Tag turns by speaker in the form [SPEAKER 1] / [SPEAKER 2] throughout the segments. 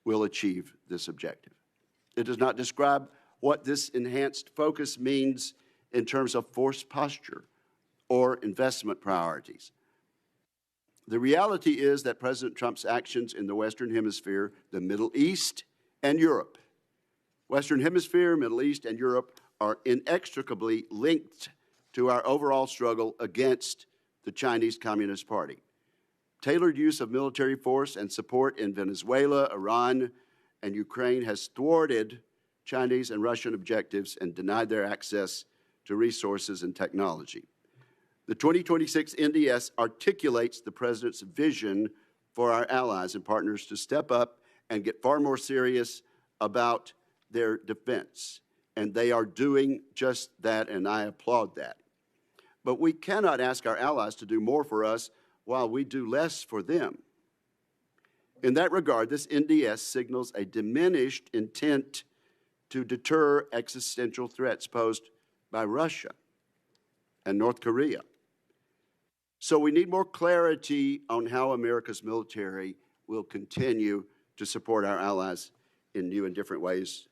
[SPEAKER 1] will achieve this objective. It does not describe what this enhanced focus means in terms of force posture or investment priorities. The reality is that President Trump's actions in the Western Hemisphere, the Middle East, and Europe, Western Hemisphere, Middle East, and Europe are inextricably linked to our overall struggle against the Chinese Communist Party. Tailored use of military force and support in Venezuela, Iran, and Ukraine has thwarted Chinese and Russian objectives and denied their access to resources and technology. The 2026 NDS articulates the President's vision for our allies and partners to step up and get far more serious about their defense. And they are doing just that, and I applaud that. But we cannot ask our allies to do more for us while we do less for them. In that regard, this NDS signals a diminished intent to deter existential threats posed by Russia and North Korea. So we need more clarity on how America's military will continue to support our allies in new and different ways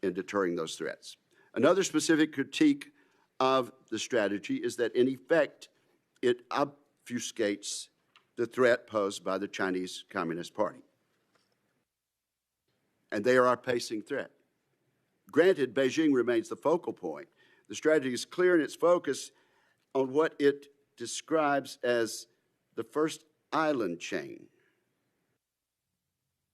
[SPEAKER 1] in deterring those threats. Another specific critique of the strategy is that, in effect, it obfuscates the threat posed by the Chinese Communist Party. And they are our pacing threat. Granted, Beijing remains the focal point. The strategy is clear in its focus on what it describes as the first island chain.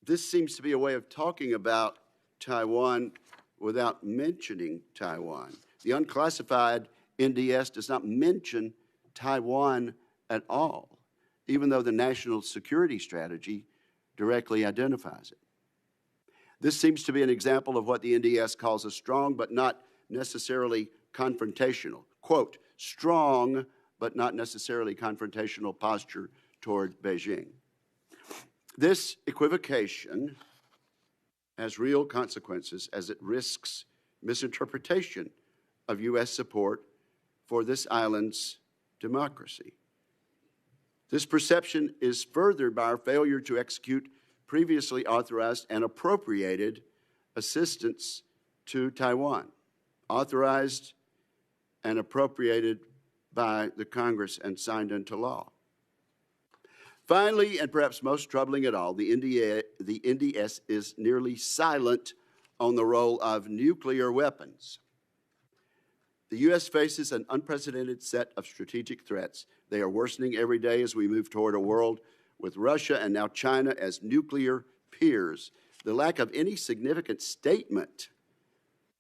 [SPEAKER 1] This seems to be a way of talking about Taiwan without mentioning Taiwan. The unclassified NDS does not mention Taiwan at all, even though the national security strategy directly identifies it. This seems to be an example of what the NDS calls a strong but not necessarily confrontational, quote, strong but not necessarily confrontational posture toward Beijing. This equivocation has real consequences as it risks misinterpretation of U.S. support for this island's democracy. This perception is furthered by our failure to execute previously authorized and appropriated assistance to Taiwan, authorized and appropriated by the Congress and signed into law. Finally, and perhaps most troubling at all, the NDS is nearly silent on the role of nuclear weapons. The U.S. faces an unprecedented set of strategic threats. They are worsening every day as we move toward a world with Russia and now China as nuclear peers. The lack of any significant statement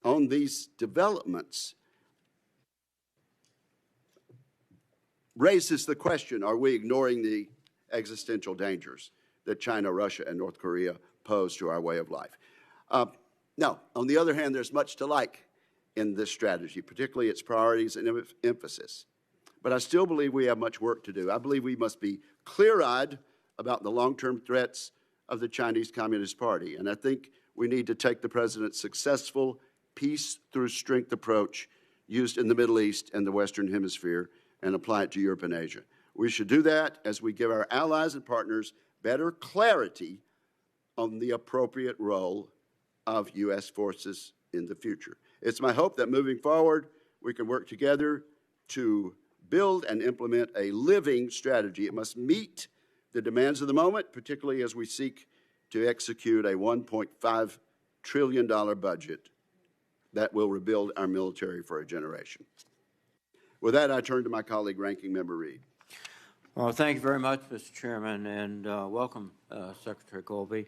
[SPEAKER 1] on these developments raises the question, are we ignoring the existential dangers that China, Russia, and North Korea pose to our way of life? No. On the other hand, there's much to like in this strategy, particularly its priorities and emphasis. But I still believe we have much work to do. I believe we must be clear-eyed about the long-term threats of the Chinese Communist Party. And I think we need to take the President's successful peace-through-strength approach used in the Middle East and the Western Hemisphere and apply it to Europe and Asia. We should do that as we give our allies and partners better clarity on the appropriate role of U.S. forces in the future. It's my hope that moving forward, we can work together to build and implement a living strategy. It must meet the demands of the moment, particularly as we seek to execute a $1.5 trillion budget that will rebuild our military for a generation. With that, I turn to my colleague, Ranking Member Reid.
[SPEAKER 2] Well, thank you very much, Mr. Chairman, and welcome, Secretary Colby.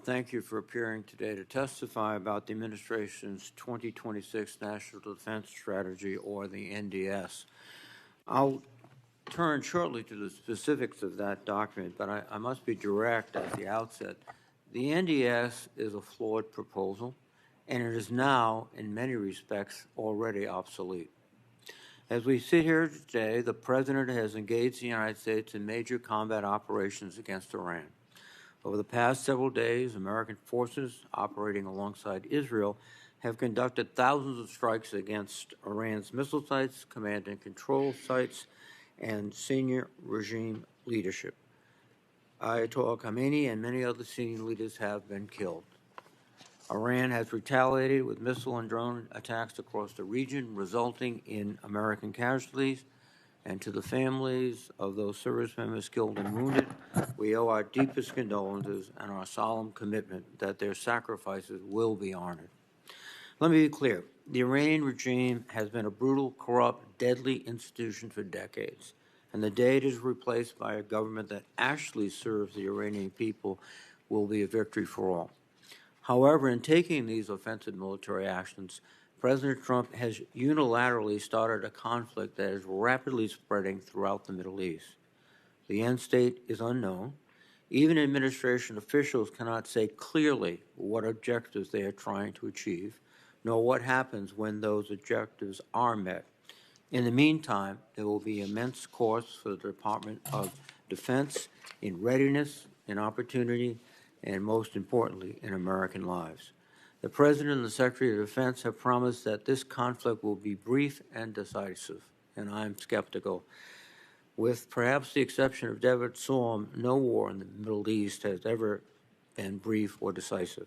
[SPEAKER 2] Thank you for appearing today to testify about the administration's 2026 National Defense Strategy, or the NDS. I'll turn shortly to the specifics of that document, but I must be direct at the outset. The NDS is a flawed proposal, and it is now, in many respects, already obsolete. As we sit here today, the President has engaged the United States in major combat operations against Iran. Over the past several days, American forces operating alongside Israel have conducted thousands of strikes against Iran's missile sites, command and control sites, and senior regime leadership. Ayatollah Khamenei and many other senior leaders have been killed. Iran has retaliated with missile and drone attacks across the region, resulting in American casualties. And to the families of those service members killed and wounded, we owe our deepest condolences and our solemn commitment that their sacrifices will be honored. Let me be clear. The Iranian regime has been a brutal, corrupt, deadly institution for decades. And the day it is replaced by a government that actually serves the Iranian people will be a victory for all. However, in taking these offensive military actions, President Trump has unilaterally started a conflict that is rapidly spreading throughout the Middle East. The end state is unknown. Even administration officials cannot say clearly what objectives they are trying to achieve, nor what happens when those objectives are met. In the meantime, there will be immense costs for the Department of Defense in readiness, in opportunity, and most importantly, in American lives. The President and the Secretary of Defense have promised that this conflict will be brief and decisive, and I'm skeptical. With perhaps the exception of Desert Storm, no war in the Middle East has ever been brief or decisive.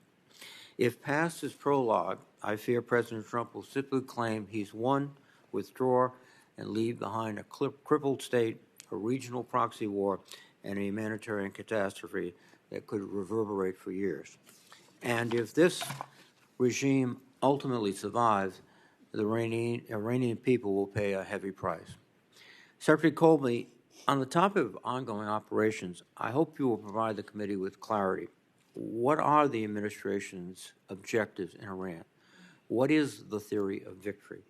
[SPEAKER 2] If past is prologue, I fear President Trump will simply claim he's won, withdraw, and leave behind a crippled state, a regional proxy war, and a humanitarian catastrophe that could reverberate for years. And if this regime ultimately survives, the Iranian people will pay a heavy price. Secretary Colby, on the topic of ongoing operations, I hope you will provide the committee with clarity. What are the administration's objectives in Iran? What is the theory of victory?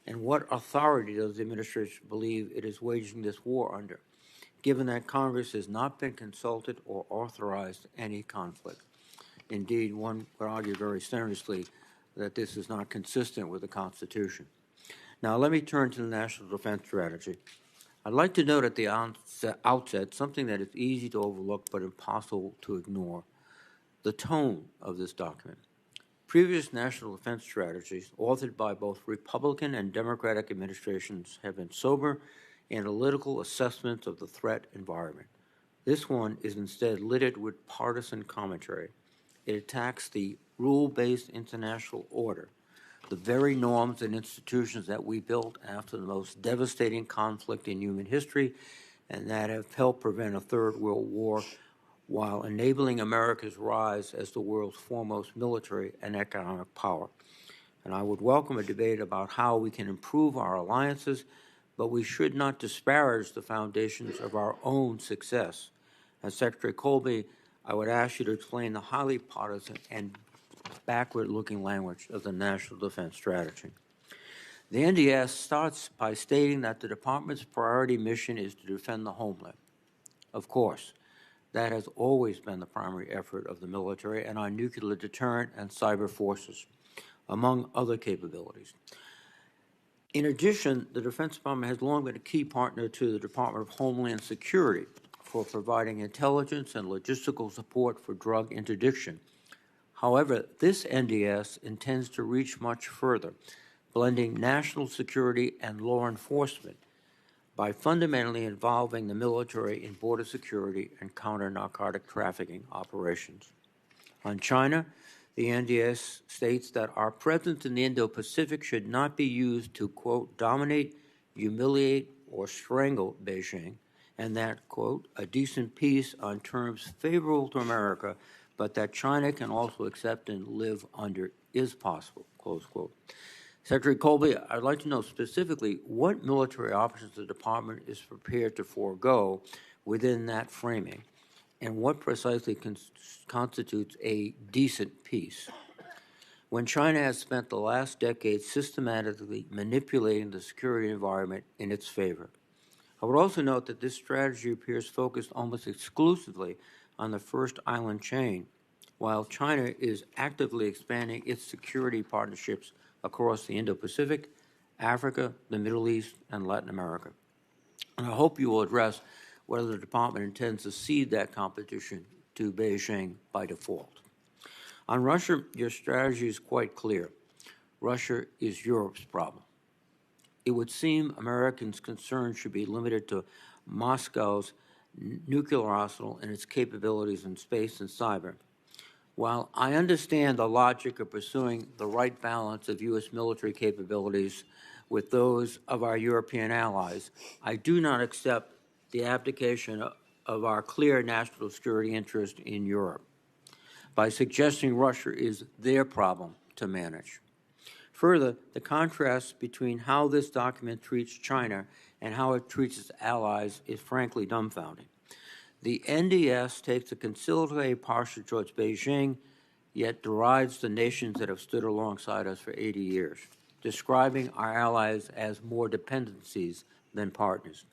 [SPEAKER 2] And what authority does the administration believe it is waging this war under, given that Congress has not been consulted or authorized any conflict? Indeed, one would argue very seriously that this is not consistent with the Constitution. Now, let me turn to the National Defense Strategy. I'd like to note at the outset something that is easy to overlook but impossible to ignore: the tone of this document. Previous national defense strategies, authored by both Republican and Democratic administrations, have been sober, analytical assessments of the threat environment. This one is instead littered with partisan commentary. It attacks the rule-based international order, the very norms and institutions that we built after the most devastating conflict in human history and that have helped prevent a third world war while enabling America's rise as the world's foremost military and economic power. And I would welcome a debate about how we can improve our alliances, but we should not disparage the foundations of our own success. As Secretary Colby, I would ask you to explain the highly partisan and backward-looking language of the National Defense Strategy. The NDS starts by stating that the Department's priority mission is to defend the homeland. Of course, that has always been the primary effort of the military and our nuclear deterrent and cyber forces, among other capabilities. In addition, the Defense Department has long been a key partner to the Department of Homeland Security for providing intelligence and logistical support for drug interdiction. However, this NDS intends to reach much further, blending national security and law enforcement by fundamentally involving the military in border security and counter-narcotic trafficking operations. On China, the NDS states that our presence in the Indo-Pacific should not be used to, quote, dominate, humiliate, or strangle Beijing, and that, quote, a decent peace on terms favorable to America, but that China can also accept and live under is possible, close quote. Secretary Colby, I'd like to know specifically what military options the Department is prepared to forego within that framing, and what precisely constitutes a decent peace. When China has spent the last decade systematically manipulating the security environment in its favor. I would also note that this strategy appears focused almost exclusively on the first island chain, while China is actively expanding its security partnerships across the Indo-Pacific, Africa, the Middle East, and Latin America. And I hope you will address whether the Department intends to cede that competition to Beijing by default. On Russia, your strategy is quite clear. Russia is Europe's problem. It would seem Americans' concerns should be limited to Moscow's nuclear arsenal and its capabilities in space and cyber. While I understand the logic of pursuing the right balance of U.S. military capabilities with those of our European allies, I do not accept the abdication of our clear national security interest in Europe by suggesting Russia is their problem to manage. Further, the contrast between how this document treats China and how it treats its allies is frankly dumbfounding. The NDS takes a conciliatory posture towards Beijing, yet derides the nations that have stood alongside us for 80 years, describing our allies as more dependencies than partners.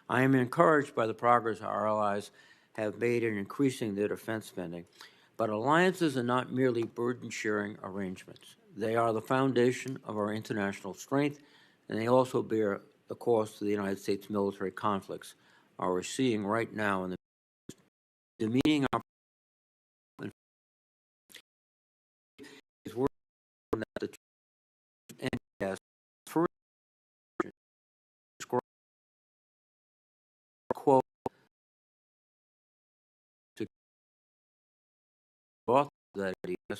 [SPEAKER 2] I am encouraged by the progress our allies have made in increasing their defense spending, but alliances are not merely burden-sharing arrangements. They are the foundation of our international strength, and they also bear the cost of the United States military conflicts we're seeing right now in the demeaning our is worth that the NDS first quote to author that NDS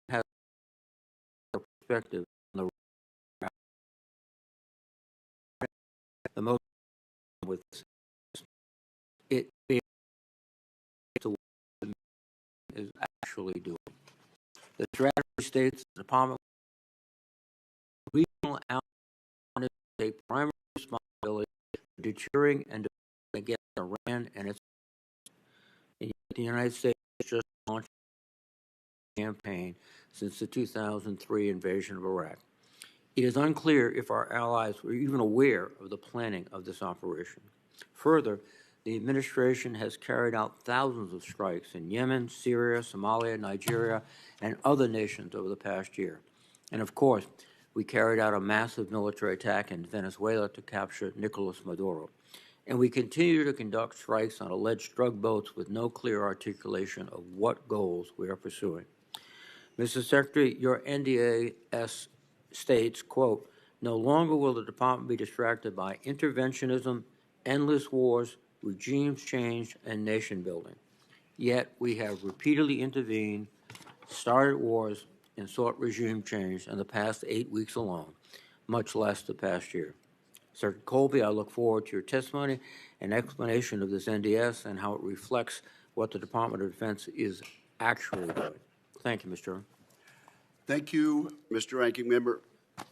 [SPEAKER 2] has a perspective on the most with it being is actually doing. The strategy states the Department of regional allies take primary responsibility for deterring and defending against Iran and its. And yet the United States just launched a campaign since the 2003 invasion of Iraq. It is unclear if our allies were even aware of the planning of this operation. Further, the administration has carried out thousands of strikes in Yemen, Syria, Somalia, Nigeria, and other nations over the past year. And of course, we carried out a massive military attack in Venezuela to capture Nicolas Maduro. And we continue to conduct strikes on alleged drug boats with no clear articulation of what goals we are pursuing. Mr. Secretary, your NDAS states, quote, no longer will the department be distracted by interventionism, endless wars, regimes change, and nation building. Yet we have repeatedly intervened, started wars, and sought regime change in the past 8 weeks alone, much less the past year. Secretary Colby, I look forward to your testimony and explanation of this NDS and how it reflects what the Department of Defense is actually doing. Thank you, Mr. Chairman.
[SPEAKER 1] Thank you, Mr. Ranking Member.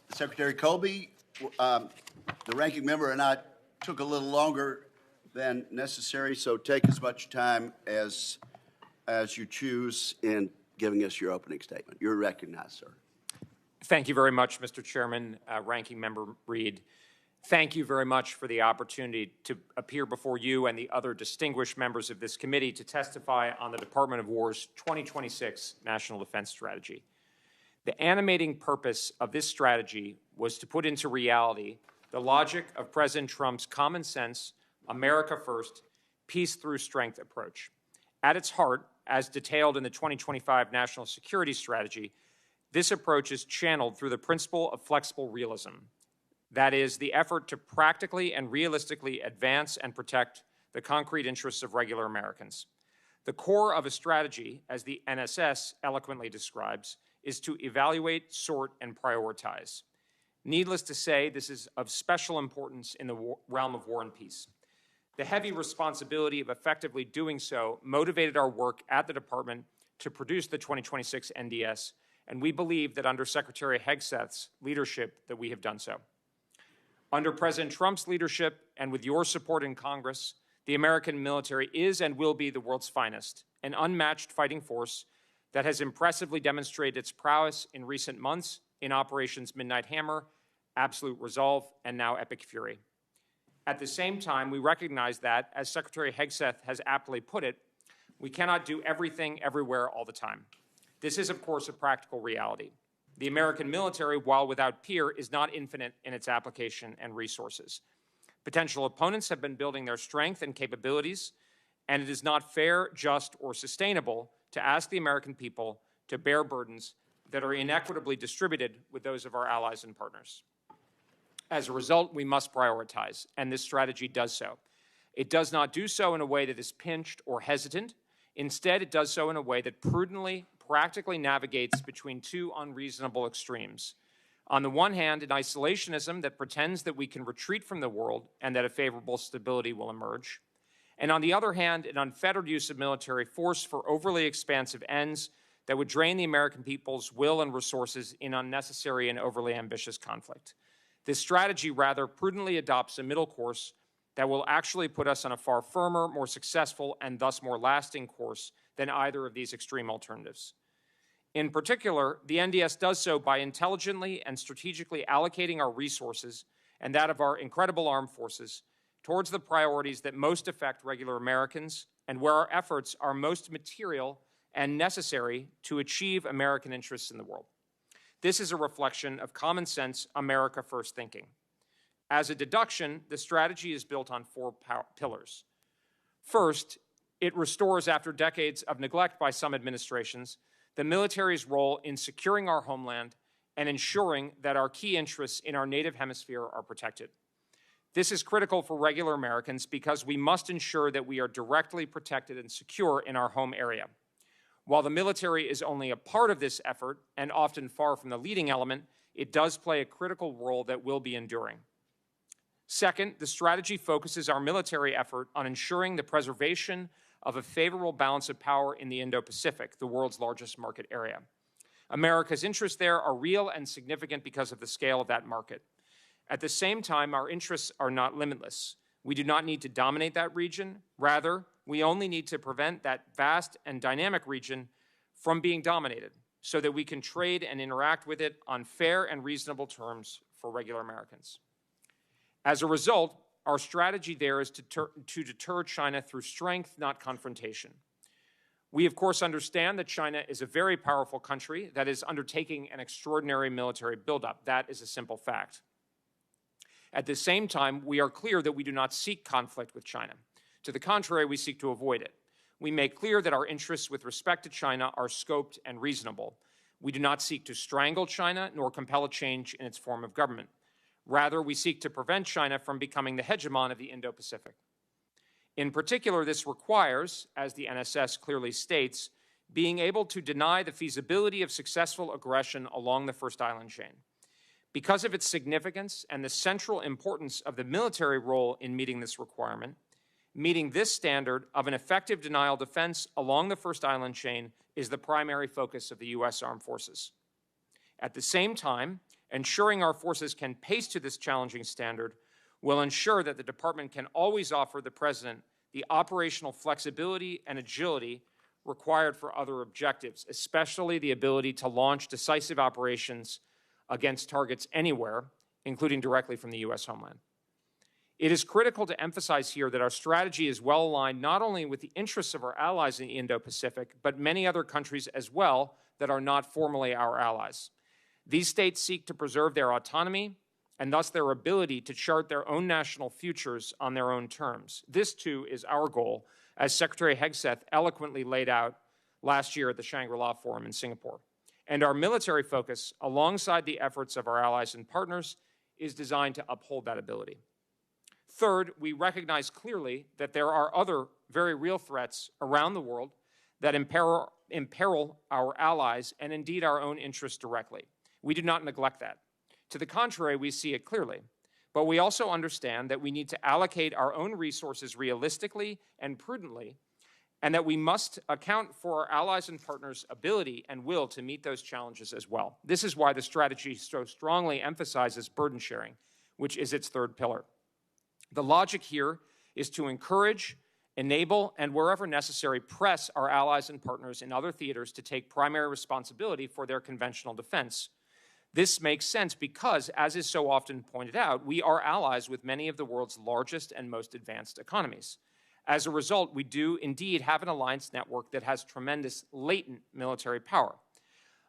[SPEAKER 1] Secretary Colby, the Ranking Member and I took a little longer than necessary, so take as much time as you choose in giving us your opening statement. You're recognized, sir.
[SPEAKER 3] Thank you very much, Mr. Chairman. Ranking Member Reed, thank you very much for the opportunity to appear before you and the other distinguished members of this committee to testify on the Department of War's 2026 National Defense Strategy. The animating purpose of this strategy was to put into reality the logic of President Trump's common sense, America first, peace through strength approach. At its heart, as detailed in the 2025 National Security Strategy, this approach is channeled through the principle of flexible realism. That is, the effort to practically and realistically advance and protect the concrete interests of regular Americans. The core of a strategy, as the NSS eloquently describes, is to evaluate, sort, and prioritize. Needless to say, this is of special importance in the realm of war and peace. The heavy responsibility of effectively doing so motivated our work at the Department to produce the 2026 NDS, and we believe that under Secretary Hegseth's leadership that we have done so. Under President Trump's leadership and with your support in Congress, the American military is and will be the world's finest, an unmatched fighting force that has impressively demonstrated its prowess in recent months in Operations Midnight Hammer, Absolute Resolve, and now Epic Fury. At the same time, we recognize that, as Secretary Hegseth has aptly put it, we cannot do everything everywhere all the time. This is, of course, a practical reality. The American military, while without peer, is not infinite in its application and resources. Potential opponents have been building their strength and capabilities, and it is not fair, just, or sustainable to ask the American people to bear burdens that are inequitably distributed with those of our allies and partners. As a result, we must prioritize, and this strategy does so. It does not do so in a way that is pinched or hesitant. Instead, it does so in a way that prudently, practically navigates between two unreasonable extremes. On the one hand, an isolationism that pretends that we can retreat from the world and that a favorable stability will emerge. And on the other hand, an unfettered use of military force for overly expansive ends that would drain the American people's will and resources in unnecessary and overly ambitious conflict. This strategy rather prudently adopts a middle course that will actually put us on a far firmer, more successful, and thus more lasting course than either of these extreme alternatives. In particular, the NDS does so by intelligently and strategically allocating our resources and that of our incredible armed forces towards the priorities that most affect regular Americans and where our efforts are most material and necessary to achieve American interests in the world. This is a reflection of common sense America First thinking. As a deduction, the strategy is built on four pillars. First, it restores, after decades of neglect by some administrations, the military's role in securing our homeland and ensuring that our key interests in our native hemisphere are protected. This is critical for regular Americans because we must ensure that we are directly protected and secure in our home area. While the military is only a part of this effort and often far from the leading element, it does play a critical role that will be enduring. Second, the strategy focuses our military effort on ensuring the preservation of a favorable balance of power in the Indo-Pacific, the world's largest market area. America's interests there are real and significant because of the scale of that market. At the same time, our interests are not limitless. We do not need to dominate that region. Rather, we only need to prevent that vast and dynamic region from being dominated so that we can trade and interact with it on fair and reasonable terms for regular Americans. As a result, our strategy there is to deter China through strength, not confrontation. We, of course, understand that China is a very powerful country that is undertaking an extraordinary military buildup. That is a simple fact. At the same time, we are clear that we do not seek conflict with China. To the contrary, we seek to avoid it. We make clear that our interests with respect to China are scoped and reasonable. We do not seek to strangle China nor compel a change in its form of government. Rather, we seek to prevent China from becoming the hegemon of the Indo-Pacific. In particular, this requires, as the NSS clearly states, being able to deny the feasibility of successful aggression along the First Island chain. Because of its significance and the central importance of the military role in meeting this requirement, meeting this standard of an effective denial defense along the First Island chain is the primary focus of the U.S. Armed Forces. At the same time, ensuring our forces can pace to this challenging standard will ensure that the Department can always offer the President the operational flexibility and agility required for other objectives, especially the ability to launch decisive operations against targets anywhere, including directly from the U.S. homeland. It is critical to emphasize here that our strategy is well aligned not only with the interests of our allies in the Indo-Pacific, but many other countries as well that are not formally our allies. These states seek to preserve their autonomy and thus their ability to chart their own national futures on their own terms. This, too, is our goal, as Secretary Hegseth eloquently laid out last year at the Shangri-La Forum in Singapore. And our military focus, alongside the efforts of our allies and partners, is designed to uphold that ability. Third, we recognize clearly that there are other very real threats around the world that imperil our allies and indeed our own interests directly. We do not neglect that. To the contrary, we see it clearly. But we also understand that we need to allocate our own resources realistically and prudently, and that we must account for our allies and partners' ability and will to meet those challenges as well. This is why the strategy so strongly emphasizes burden sharing, which is its third pillar. The logic here is to encourage, enable, and wherever necessary, press our allies and partners in other theaters to take primary responsibility for their conventional defense. This makes sense because, as is so often pointed out, we are allies with many of the world's largest and most advanced economies. As a result, we do indeed have an alliance network that has tremendous latent military power.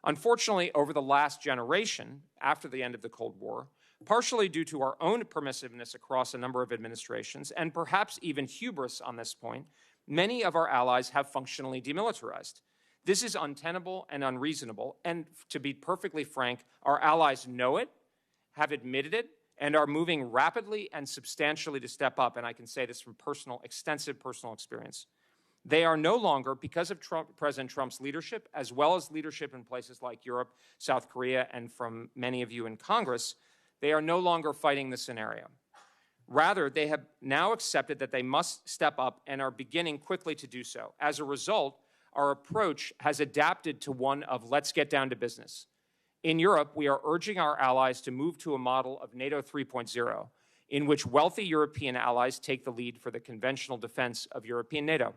[SPEAKER 3] Unfortunately, over the last generation, after the end of the Cold War, partially due to our own permissiveness across a number of administrations, and perhaps even hubris on this point, many of our allies have functionally demilitarized. This is untenable and unreasonable, and to be perfectly frank, our allies know it, have admitted it, and are moving rapidly and substantially to step up, and I can say this from extensive personal experience. They are no longer, because of President Trump's leadership, as well as leadership in places like Europe, South Korea, and from many of you in Congress, they are no longer fighting the scenario. Rather, they have now accepted that they must step up and are beginning quickly to do so. As a result, our approach has adapted to one of let's get down to business. In Europe, we are urging our allies to move to a model of NATO 3.0, in which wealthy European allies take the lead for the conventional defense of European NATO.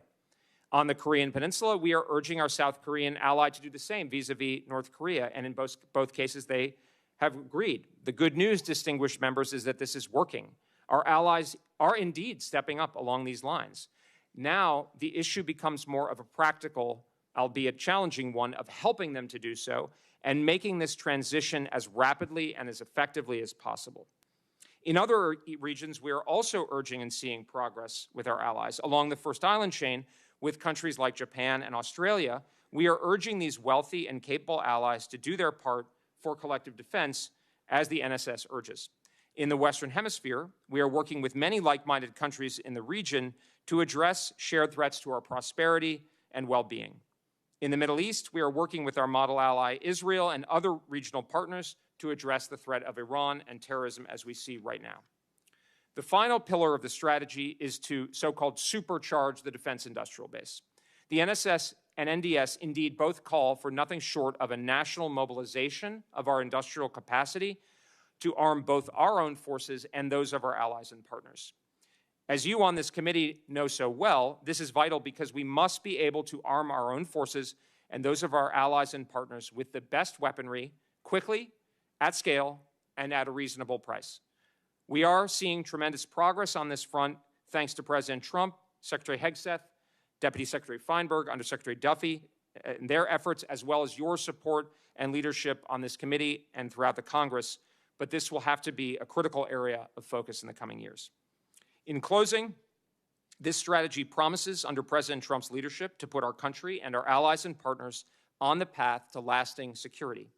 [SPEAKER 3] On the Korean Peninsula, we are urging our South Korean ally to do the same vis-a-vis North Korea, and in both cases, they have agreed. The good news, distinguished members, is that this is working. Our allies are indeed stepping up along these lines. Now, the issue becomes more of a practical, albeit challenging one, of helping them to do so and making this transition as rapidly and as effectively as possible. In other regions, we are also urging and seeing progress with our allies. Along the First Island chain, with countries like Japan and Australia, we are urging these wealthy and capable allies to do their part for collective defense, as the NSS urges. In the Western Hemisphere, we are working with many like-minded countries in the region to address shared threats to our prosperity and well-being. In the Middle East, we are working with our model ally Israel and other regional partners to address the threat of Iran and terrorism as we see right now. The final pillar of the strategy is to so-called supercharge the defense industrial base. The NSS and NDS indeed both call for nothing short of a national mobilization of our industrial capacity to arm both our own forces and those of our allies and partners. As you on this committee know so well, this is vital because we must be able to arm our own forces and those of our allies and partners with the best weaponry, quickly, at scale, and at a reasonable price. We are seeing tremendous progress on this front thanks to President Trump, Secretary Hegseth, Deputy Secretary Feinberg, Undersecretary Duffy, and their efforts, as well as your support and leadership on this committee and throughout the Congress. But this will have to be a critical area of focus in the coming years. In closing, this strategy promises, under President Trump's leadership, to put our country and our allies and partners on the path to lasting security.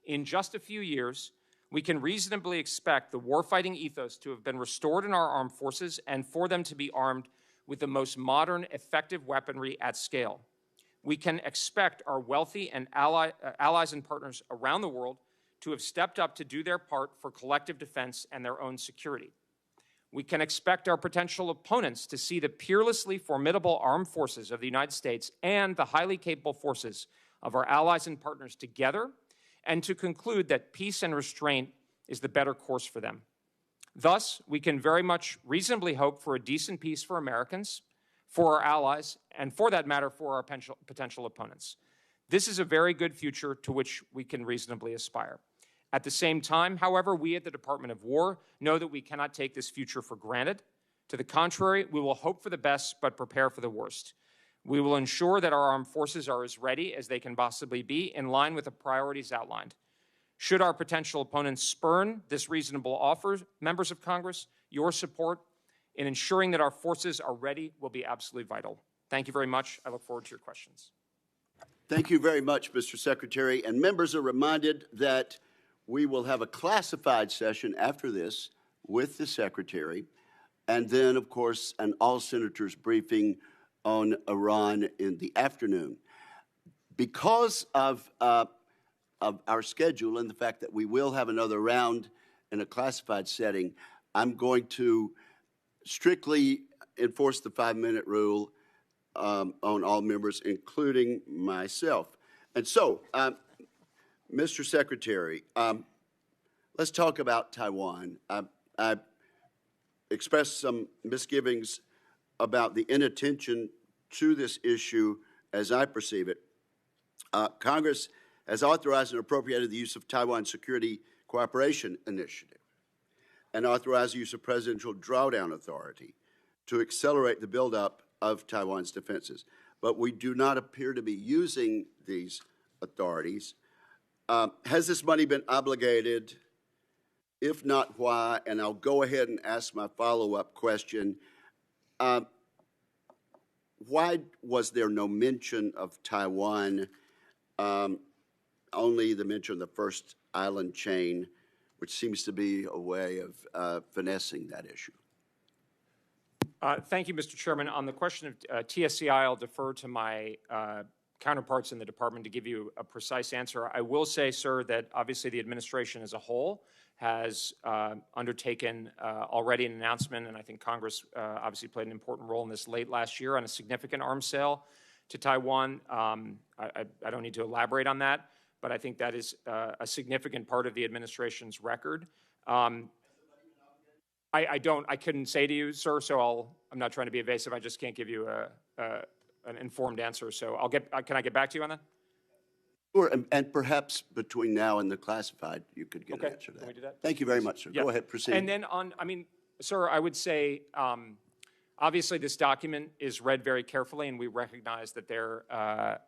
[SPEAKER 3] In just a few years, we can reasonably expect the warfighting ethos to have been restored in our armed forces and for them to be armed with the most modern, effective weaponry at scale. We can expect our wealthy and allies and partners around the world to have stepped up to do their part for collective defense and their own security. We can expect our potential opponents to see the peerlessly formidable armed forces of the United States and the highly capable forces of our allies and partners together, and to conclude that peace and restraint is the better course for them. Thus, we can very much reasonably hope for a decent peace for Americans, for our allies, and for that matter, for our potential opponents. This is a very good future to which we can reasonably aspire. At the same time, however, we at the Department of War know that we cannot take this future for granted. To the contrary, we will hope for the best but prepare for the worst. We will ensure that our armed forces are as ready as they can possibly be, in line with the priorities outlined. Should our potential opponents spurn this reasonable offer, members of Congress, your support in ensuring that our forces are ready will be absolutely vital. Thank you very much. I look forward to your questions.
[SPEAKER 1] Thank you very much, Mr. Secretary. And members are reminded that we will have a classified session after this with the Secretary, and then, of course, an all-senators briefing on Iran in the afternoon. Because of our schedule and the fact that we will have another round in a classified setting, I'm going to strictly enforce the 5-minute rule on all members, including myself. And so, Mr. Secretary, let's talk about Taiwan. I expressed some misgivings about the inattention to this issue as I perceive it. Congress has authorized and appropriated the use of Taiwan Security Cooperation Initiative and authorized the use of Presidential Drawdown Authority to accelerate the buildup of Taiwan's defenses. But we do not appear to be using these authorities. Has this money been obligated? If not, why? And I'll go ahead and ask my follow-up question. Why was there no mention of Taiwan, only the mention of the First Island chain which seems to be a way of finessing that issue.
[SPEAKER 3] Thank you, Mr. Chairman. On the question of TSCI, I'll defer to my counterparts in the department to give you a precise answer. I will say, sir, that obviously the administration as a whole has undertaken already an announcement, and I think Congress obviously played an important role in this late last year on a significant arms sale to Taiwan. I don't need to elaborate on that, but I think that is a significant part of the administration's record. I couldn't say to you, sir, so I'm not trying to be evasive. I just can't give you an informed answer. So can I get back to you on that?
[SPEAKER 1] Sure, and perhaps between now and the classified, you could get an answer to that.
[SPEAKER 3] Can we do that?
[SPEAKER 1] Thank you very much, sir.
[SPEAKER 3] Yeah.
[SPEAKER 1] Go ahead, proceed.
[SPEAKER 3] And then sir, I would say, obviously this document is read very carefully, and we recognize that there are,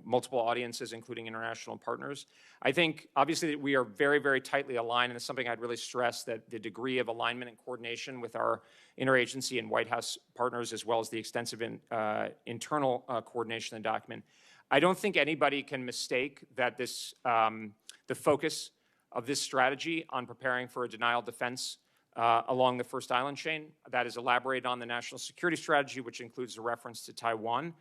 [SPEAKER 3] multiple audiences, including international partners. I think, obviously, that we are very, very tightly aligned, and it's something I'd really stress, that the degree of alignment and coordination with our interagency and White House partners, as well as the extensive internal coordination of the document. I don't think anybody can mistake that this, the focus of this strategy on preparing for a denial defense along the first island chain that is elaborated on the national security strategy, which includes a reference to Taiwan.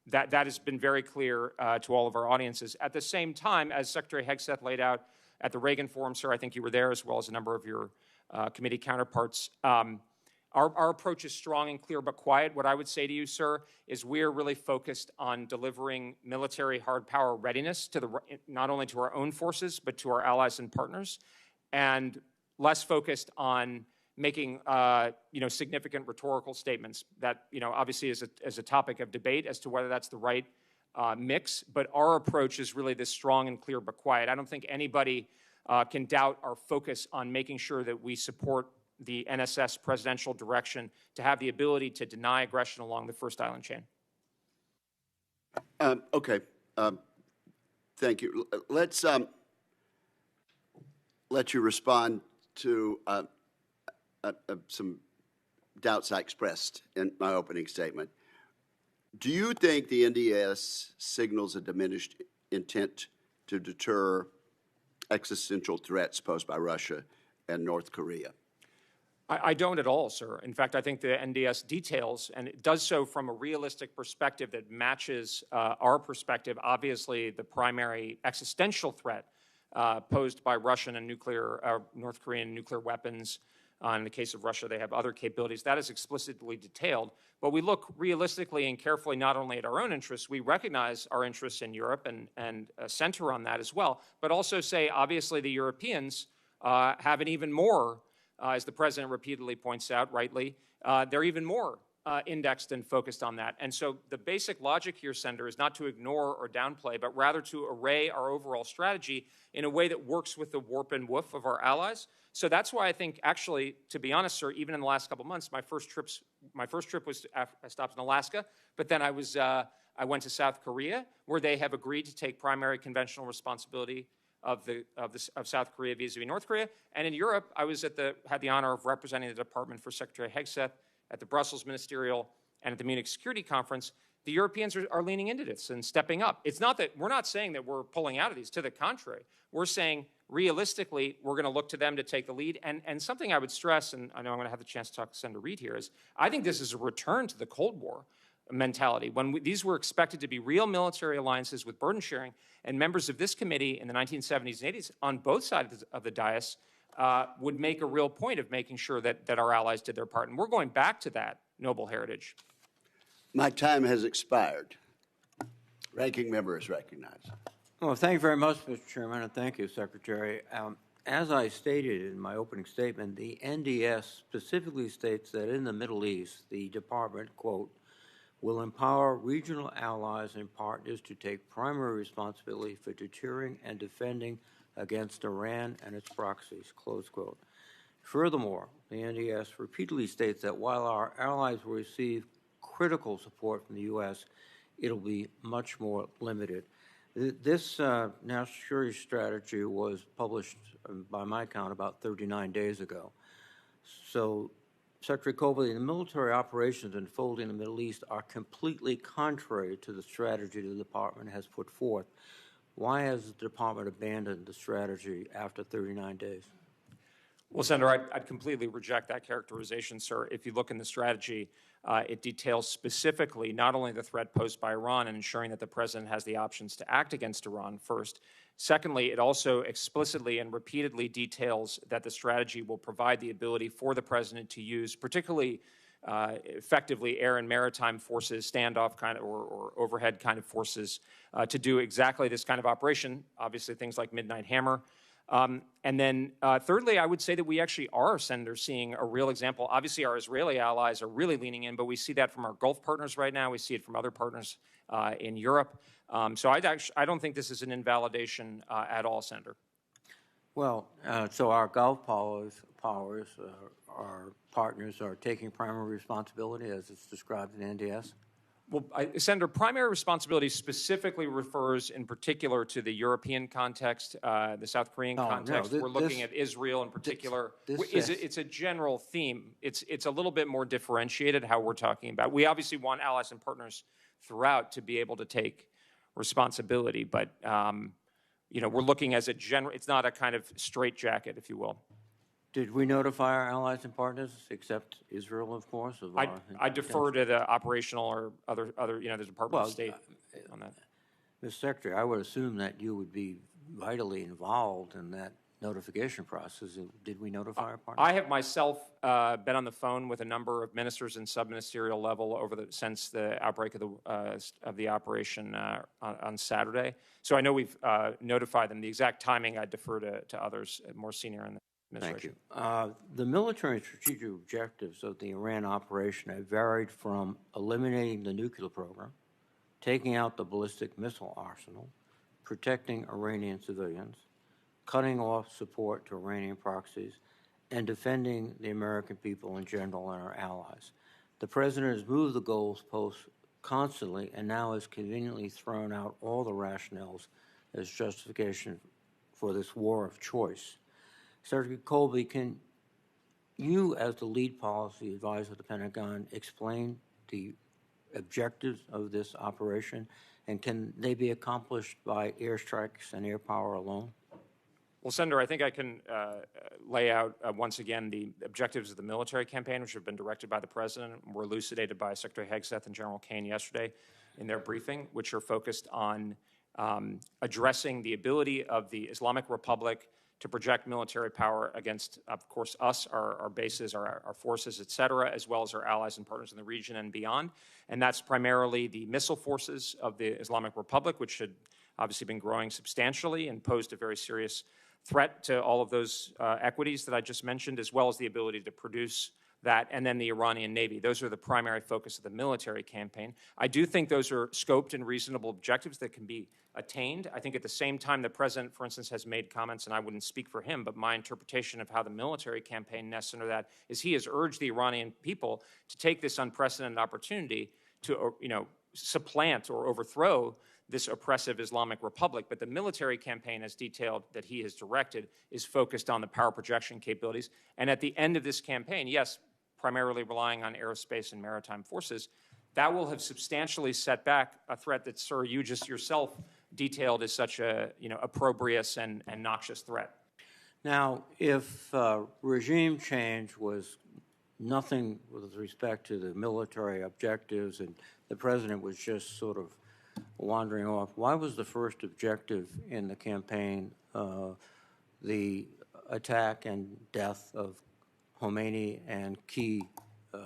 [SPEAKER 3] That has been very clear to all of our audiences. At the same time, as Secretary Hegseth laid out at the Reagan Forum, sir, I think you were there, as well as a number of your committee counterparts. Our approach is strong and clear but quiet. What I would say to you, sir, is we're really focused on delivering military hard power readiness to not only to our own forces, but to our allies and partners, and less focused on making significant rhetorical statements that obviously is a topic of debate as to whether that's the right mix. But our approach is really this strong and clear but quiet. I don't think anybody can doubt our focus on making sure that we support the NSS presidential direction to have the ability to deny aggression along the first island chain.
[SPEAKER 1] Okay. Thank you. Let's let you respond to some doubts I expressed in my opening statement. Do you think the NDS signals a diminished intent to deter existential threats posed by Russia and North Korea?
[SPEAKER 3] I don't at all, sir. In fact, I think the NDS details, and it does so from a realistic perspective that matches our perspective. Obviously, the primary existential threat posed by Russian and North Korean nuclear weapons. In the case of Russia, they have other capabilities. That is explicitly detailed. But we look realistically and carefully not only at our own interests, we recognize our interests in Europe and center on that as well, but also say, obviously, the Europeans have an even more, as the President repeatedly points out, rightly, they're even more indexed and focused on that. And so the basic logic here, Senator, is not to ignore or downplay, but rather to array our overall strategy in a way that works with the warp and woof of our allies. So that's why I think, actually, to be honest, sir, even in the last couple of months, my first trip was I stopped in Alaska, but then I went to South Korea, where they have agreed to take primary conventional responsibility of South Korea vis-a-vis North Korea. And in Europe, I had the honor of representing the department for Secretary Hegseth at the Brussels Ministerial and at the Munich Security Conference. The Europeans are leaning into this and stepping up. It's not that we're not saying that we're pulling out of these. To the contrary, we're saying realistically we're going to look to them to take the lead. And something I would stress, and I know I'm going to have the chance to talk to Senator Reid here, is I think this is a return to the Cold War mentality. When these were expected to be real military alliances with burden sharing, and members of this committee in the 1970s and 80s on both sides of the dais would make a real point of making sure that our allies did their part. And we're going back to that noble heritage.
[SPEAKER 1] My time has expired. Ranking member is recognized.
[SPEAKER 2] Well, thank you very much, Mr. Chairman, and thank you, Secretary. As I stated in my opening statement, the NDS specifically states that in the Middle East, the department, quote, will empower regional allies and partners to take primary responsibility for deterring and defending against Iran and its proxies, close quote. Furthermore, the NDS repeatedly states that while our allies will receive critical support from the U.S., it'll be much more limited. This national security strategy was published, by my count, about 39 days ago. So, Secretary Colby, the military operations unfolding in the Middle East are completely contrary to the strategy the department has put forth. Why has the department abandoned the strategy after 39 days?
[SPEAKER 3] Well, Senator, I'd completely reject that characterization, sir. If you look in the strategy, it details specifically not only the threat posed by Iran and ensuring that the president has the options to act against Iran first. Secondly, it also explicitly and repeatedly details that the strategy will provide the ability for the president to use particularly effectively air and maritime forces, standoff kind of or overhead kind of forces to do exactly this kind of operation, obviously things like Midnight Hammer. And then thirdly, I would say that we actually are, Senator, seeing a real example. Obviously, our Israeli allies are really leaning in, but we see that from our Gulf partners right now. We see it from other partners in Europe. So I don't think this is an invalidation at all, Senator.
[SPEAKER 2] Well, so our Gulf powers, our partners are taking primary responsibility as it's described in NDS?
[SPEAKER 3] Well, Senator, primary responsibility specifically refers in particular to the European context, the South Korean context.
[SPEAKER 2] No,
[SPEAKER 3] we're looking at Israel in particular. It's a general theme. It's a little bit more differentiated how we're talking about. We obviously want allies and partners throughout to be able to take responsibility, but we're looking as a general. It's not a kind of straitjacket, if you will.
[SPEAKER 2] Did we notify our allies and partners, except Israel, of course?
[SPEAKER 3] I defer to the operational or other the Department of State on that.
[SPEAKER 2] Mr. Secretary, I would assume that you would be vitally involved in that notification process. Did we notify our partners?
[SPEAKER 3] I have myself been on the phone with a number of ministers and sub-ministerial level since the outbreak of the operation on Saturday. So I know we've notified them. The exact timing, I defer to others more senior in the
[SPEAKER 2] Thank you. The military and strategic objectives of the Iran operation have varied from eliminating the nuclear program, taking out the ballistic missile arsenal, protecting Iranian civilians, cutting off support to Iranian proxies, and defending the American people in general and our allies. The president has moved the goalposts constantly and now has conveniently thrown out all the rationales as justification for this war of choice. Secretary Colby, can you, as the lead policy advisor of the Pentagon, explain the objectives of this operation, and can they be accomplished by airstrikes and air power alone?
[SPEAKER 3] Well, Senator, I think I can lay out once again the objectives of the military campaign, which have been directed by the President and were elucidated by Secretary Hegseth and General Kane yesterday in their briefing, which are focused on addressing the ability of the Islamic Republic to project military power against, of course, us, our bases, our forces, et cetera, as well as our allies and partners in the region and beyond. And that's primarily the missile forces of the Islamic Republic, which had obviously been growing substantially and posed a very serious threat to all of those equities that I just mentioned, as well as the ability to produce that, and then the Iranian Navy. Those are the primary focus of the military campaign. I do think those are scoped and reasonable objectives that can be attained. I think at the same time, the President, for instance, has made comments, and I wouldn't speak for him, but my interpretation of how the military campaign nests under that is he has urged the Iranian people to take this unprecedented opportunity to, supplant or overthrow this oppressive Islamic Republic. But the military campaign, as detailed, that he has directed, is focused on the power projection capabilities. And at the end of this campaign, yes, primarily relying on aerospace and maritime forces, that will have substantially set back a threat that, sir, you just yourself detailed as such a opprobrious and noxious threat.
[SPEAKER 2] Now, if regime change was nothing with respect to the military objectives and the president was just sort of wandering off, why was the first objective in the campaign the attack and death of Khomeini and key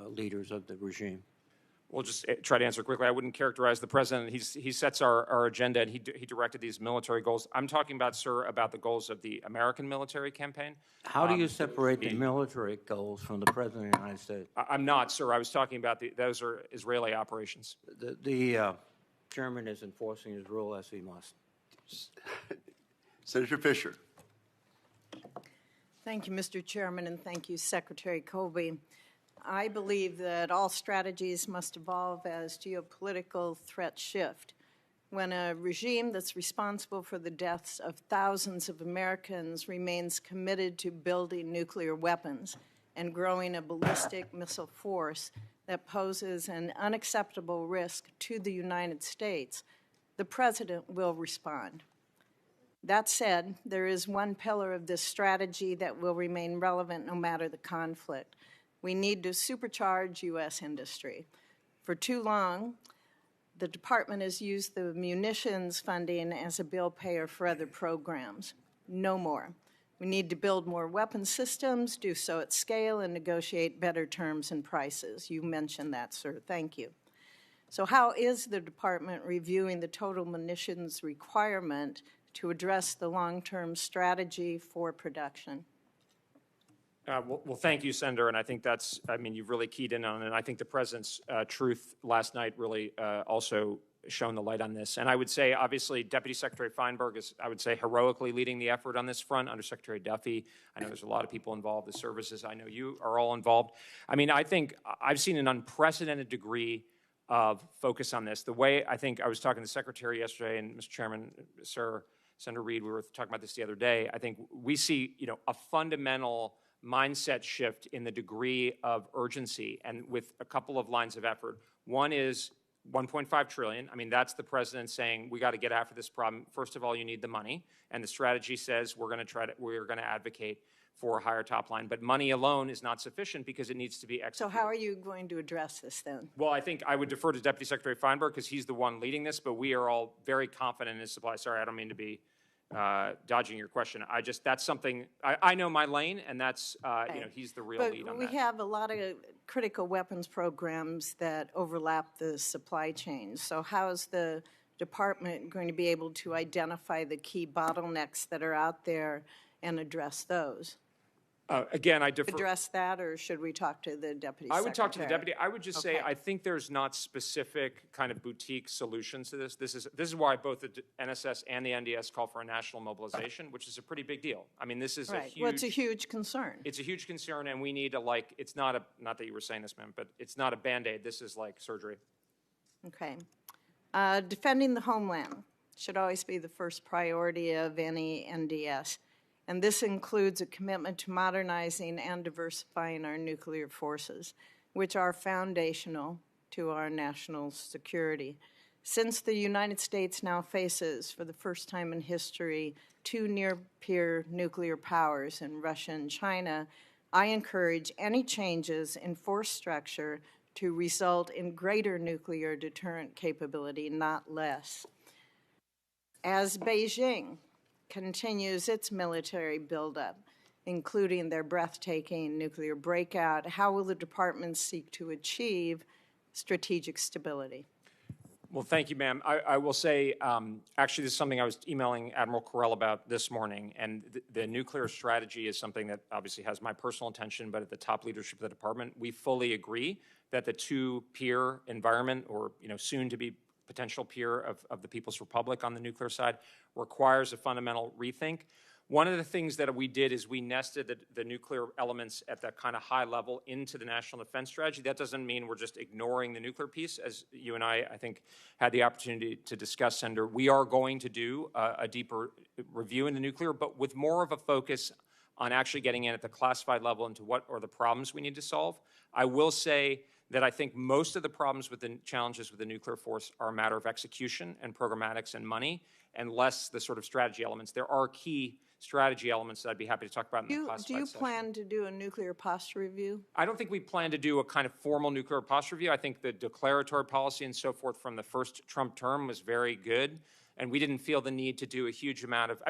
[SPEAKER 2] leaders of the regime?
[SPEAKER 3] We'll just try to answer quickly. I wouldn't characterize the president. He sets our agenda, and he directed these military goals. I'm talking about, sir, about the goals of the American military campaign.
[SPEAKER 2] How do you separate the military goals from the president of the United States?
[SPEAKER 3] I'm not, sir. I was talking about those are Israeli operations.
[SPEAKER 2] The chairman is enforcing his rule as he must.
[SPEAKER 1] Senator Fisher.
[SPEAKER 4] Thank you, Mr. Chairman, and thank you, Secretary Colby. I believe that all strategies must evolve as geopolitical threats shift. When a regime that's responsible for the deaths of thousands of Americans remains committed to building nuclear weapons and growing a ballistic missile force that poses an unacceptable risk to the United States, the President will respond. That said, there is one pillar of this strategy that will remain relevant no matter the conflict. We need to supercharge U.S. industry. For too long, the department has used the munitions funding as a bill payer for other programs. No more. We need to build more weapon systems, do so at scale, and negotiate better terms and prices. You mentioned that, sir. Thank you. So how is the department reviewing the total munitions requirement to address the long-term strategy for production?
[SPEAKER 3] Well, thank you, Senator, and I think that's, I mean, you've really keyed in on it, and I think the President's truth last night really also shone the light on this. And I would say, obviously, Deputy Secretary Feinberg is, I would say, heroically leading the effort on this front, Undersecretary Duffy. I know there's a lot of people involved, the services. I know you are all involved. I mean, I think I've seen an unprecedented degree of focus on this. The way I think I was talking to the Secretary yesterday, and Mr. Chairman, Sir, Senator Reid, we were talking about this the other day. I think we see, you know, a fundamental mindset shift in the degree of urgency, and with a couple of lines of effort. One is 1.5 trillion. I mean, that's the President saying we got to get after this problem. First of all, you need the money, and the strategy says we're going to advocate for a higher top line. But money alone is not sufficient because it needs to be executed.
[SPEAKER 4] So how are you going to address this then?
[SPEAKER 3] Well, I think I would defer to Deputy Secretary Feinberg because he's the one leading this, but we are all very confident in his supply. Sorry, I don't mean to be dodging your question. That's something, I know my lane, and that's,
[SPEAKER 4] okay.
[SPEAKER 3] You know, he's the real lead on
[SPEAKER 4] But we
[SPEAKER 3] that.
[SPEAKER 4] have a lot of critical weapons programs that overlap the supply chain. So how is the department going to be able to identify the key bottlenecks that are out there and address those?
[SPEAKER 3] Again, I defer.
[SPEAKER 4] Address that, or should we talk to the deputy
[SPEAKER 3] I would talk to the
[SPEAKER 4] secretary?
[SPEAKER 3] deputy. I would just say I think there's not specific kind of boutique solutions to this. This is why both the NSS and the NDS call for a national mobilization, which is a pretty big deal. I mean, this is a huge.
[SPEAKER 4] Well, it's a huge concern.
[SPEAKER 3] It's a huge concern, and we need to it's not that you were saying this, ma'am, but it's not a Band-Aid. This is like surgery.
[SPEAKER 4] Okay. Defending the homeland should always be the first priority of any NDS. And this includes a commitment to modernizing and diversifying our nuclear forces, which are foundational to our national security. Since the United States now faces, for the first time in history, two near-peer nuclear powers in Russia and China, I encourage any changes in force structure to result in greater nuclear deterrent capability, not less. As Beijing continues its military buildup, including their breathtaking nuclear breakout, how will the department seek to achieve strategic stability?
[SPEAKER 3] Well, thank you, ma'am. I will say, actually, this is something I was emailing Admiral Corell about this morning, and the nuclear strategy is something that obviously has my personal attention, but at the top leadership of the department, we fully agree that the two-peer environment, or soon to be potential peer of the People's Republic on the nuclear side, requires a fundamental rethink. One of the things that we did is we nested the nuclear elements at that kind of high level into the national defense strategy. That doesn't mean we're just ignoring the nuclear piece, as you and I think, had the opportunity to discuss, Senator. We are going to do a deeper review into nuclear, but with more of a focus on actually getting in at the classified level into what are the problems we need to solve. I will say that I think most of the problems with the challenges with the nuclear force are a matter of execution and programmatics and money, and less the sort of strategy elements. There are key strategy elements that I'd be happy to talk about in the classified
[SPEAKER 4] Do you
[SPEAKER 3] session.
[SPEAKER 4] plan to do a nuclear posture review?
[SPEAKER 3] I don't think we plan to do a kind of formal nuclear posture review. I think the declaratory policy and so forth from the first Trump term was very good, and we didn't feel the need to do a huge amount of,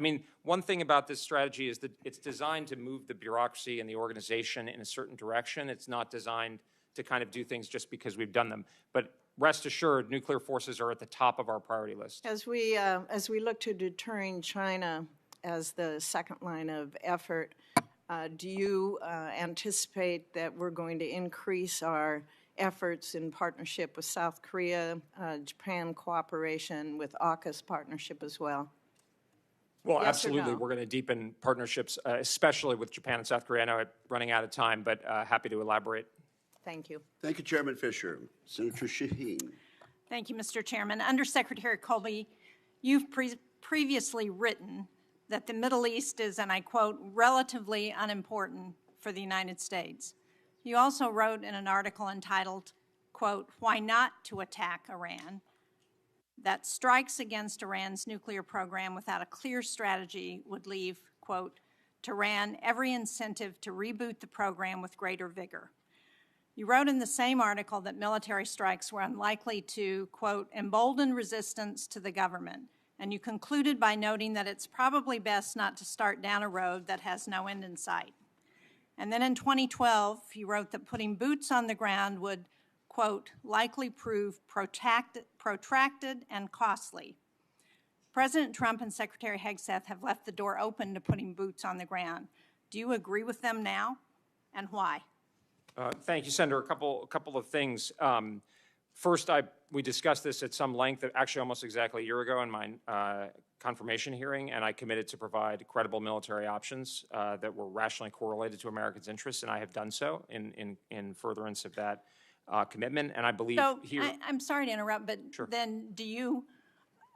[SPEAKER 3] one thing about this strategy is that it's designed to move the bureaucracy and the organization in a certain direction. It's not designed to kind of do things just because we've done them. But rest assured, nuclear forces are at the top of our priority list.
[SPEAKER 4] As we look to deterring China as the second line of effort, do you anticipate that we're going to increase our efforts in partnership with South Korea, Japan cooperation with AUKUS partnership as well?
[SPEAKER 3] Well,
[SPEAKER 4] yes
[SPEAKER 3] absolutely.
[SPEAKER 4] No?
[SPEAKER 3] We're going to deepen partnerships, especially with Japan and South Korea. I know I'm running out of time, but happy to elaborate.
[SPEAKER 4] Thank you.
[SPEAKER 1] Thank you, Chairman Fisher. Senator Shaheen.
[SPEAKER 5] Thank you, Mr. Chairman. Undersecretary Colby, you've previously written that the Middle East is, and I quote, relatively unimportant for the United States. You also wrote in an article entitled, quote, "Why Not to Attack Iran?" that strikes against Iran's nuclear program without a clear strategy would leave, quote, Tehran every incentive to reboot the program with greater vigor. You wrote in the same article that military strikes were unlikely to, quote, embolden resistance to the government, and you concluded by noting that it's probably best not to start down a road that has no end in sight. And then in 2012, you wrote that putting boots on the ground would, quote, likely prove protracted and costly. President Trump and Secretary Hegseth have left the door open to putting boots on the ground. Do you agree with them now, and why?
[SPEAKER 3] Thank you, Senator. A couple of things. First, we discussed this at some length, actually almost exactly a year ago in my confirmation hearing, and I committed to provide credible military options that were rationally correlated to Americans' interests, and I have done so in furtherance of that commitment. And I believe
[SPEAKER 5] I'm sorry to interrupt, but
[SPEAKER 3] sure.
[SPEAKER 5] Then do you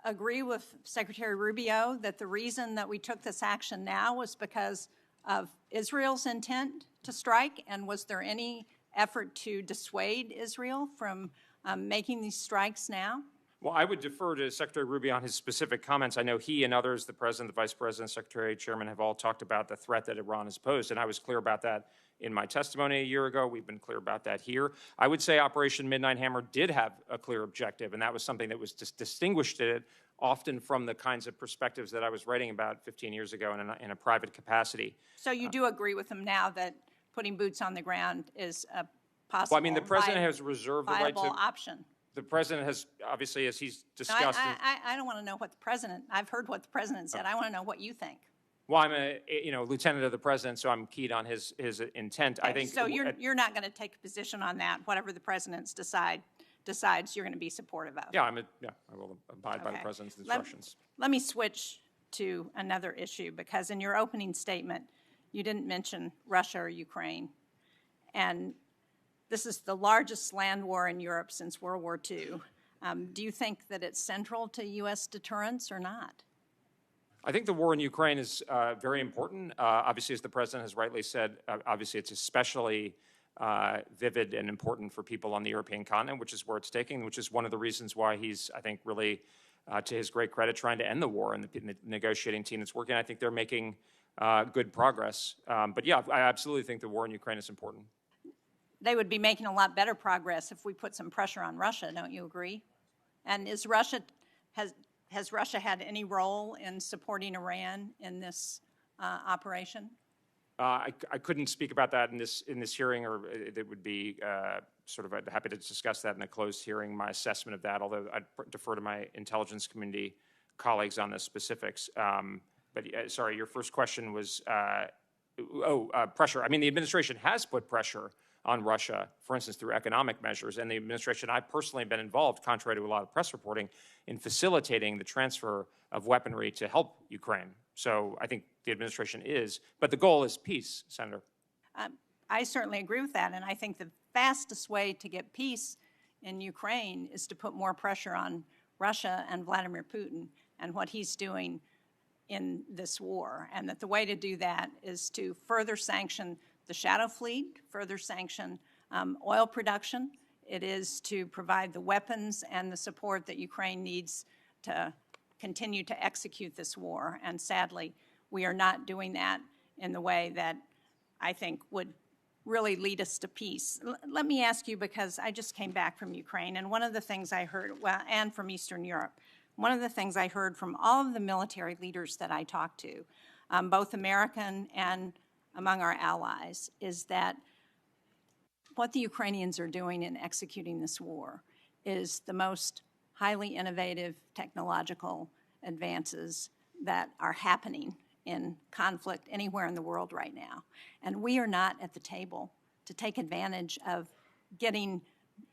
[SPEAKER 5] agree with Secretary Rubio that the reason that we took this action now was because of Israel's intent to strike, and was there any effort to dissuade Israel from making these strikes now?
[SPEAKER 3] Well, I would defer to Secretary Rubio on his specific comments. I know he and others, the President, the Vice President, Secretary, Chairman, have all talked about the threat that Iran has posed, and I was clear about that in my testimony a year ago. We've been clear about that here. I would say Operation Midnight Hammer did have a clear objective, and that was something that was distinguished it often from the kinds of perspectives that I was writing about 15 years ago in a private capacity.
[SPEAKER 5] So you do agree with him now that putting boots on the ground is a possible,
[SPEAKER 3] well, I mean, the President has reserved the right to
[SPEAKER 5] option.
[SPEAKER 3] The President has, obviously, as he's discussed.
[SPEAKER 5] No, I don't want to know what the President, I've heard what the President said. I want to know what you think.
[SPEAKER 3] Well, I'm a lieutenant of the President, so I'm keyed on his intent.
[SPEAKER 5] Okay,
[SPEAKER 3] I think.
[SPEAKER 5] So you're not going to take a position on that. Whatever the President decides, you're going to be supportive of.
[SPEAKER 3] Yeah, I will abide by the President's instructions.
[SPEAKER 5] Let me switch to another issue, because in your opening statement, you didn't mention Russia or Ukraine, and this is the largest land war in Europe since World War II. Do you think that it's central to U.S. deterrence or not?
[SPEAKER 3] I think the war in Ukraine is very important. Obviously, as the President has rightly said, obviously it's especially vivid and important for people on the European continent, which is where it's taking, which is one of the reasons why he's, I think, really, to his great credit, trying to end the war, and the negotiating team that's working. I think they're making good progress. But yeah, I absolutely think the war in Ukraine is important.
[SPEAKER 5] They would be making a lot better progress if we put some pressure on Russia, don't you agree? And has Russia had any role in supporting Iran in this operation?
[SPEAKER 3] I couldn't speak about that in this hearing, or it would be I'd happy to discuss that in a closed hearing, my assessment of that, although I'd defer to my intelligence community colleagues on the specifics. But sorry, your first question was, pressure. I mean, the administration has put pressure on Russia, for instance, through economic measures, and the administration, I've personally been involved, contrary to a lot of press reporting, in facilitating the transfer of weaponry to help Ukraine. So I think the administration is, but the goal is peace, Senator.
[SPEAKER 5] I certainly agree with that, and I think the fastest way to get peace in Ukraine is to put more pressure on Russia and Vladimir Putin and what he's doing in this war, and that the way to do that is to further sanction the shadow fleet, further sanction oil production. It is to provide the weapons and the support that Ukraine needs to continue to execute this war. And sadly, we are not doing that in the way that I think would really lead us to peace. Let me ask you, because I just came back from Ukraine, and one of the things I heard, and from Eastern Europe, one of the things I heard from all of the military leaders that I talked to, both American and among our allies, is that what the Ukrainians are doing in executing this war is the most highly innovative technological advances that are happening in conflict anywhere in the world right now. And we are not at the table to take advantage of getting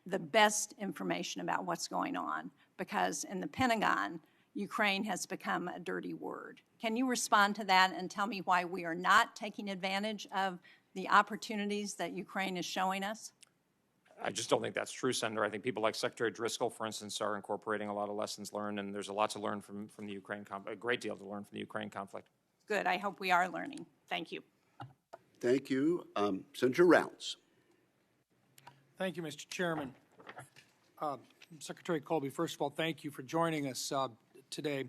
[SPEAKER 5] the best information about what's going on, because in the Pentagon, Ukraine has become a dirty word. Can you respond to that and tell me why we are not taking advantage of the opportunities that Ukraine is showing us?
[SPEAKER 3] I just don't think that's true, Senator. I think people like Secretary Driscoll, for instance, are incorporating a lot of lessons learned, and there's a lot to learn from the Ukraine conflict, a great deal to learn from the Ukraine conflict.
[SPEAKER 5] Good. I hope we are learning. Thank you.
[SPEAKER 1] Thank you. Senator Rounds.
[SPEAKER 6] Thank you, Mr. Chairman. Secretary Colby, first of all, thank you for joining us today.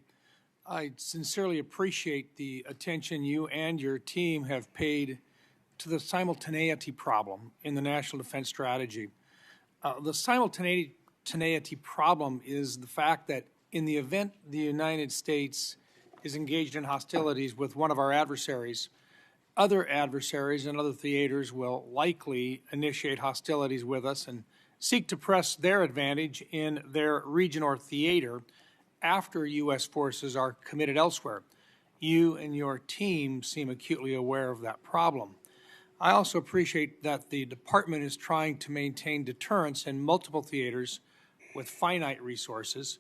[SPEAKER 6] I sincerely appreciate the attention you and your team have paid to the simultaneity problem in the National Defense Strategy. The simultaneity problem is the fact that in the event the United States is engaged in hostilities with one of our adversaries, other adversaries and other theaters will likely initiate hostilities with us and seek to press their advantage in their region or theater after U.S. forces are committed elsewhere. You and your team seem acutely aware of that problem. I also appreciate that the Department is trying to maintain deterrence in multiple theaters with finite resources,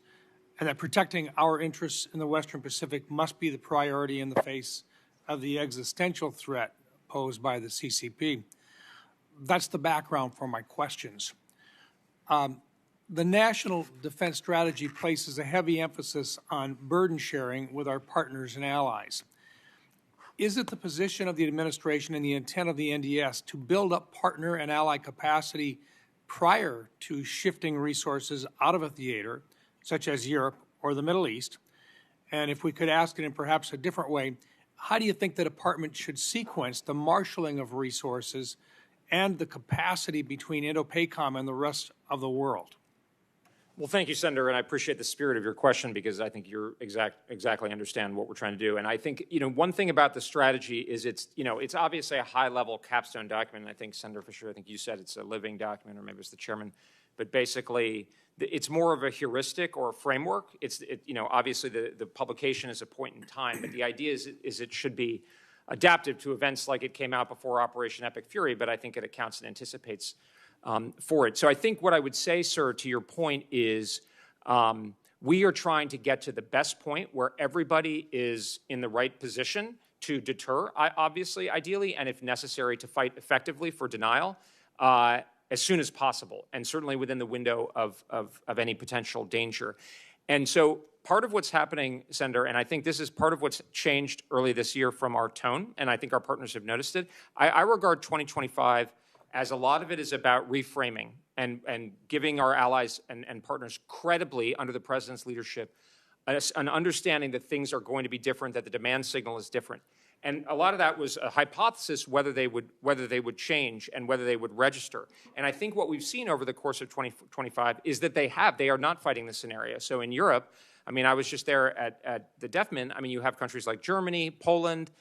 [SPEAKER 6] and that protecting our interests in the Western Pacific must be the priority in the face of the existential threat posed by the CCP. That's the background for my questions. The National Defense Strategy places a heavy emphasis on burden sharing with our partners and allies. Is it the position of the administration and the intent of the NDS to build up partner and ally capacity prior to shifting resources out of a theater, such as Europe or the Middle East? And if we could ask it in perhaps a different way, how do you think the Department should sequence the marshaling of resources and the capacity between Indo-PACOM and the rest of the world?
[SPEAKER 3] Well, thank you, Senator, and I appreciate the spirit of your question because I think you exactly understand what we're trying to do. And I think, one thing about the strategy is it's obviously a high-level capstone document. And I think, Senator Fisher, I think you said it's a living document, or maybe it's the chairman. But basically, it's more of a heuristic or a framework. Obviously the publication is a point in time, but the idea is it should be adaptive to events like it came out before Operation Epic Fury, but I think it accounts and anticipates for it. So I think what I would say, sir, to your point is we are trying to get to the best point where everybody is in the right position to deter, obviously, ideally, and if necessary, to fight effectively for denial as soon as possible, and certainly within the window of any potential danger. And so part of what's happening, Senator, and I think this is part of what's changed early this year from our tone, and I think our partners have noticed it, I regard 2025 as a lot of it is about reframing and giving our allies and partners credibly under the President's leadership an understanding that things are going to be different, that the demand signal is different. And a lot of that was a hypothesis whether they would change and whether they would register. And I think what we've seen over the course of 2025 is that they are not fighting the scenario. So in Europe, I was just there at the DEFMIN. You have countries like Germany, Poland,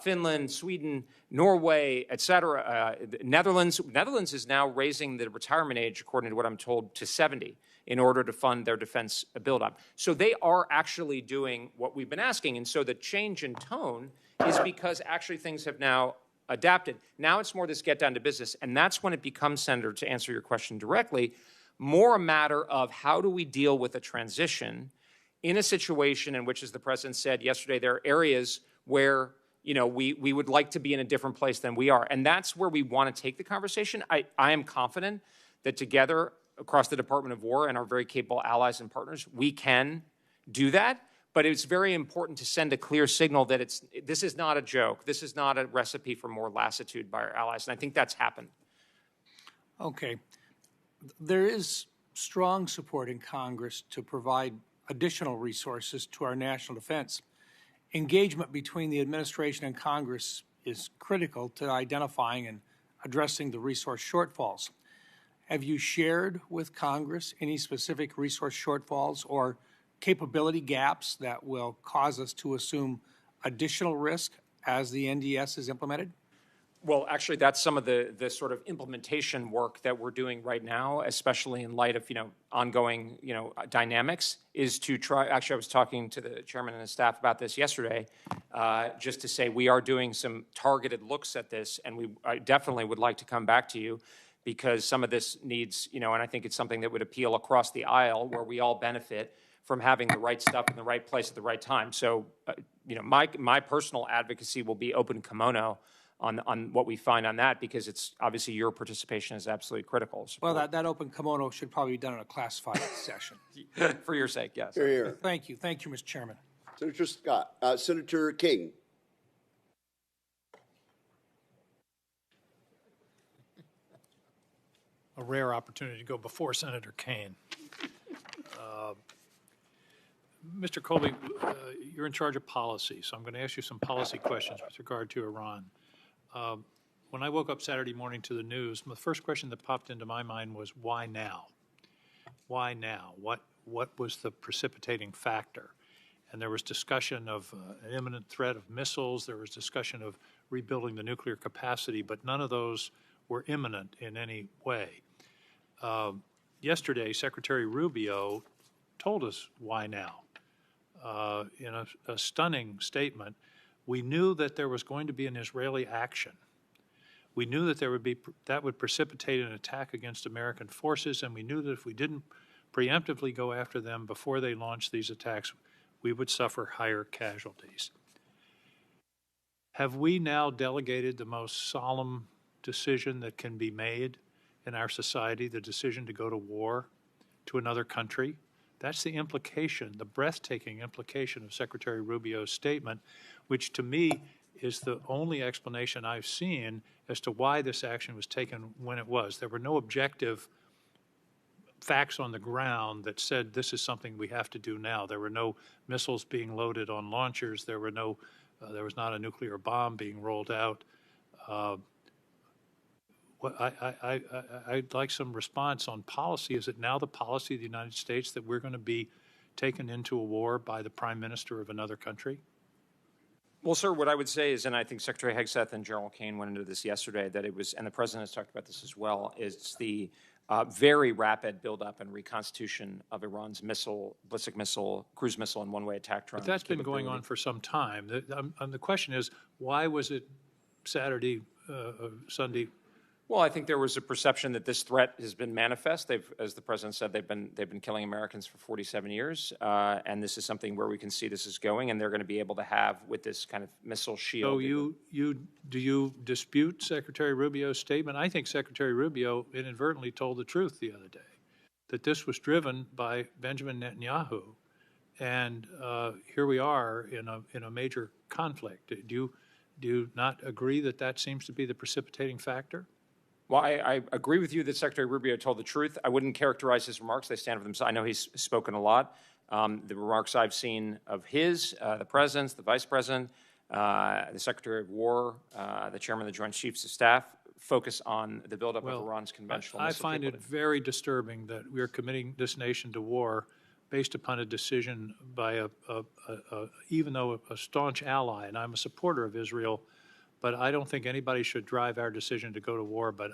[SPEAKER 3] Finland, Sweden, Norway, et cetera, Netherlands. Netherlands is now raising the retirement age, according to what I'm told, to 70 in order to fund their defense buildup. So they are actually doing what we've been asking. And so the change in tone is because actually things have now adapted. Now it's more this get down to business. And that's when it becomes, Senator, to answer your question directly, more a matter of how do we deal with a transition in a situation in which, as the President said yesterday, there are areas where we would like to be in a different place than we are. And that's where we want to take the conversation. I am confident that together across the Department of War and our very capable allies and partners, we can do that. But it's very important to send a clear signal that this is not a joke. This is not a recipe for more lassitude by our allies. And I think that's happened.
[SPEAKER 6] Okay. There is strong support in Congress to provide additional resources to our national defense. Engagement between the administration and Congress is critical to identifying and addressing the resource shortfalls. Have you shared with Congress any specific resource shortfalls or capability gaps that will cause us to assume additional risk as the NDS is implemented?
[SPEAKER 3] Well, actually, that's some of the sort of implementation work that we're doing right now, especially in light of, ongoing, dynamics, is to try. Actually, I was talking to the chairman and his staff about this yesterday, just to say we are doing some targeted looks at this, and I definitely would like to come back to you because some of this needs, and I think it's something that would appeal across the aisle where we all benefit from having the right stuff in the right place at the right time. So, my personal advocacy will be open kimono on what we find on that, because it's obviously your participation is absolutely critical.
[SPEAKER 6] Well, that open kimono should probably be done in a classified session.
[SPEAKER 3] For your sake, yes.
[SPEAKER 1] Here, here.
[SPEAKER 6] Thank you, Mr. Chairman.
[SPEAKER 1] Senator Scott. Senator King.
[SPEAKER 7] A rare opportunity to go before Senator Kane.
[SPEAKER 6] Mr. Colby, you're in charge of policy, so I'm going to ask you some policy questions with regard to Iran. When I woke up Saturday morning to the news, the first question that popped into my mind was, why now? Why now? What was the precipitating factor? And there was discussion of an imminent threat of missiles. There was discussion of rebuilding the nuclear capacity, but none of those were imminent in any way. Yesterday, Secretary Rubio told us why now. In a stunning statement, we knew that there was going to be an Israeli action. We knew that that would precipitate an attack against American forces, and we knew that if we didn't preemptively go after them before they launched these attacks, we would suffer higher casualties. Have we now delegated the most solemn decision that can be made in our society, the decision to go to war, to another country? That's the implication, the breathtaking implication of Secretary Rubio's statement, which to me is the only explanation I've seen as to why this action was taken when it was. There were no objective facts on the ground that said this is something we have to do now. There were no missiles being loaded on launchers. There was not a nuclear bomb being rolled out. I'd like some response on policy. Is it now the policy of the United States that we're going to be taken into a war by the Prime Minister of another country?
[SPEAKER 3] Well, sir, what I would say is, and I think Secretary Hegseth and General Kane went into this yesterday, that it was, and the President has talked about this as well, is the very rapid buildup and reconstitution of Iran's missile, ballistic missile, cruise missile, and one-way attack drone.
[SPEAKER 6] But that's been going on for some time. The question is, why was it Sunday?
[SPEAKER 3] Well, I think there was a perception that this threat has been manifest. As the President said, they've been killing Americans for 47 years, and this is something where we can see this is going, and they're going to be able to have with this kind of missile shield.
[SPEAKER 6] So do you dispute Secretary Rubio's statement? I think Secretary Rubio inadvertently told the truth the other day, that this was driven by Benjamin Netanyahu, and here we are in a major conflict. Do you not agree that that seems to be the precipitating factor?
[SPEAKER 3] Well, I agree with you that Secretary Rubio told the truth. I wouldn't characterize his remarks. They stand for themselves. I know he's spoken a lot. The remarks I've seen of his, the President's, the Vice President, the Secretary of War, the Chairman of the Joint Chiefs of Staff, focus on the buildup of Iran's conventional missile
[SPEAKER 6] capability. I find it very disturbing that we're committing this nation to war based upon a decision by even though a staunch ally, and I'm a supporter of Israel, but I don't think anybody should drive our decision to go to war, but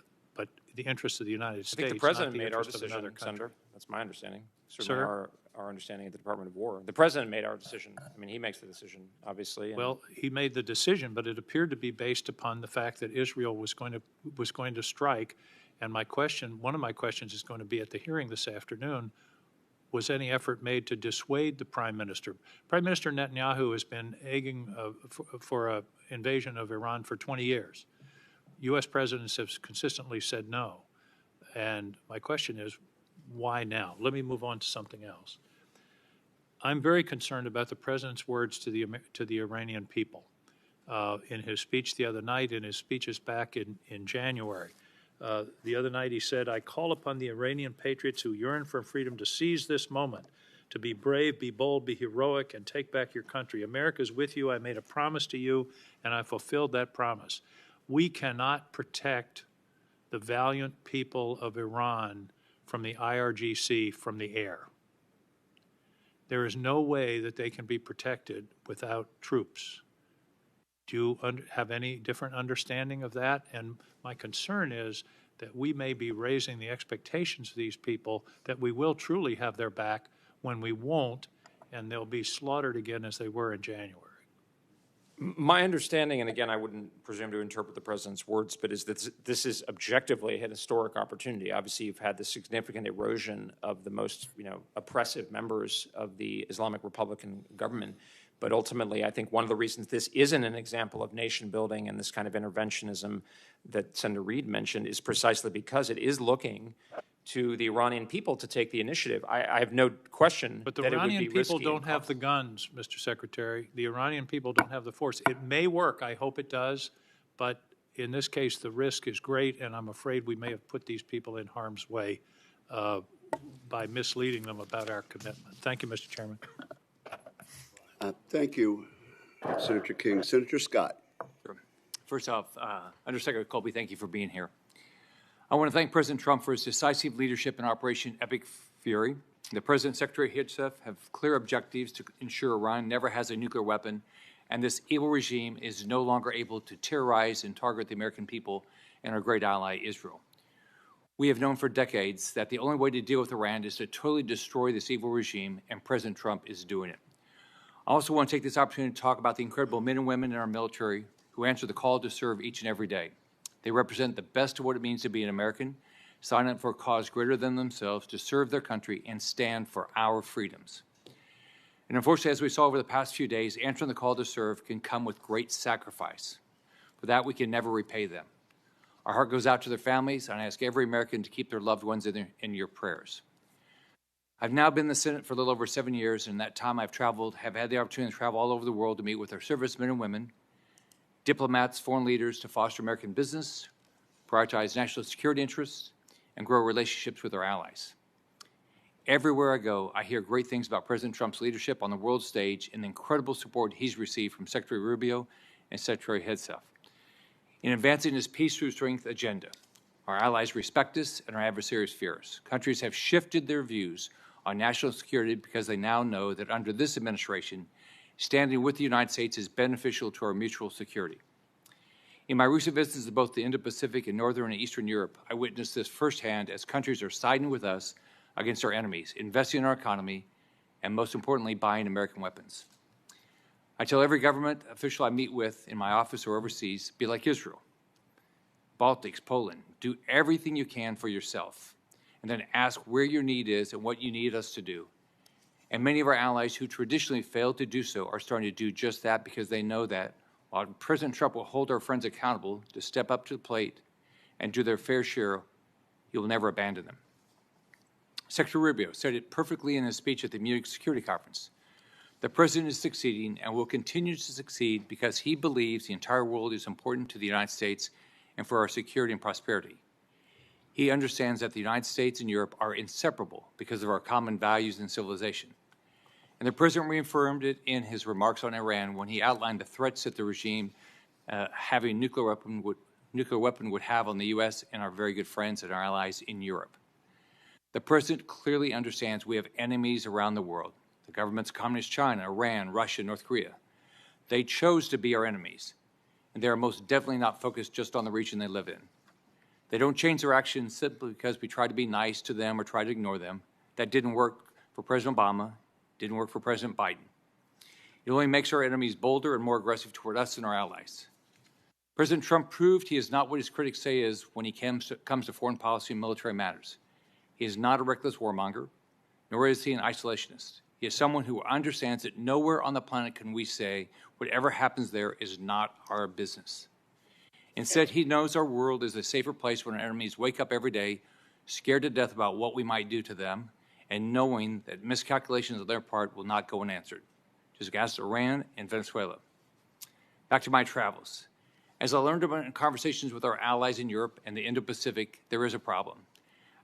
[SPEAKER 6] the interests of the United States.
[SPEAKER 3] I think the President made our decision, Senator. That's my understanding. Certainly our understanding of the Department of War. The President made our decision. I mean, he makes the decision, obviously.
[SPEAKER 6] Well, he made the decision, but it appeared to be based upon the fact that Israel was going to strike. And one of my questions is going to be at the hearing this afternoon, was any effort made to dissuade the Prime Minister? Prime Minister Netanyahu has been egging for an invasion of Iran for 20 years. U.S. presidents have consistently said no. And my question is, why now? Let me move on to something else. I'm very concerned about the President's words to the Iranian people. In his speech the other night, in his speeches back in January, the other night he said, "I call upon the Iranian patriots who yearn for freedom to seize this moment, to be brave, be bold, be heroic, and take back your country. America's with you. I made a promise to you, and I fulfilled that promise." We cannot protect the valiant people of Iran from the IRGC from the air. There is no way that they can be protected without troops. Do you have any different understanding of that? And my concern is that we may be raising the expectations of these people that we will truly have their back when we won't, and they'll be slaughtered again as they were in January.
[SPEAKER 3] My understanding, and again, I wouldn't presume to interpret the President's words, but is that this is objectively an historic opportunity. Obviously, you've had the significant erosion of the most, oppressive members of the Islamic Republican government. But ultimately, I think one of the reasons this isn't an example of nation building and this kind of interventionism that Senator Reid mentioned is precisely because it is looking to the Iranian people to take the initiative. I have no question that it would be risky.
[SPEAKER 6] But the Iranian people don't have the guns, Mr. Secretary. The Iranian people don't have the force. It may work. I hope it does. But in this case, the risk is great, and I'm afraid we may have put these people in harm's way.
[SPEAKER 7] by misleading them about our commitment. Thank you, Mr. Chairman.
[SPEAKER 1] Thank you, Senator King. Senator Scott.
[SPEAKER 8] First off, Undersecretary Colby, thank you for being here. I want to thank President Trump for his decisive leadership in Operation Epic Fury. The President and Secretary Hegseth have clear objectives to ensure Iran never has a nuclear weapon, and this evil regime is no longer able to terrorize and target the American people and our great ally, Israel. We have known for decades that the only way to deal with Iran is to totally destroy this evil regime, and President Trump is doing it. I also want to take this opportunity to talk about the incredible men and women in our military who answer the call to serve each and every day. They represent the best of what it means to be an American, sign up for a cause greater than themselves to serve their country and stand for our freedoms. And unfortunately, as we saw over the past few days, answering the call to serve can come with great sacrifice. For that, we can never repay them. Our heart goes out to their families, and I ask every American to keep their loved ones in your prayers. I've now been in the Senate for a little over 7 years, and in that time I've had the opportunity to travel all over the world to meet with our servicemen and women, diplomats, foreign leaders to foster American business, prioritize national security interests, and grow relationships with our allies. Everywhere I go, I hear great things about President Trump's leadership on the world stage and the incredible support he's received from Secretary Rubio and Secretary Hegseth in advancing his peace through strength agenda. Our allies respect us and our adversaries fear us. Countries have shifted their views on national security because they now know that under this administration, standing with the United States is beneficial to our mutual security. In my recent visits to both the Indo-Pacific and Northern and Eastern Europe, I witnessed this firsthand as countries are siding with us against our enemies, investing in our economy, and most importantly, buying American weapons. I tell every government official I meet with in my office or overseas, be like Israel, Baltics, Poland, do everything you can for yourself, and then ask where your need is and what you need us to do. And many of our allies who traditionally failed to do so are starting to do just that because they know that while President Trump will hold our friends accountable to step up to the plate and do their fair share, he will never abandon them. Secretary Rubio said it perfectly in his speech at the Munich Security Conference. The President is succeeding and will continue to succeed because he believes the entire world is important to the United States and for our security and prosperity. He understands that the United States and Europe are inseparable because of our common values and civilization. And the President reaffirmed it in his remarks on Iran when he outlined the threats that the regime having a nuclear weapon would have on the U.S. and our very good friends and our allies in Europe. The President clearly understands we have enemies around the world. The governments of Communist China, Iran, Russia, North Korea. They chose to be our enemies, and they are most definitely not focused just on the region they live in. They don't change their actions simply because we try to be nice to them or try to ignore them. That didn't work for President Obama, didn't work for President Biden. It only makes our enemies bolder and more aggressive toward us and our allies. President Trump proved he is not what his critics say he is when he comes to foreign policy and military matters. He is not a reckless warmonger, nor is he an isolationist. He is someone who understands that nowhere on the planet can we say whatever happens there is not our business. Instead, he knows our world is a safer place when our enemies wake up every day, scared to death about what we might do to them, and knowing that miscalculations on their part will not go unanswered. Just ask Iran and Venezuela. Back to my travels. As I learned about in conversations with our allies in Europe and the Indo-Pacific, there is a problem.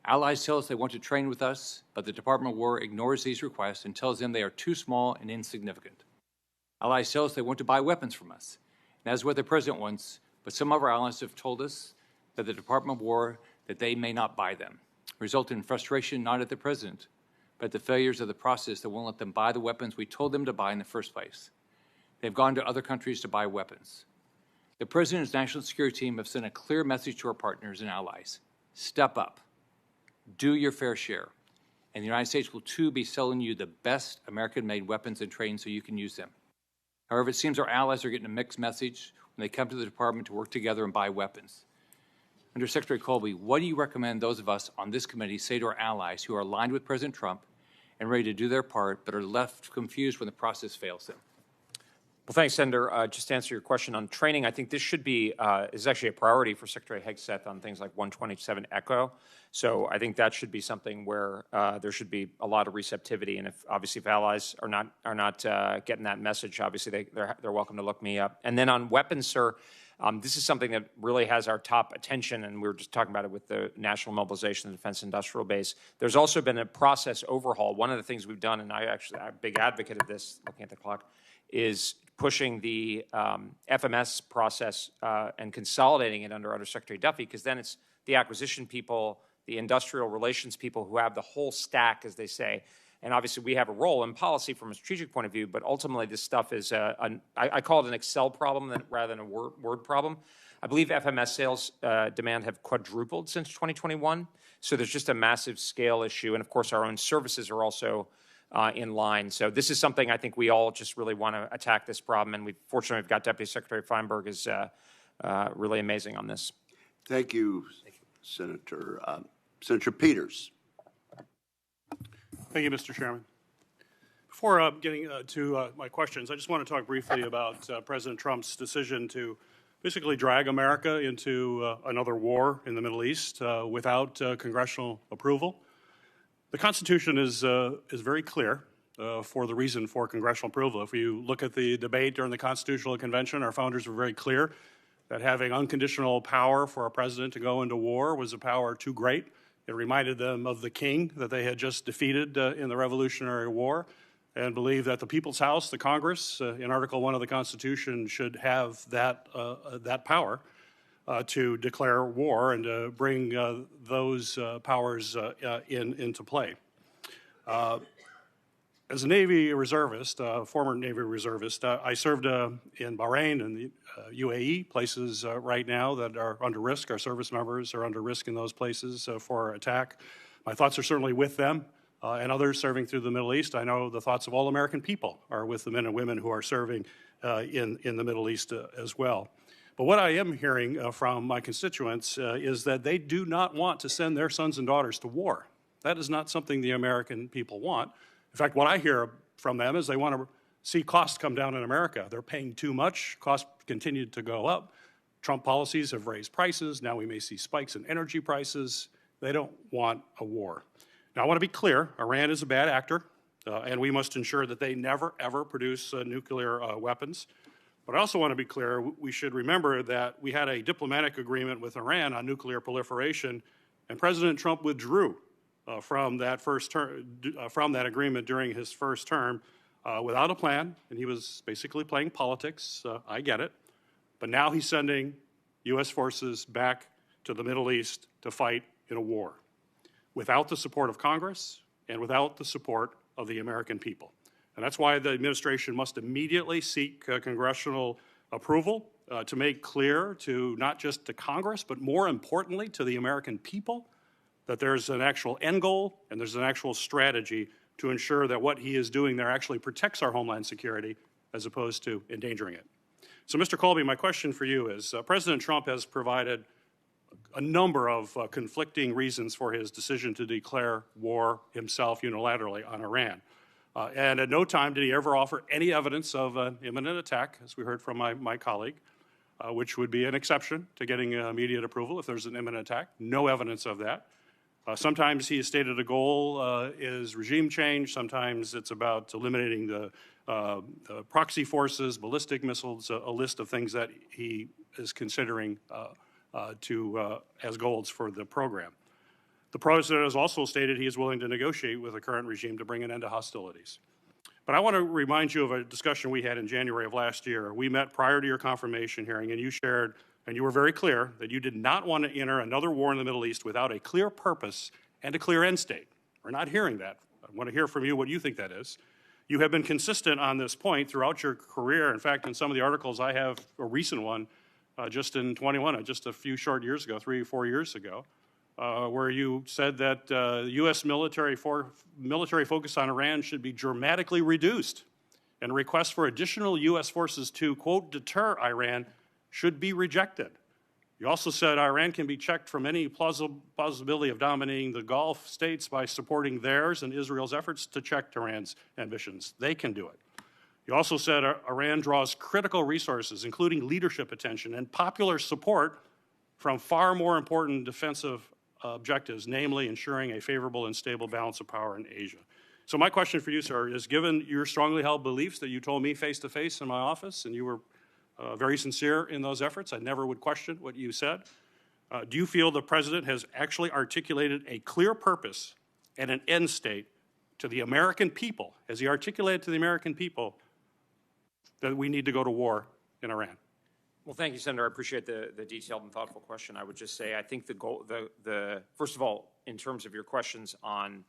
[SPEAKER 8] Allies tell us they want to train with us, but the Department of War ignores these requests and tells them they are too small and insignificant. Allies tell us they want to buy weapons from us, and that is what the President wants, but some of our allies have told us that the Department of War that they may not buy them, resulting in frustration not at the President, but at the failures of the process that won't let them buy the weapons we told them to buy in the first place. They've gone to other countries to buy weapons. The President and his national security team have sent a clear message to our partners and allies. Step up. Do your fair share. And the United States will, too, be selling you the best American-made weapons and training so you can use them. However, it seems our allies are getting a mixed message when they come to the Department to work together and buy weapons. Under Secretary Colby, what do you recommend those of us on this committee say to our allies who are aligned with President Trump and ready to do their part but are left confused when the process fails them?
[SPEAKER 3] Well, thanks, Senator. Just to answer your question on training, I think this should be, is actually a priority for Secretary Hegseth on things like 127 Echo. So I think that should be something where there should be a lot of receptivity. And if allies are not getting that message, obviously they're welcome to look me up. And then on weapons, sir, this is something that really has our top attention, and we were just talking about it with the National Mobilization and Defense Industrial Base. There's also been a process overhaul. One of the things we've done, and I'm a big advocate of this, looking at the clock, is pushing the FMS process and consolidating it under Undersecretary Duffy, because then it's the acquisition people, the industrial relations people who have the whole stack, as they say. And obviously we have a role in policy from a strategic point of view, but ultimately this stuff is, I call it an Excel problem rather than a word problem. I believe FMS sales demand have quadrupled since 2021. So there's just a massive scale issue. And of course, our own services are also in line. So this is something I think we all just really want to attack this problem. And fortunately, we've got Deputy Secretary Feinberg is really amazing on this.
[SPEAKER 1] Thank you, Senator. Senator Peters.
[SPEAKER 9] Thank you, Mr. Chairman. Before getting to my questions, I just want to talk briefly about President Trump's decision to basically drag America into another war in the Middle East without congressional approval. The Constitution is very clear for the reason for congressional approval. If you look at the debate during the Constitutional Convention, our founders were very clear that having unconditional power for a president to go into war was a power too great. It reminded them of the king that they had just defeated in the Revolutionary War, and believed that the People's House, the Congress, in Article 1 of the Constitution, should have that power to declare war and to bring those powers into play. As a Navy reservist, former Navy reservist, I served in Bahrain and the UAE, places right now that are under risk. Our service members are under risk in those places for attack. My thoughts are certainly with them and others serving through the Middle East. I know the thoughts of all American people are with the men and women who are serving in the Middle East as well. But what I am hearing from my constituents is that they do not want to send their sons and daughters to war. That is not something the American people want. In fact, what I hear from them is they want to see costs come down in America. They're paying too much. Costs continue to go up. Trump policies have raised prices. Now we may see spikes in energy prices. They don't want a war. Now, I want to be clear. Iran is a bad actor, and we must ensure that they never, ever produce nuclear weapons. But I also want to be clear, we should remember that we had a diplomatic agreement with Iran on nuclear proliferation, and President Trump withdrew from that agreement during his first term without a plan, and he was basically playing politics. I get it. But now he's sending U.S. forces back to the Middle East to fight in a war without the support of Congress and without the support of the American people. And that's why the administration must immediately seek congressional approval to make clear to not just to Congress, but more importantly to the American people, that there's an actual end goal and there's an actual strategy to ensure that what he is doing there actually protects our homeland security as opposed to endangering it. So, Mr. Colby, my question for you is, President Trump has provided a number of conflicting reasons for his decision to declare war himself unilaterally on Iran. And at no time did he ever offer any evidence of an imminent attack, as we heard from my colleague, which would be an exception to getting immediate approval if there's an imminent attack. No evidence of that. Sometimes he has stated a goal is regime change. Sometimes it's about eliminating the proxy forces, ballistic missiles, a list of things that he is considering as goals for the program. The president has also stated he is willing to negotiate with the current regime to bring an end to hostilities. But I want to remind you of a discussion we had in January of last year. We met prior to your confirmation hearing, and you shared, and you were very clear, that you did not want to enter another war in the Middle East without a clear purpose and a clear end state. We're not hearing that. I want to hear from you what you think that is. You have been consistent on this point throughout your career. In fact, in some of the articles, I have a recent one just in 21, just a few short years ago, 3 or 4 years ago, where you said that U.S. military focus on Iran should be dramatically reduced, and requests for additional U.S. forces to, quote, deter Iran should be rejected. You also said Iran can be checked from any plausibility of dominating the Gulf states by supporting theirs and Israel's efforts to check Iran's ambitions. They can do it. You also said Iran draws critical resources, including leadership attention and popular support from far more important defensive objectives, namely ensuring a favorable and stable balance of power in Asia. So my question for you, sir, is given your strongly held beliefs that you told me face-to-face in my office, and you were very sincere in those efforts, I never would question what you said, do you feel the President has actually articulated a clear purpose and an end state to the American people, as he articulated to the American people, that we need to go to war in Iran?
[SPEAKER 3] Well, thank you, Senator. I appreciate the detailed and thoughtful question. I would just say I think the goal, first of all, in terms of your questions on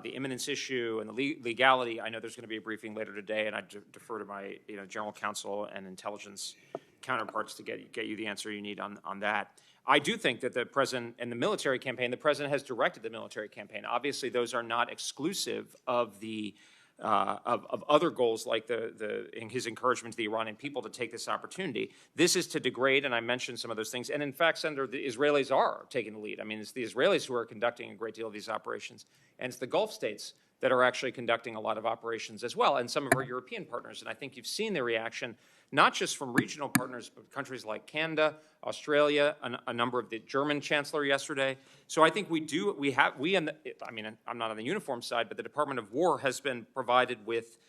[SPEAKER 3] the imminence issue and the legality, I know there's going to be a briefing later today, and I defer to my general counsel and intelligence counterparts to get you the answer you need on that. I do think that the President and the military campaign, the President has directed the military campaign. Obviously, those are not exclusive of the of other goals like in his encouragement to the Iranian people to take this opportunity. This is to degrade, and I mentioned some of those things. And in fact, Senator, the Israelis are taking the lead. I mean, it's the Israelis who are conducting a great deal of these operations, and it's the Gulf states that are actually conducting a lot of operations as well, and some of our European partners. And I think you've seen the reaction, not just from regional partners, but countries like Canada, Australia, a number of the German chancellor yesterday. So I think I'm not on the uniform side, but the Department of War has been provided with,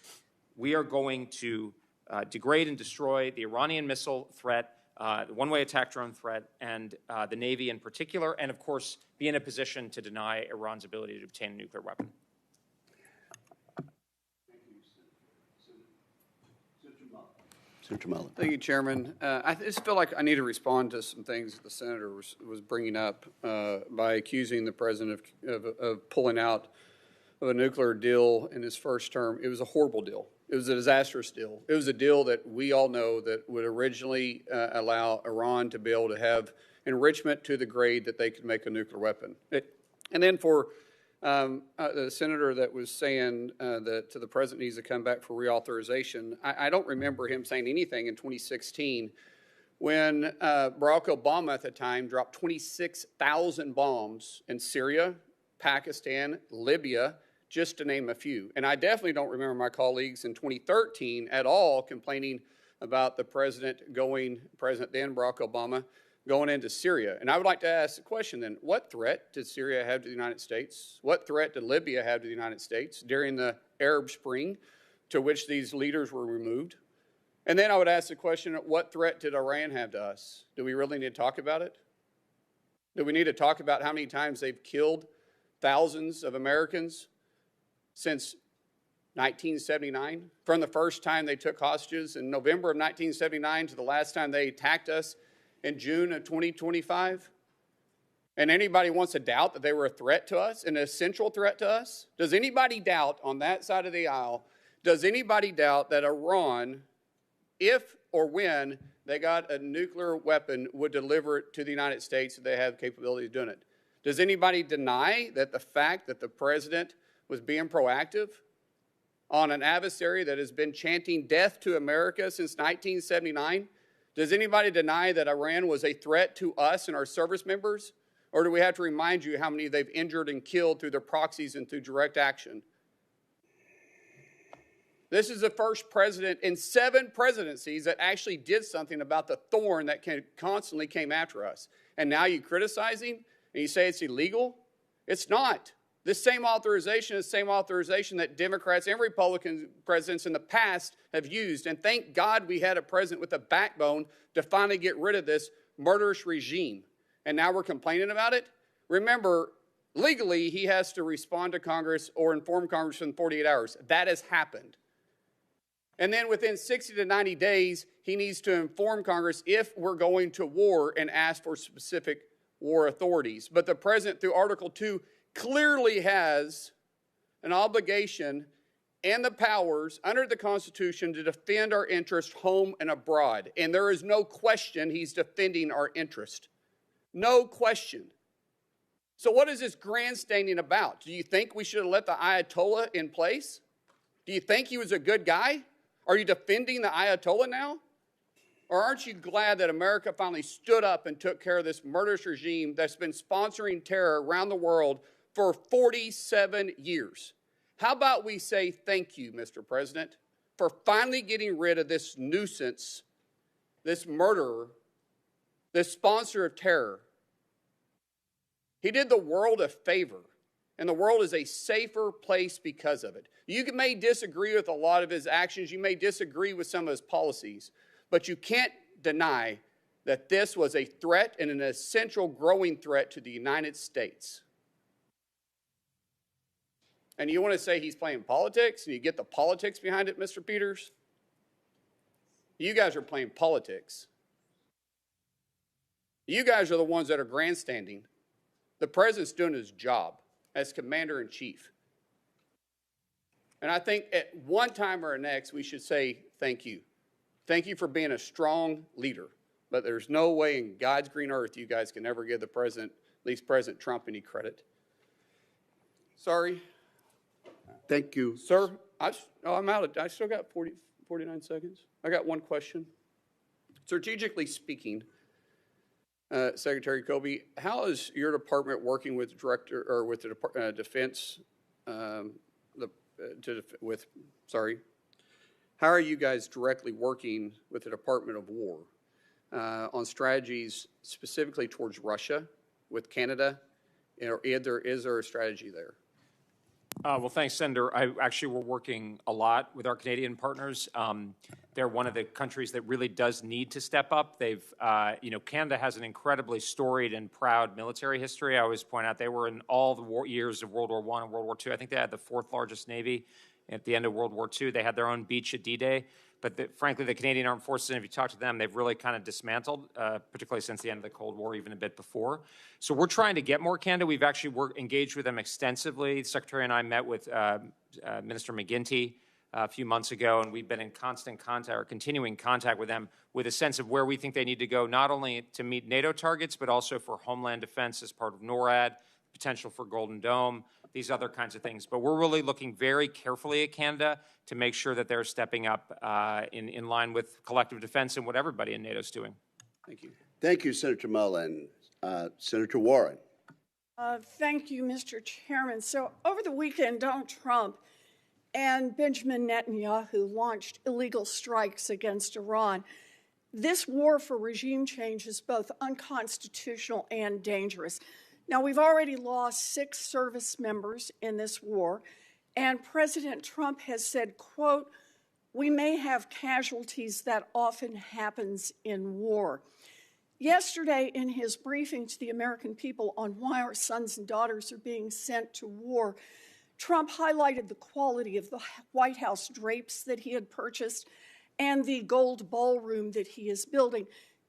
[SPEAKER 3] we are going to degrade and destroy the Iranian missile threat, the one-way attack drone threat, and the Navy in particular, and of course, be in a position to deny Iran's ability to obtain a nuclear weapon.
[SPEAKER 10] Thank you, Chairman. I just feel like I need to respond to some things that the Senator was bringing up by accusing the President of pulling out of a nuclear deal in his first term. It was a horrible deal. It was a disastrous deal. It was a deal that we all know that would originally allow Iran to be able to have enrichment to the grade that they could make a nuclear weapon. And then for the senator that was saying that the President needs to come back for reauthorization, I don't remember him saying anything in 2016 when Barack Obama at the time dropped 26,000 bombs in Syria, Pakistan, Libya, just to name a few. And I definitely don't remember my colleagues in 2013 at all complaining about the President then Barack Obama, going into Syria. And I would like to ask the question then, what threat did Syria have to the United States? What threat did Libya have to the United States during the Arab Spring to which these leaders were removed? And then I would ask the question, what threat did Iran have to us? Do we really need to talk about it? Do we need to talk about how many times they've killed thousands of Americans since 1979? From the first time they took hostages in November of 1979 to the last time they attacked us in June of 2025? And anybody wants to doubt that they were a threat to us, an essential threat to us? Does anybody doubt on that side of the aisle, does anybody doubt that Iran, if or when they got a nuclear weapon, would deliver it to the United States if they have the capability of doing it? Does anybody deny that the fact that the President was being proactive on an adversary that has been chanting death to America since 1979? Does anybody deny that Iran was a threat to us and our service members? Or do we have to remind you how many they've injured and killed through their proxies and through direct action? This is the first president in 7 presidencies that actually did something about the thorn that constantly came after us. And now you criticize him and you say it's illegal? It's not. This same authorization is the same authorization that Democrats and Republican presidents in the past have used. And thank God we had a president with a backbone to finally get rid of this murderous regime. And now we're complaining about it? Remember, legally, he has to respond to Congress or inform Congress within 48 hours. That has happened. And then within 60 to 90 days, he needs to inform Congress if we're going to war and ask for specific war authorities. But the president, through Article 2, clearly has an obligation and the powers under the Constitution to defend our interest home and abroad. And there is no question he's defending our interest. No question. So what is this grandstanding about? Do you think we should have let the Ayatollah in place? Do you think he was a good guy? Are you defending the Ayatollah now? Or aren't you glad that America finally stood up and took care of this murderous regime that's been sponsoring terror around the world for 47 years? How about we say thank you, Mr. President, for finally getting rid of this nuisance, this murderer, this sponsor of terror. He did the world a favor, and the world is a safer place because of it. You may disagree with a lot of his actions. You may disagree with some of his policies, but you can't deny that this was a threat and an essential growing threat to the United States. And you want to say he's playing politics, and you get the politics behind it, Mr. Peters? You guys are playing politics. You guys are the ones that are grandstanding. The president's doing his job as commander-in-chief. And I think at one time or next, we should say thank you. Thank you for being a strong leader. But there's no way in God's green earth you guys can ever give the president, at least President Trump, any credit. Sorry.
[SPEAKER 1] Thank you.
[SPEAKER 10] Sir, I'm out. I still got 49 seconds. I got one question. Strategically speaking, Secretary Colby, how is your department working with the Defense? How are you guys directly working with the Department of War on strategies specifically towards Russia, with Canada? Or is there a strategy there?
[SPEAKER 3] Well, thanks, Senator. We're working a lot with our Canadian partners. They're one of the countries that really does need to step up. Canada has an incredibly storied and proud military history. I always point out they were in all the years of World War I and World War II. I think they had the fourth largest Navy at the end of World War II. They had their own beach at D-Day. But frankly, the Canadian Armed Forces, and if you talk to them, they've really kind of dismantled, particularly since the end of the Cold War, even a bit before. So we're trying to get more Canada. We've actually engaged with them extensively. The Secretary and I met with Minister McGuinty a few months ago, and we've been in constant contact, or continuing contact with them, with a sense of where we think they need to go, not only to meet NATO targets, but also for homeland defense as part of NORAD, potential for Golden Dome, these other kinds of things. But we're really looking very carefully at Canada to make sure that they're stepping up in line with collective defense and what everybody in NATO is doing.
[SPEAKER 10] Thank you.
[SPEAKER 1] Thank you, Senator Mullen. Senator Warren.
[SPEAKER 11] Thank you, Mr. Chairman. So over the weekend, Donald Trump and Benjamin Netanyahu launched illegal strikes against Iran. This war for regime change is both unconstitutional and dangerous. Now, we've already lost 6 service members in this war, and President Trump has said, quote, "We may have casualties. That often happens in war." Yesterday, in his briefing to the American people on why our sons and daughters are being sent to war, Trump highlighted the quality of the White House drapes that he had purchased and the gold ballroom that he is building,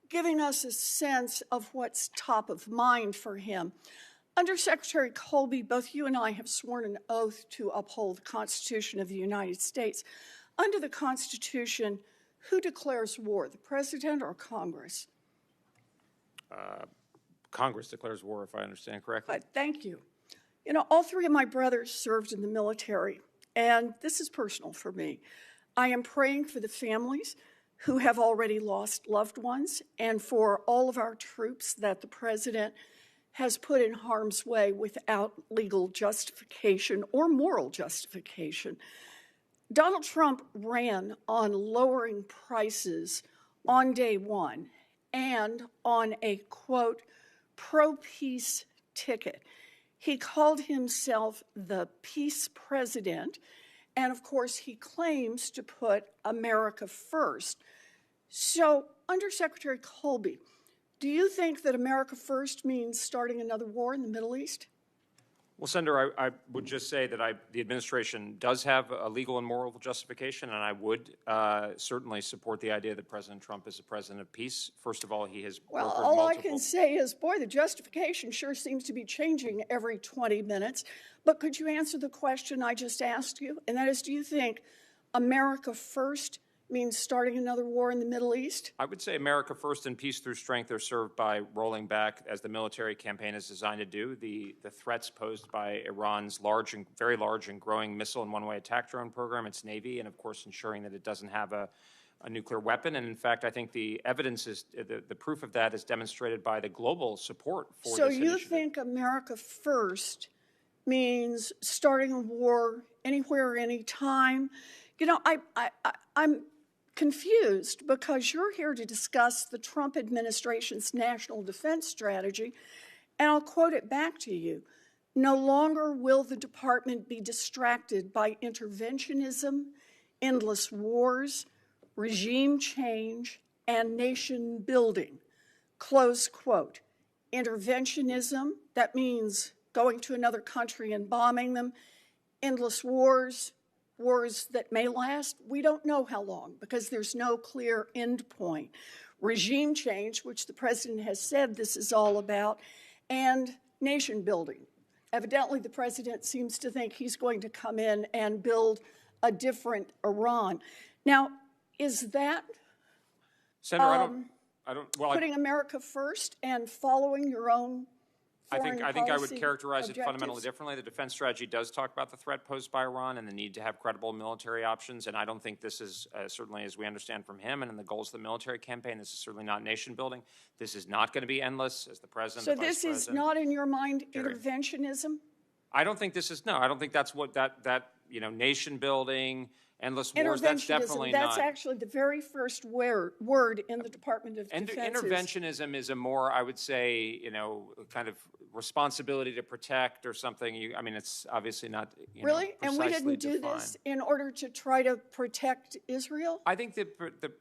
[SPEAKER 11] giving us a sense of what's top of mind for him. Undersecretary Colby, both you and I have sworn an oath to uphold the Constitution of the United States. Under the Constitution, who declares war, the President or Congress?
[SPEAKER 3] Congress declares war, if I understand correctly.
[SPEAKER 11] Thank you. You know, all 3 of my brothers served in the military, and this is personal for me. I am praying for the families who have already lost loved ones, and for all of our troops that the president has put in harm's way without legal justification or moral justification. Donald Trump ran on lowering prices on day one and on a, quote, pro-peace ticket. He called himself the peace president, and of course he claims to put America first. So, Undersecretary Colby, do you think that America first means starting another war in the Middle East?
[SPEAKER 3] Well, Senator, I would just say that the administration does have a legal and moral justification, and I would certainly support the idea that President Trump is a president of peace. First of all, he has
[SPEAKER 11] Well,
[SPEAKER 3] brokered
[SPEAKER 11] all
[SPEAKER 3] multiple...
[SPEAKER 11] I can say is, boy, the justification sure seems to be changing every 20 minutes. But could you answer the question I just asked you? And that is, do you think America first means starting another war in the Middle East?
[SPEAKER 3] I would say America first and peace through strength are served by rolling back, as the military campaign is designed to do, the threats posed by Iran's very large and growing missile and one-way attack drone program, its Navy, and of course ensuring that it doesn't have a nuclear weapon. And in fact, I think the evidence is, the proof of that is demonstrated by the global support for
[SPEAKER 11] So
[SPEAKER 3] this
[SPEAKER 11] you
[SPEAKER 3] initiative.
[SPEAKER 11] think America first means starting a war anywhere, anytime, You know, I'm confused because you're here to discuss the Trump administration's national defense strategy, and I'll quote it back to you. No longer will the department be distracted by interventionism, endless wars, regime change, and nation building. Close quote. Interventionism, that means going to another country and bombing them. Endless wars, wars that may last, we don't know how long because there's no clear end point. Regime change, which the president has said this is all about, and nation building. Evidently, the president seems to think he's going to come in and build a different Iran. Now, is that
[SPEAKER 3] Senator,
[SPEAKER 11] putting America first and following your own foreign
[SPEAKER 3] I think I would
[SPEAKER 11] policy
[SPEAKER 3] characterize it
[SPEAKER 11] objectives?
[SPEAKER 3] fundamentally differently. The defense strategy does talk about the threat posed by Iran and the need to have credible military options, and I don't think this is, certainly as we understand from him and in the goals of the military campaign, this is certainly not nation building. This is not going to be endless, as the president,
[SPEAKER 11] So
[SPEAKER 3] the vice
[SPEAKER 11] this is
[SPEAKER 3] president.
[SPEAKER 11] not, in your mind,
[SPEAKER 3] Gering.
[SPEAKER 11] interventionism?
[SPEAKER 3] I don't think this is, no, I don't think that's what that nation building, endless wars, that's definitely
[SPEAKER 11] That's
[SPEAKER 3] not.
[SPEAKER 11] actually the very first word in the Department of Defense.
[SPEAKER 3] Interventionism is a more, I would say, kind of responsibility to protect or something. I mean, it's obviously not
[SPEAKER 11] Really? And we
[SPEAKER 3] precisely
[SPEAKER 11] didn't do
[SPEAKER 3] defined.
[SPEAKER 11] this in order to try to protect Israel?
[SPEAKER 3] I think that,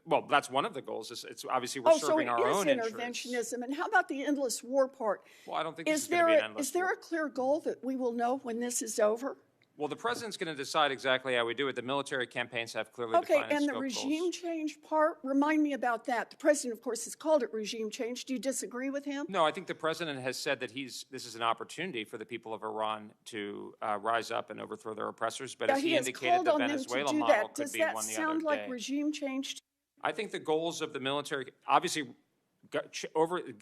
[SPEAKER 3] well, that's one of the goals. It's obviously we're serving our own
[SPEAKER 11] so it
[SPEAKER 3] interests.
[SPEAKER 11] is interventionism. And how about the endless war part?
[SPEAKER 3] Well, I don't think this is going to be an endless
[SPEAKER 11] Is there
[SPEAKER 3] war.
[SPEAKER 11] a clear goal that we will know when this is over?
[SPEAKER 3] Well, the president's going to decide exactly how we do it. The military campaigns have clearly
[SPEAKER 11] Okay,
[SPEAKER 3] defined
[SPEAKER 11] and the
[SPEAKER 3] scope
[SPEAKER 11] regime
[SPEAKER 3] goals.
[SPEAKER 11] change part, remind me about that. The president, of course, has called it regime change. Do you disagree with him?
[SPEAKER 3] No, I think the president has said that this is an opportunity for the people of Iran to rise up and overthrow their oppressors. But as he indicated, the Venezuela model could be one the other day.
[SPEAKER 11] Does that sound like regime change?
[SPEAKER 3] I think the goals of the military, obviously,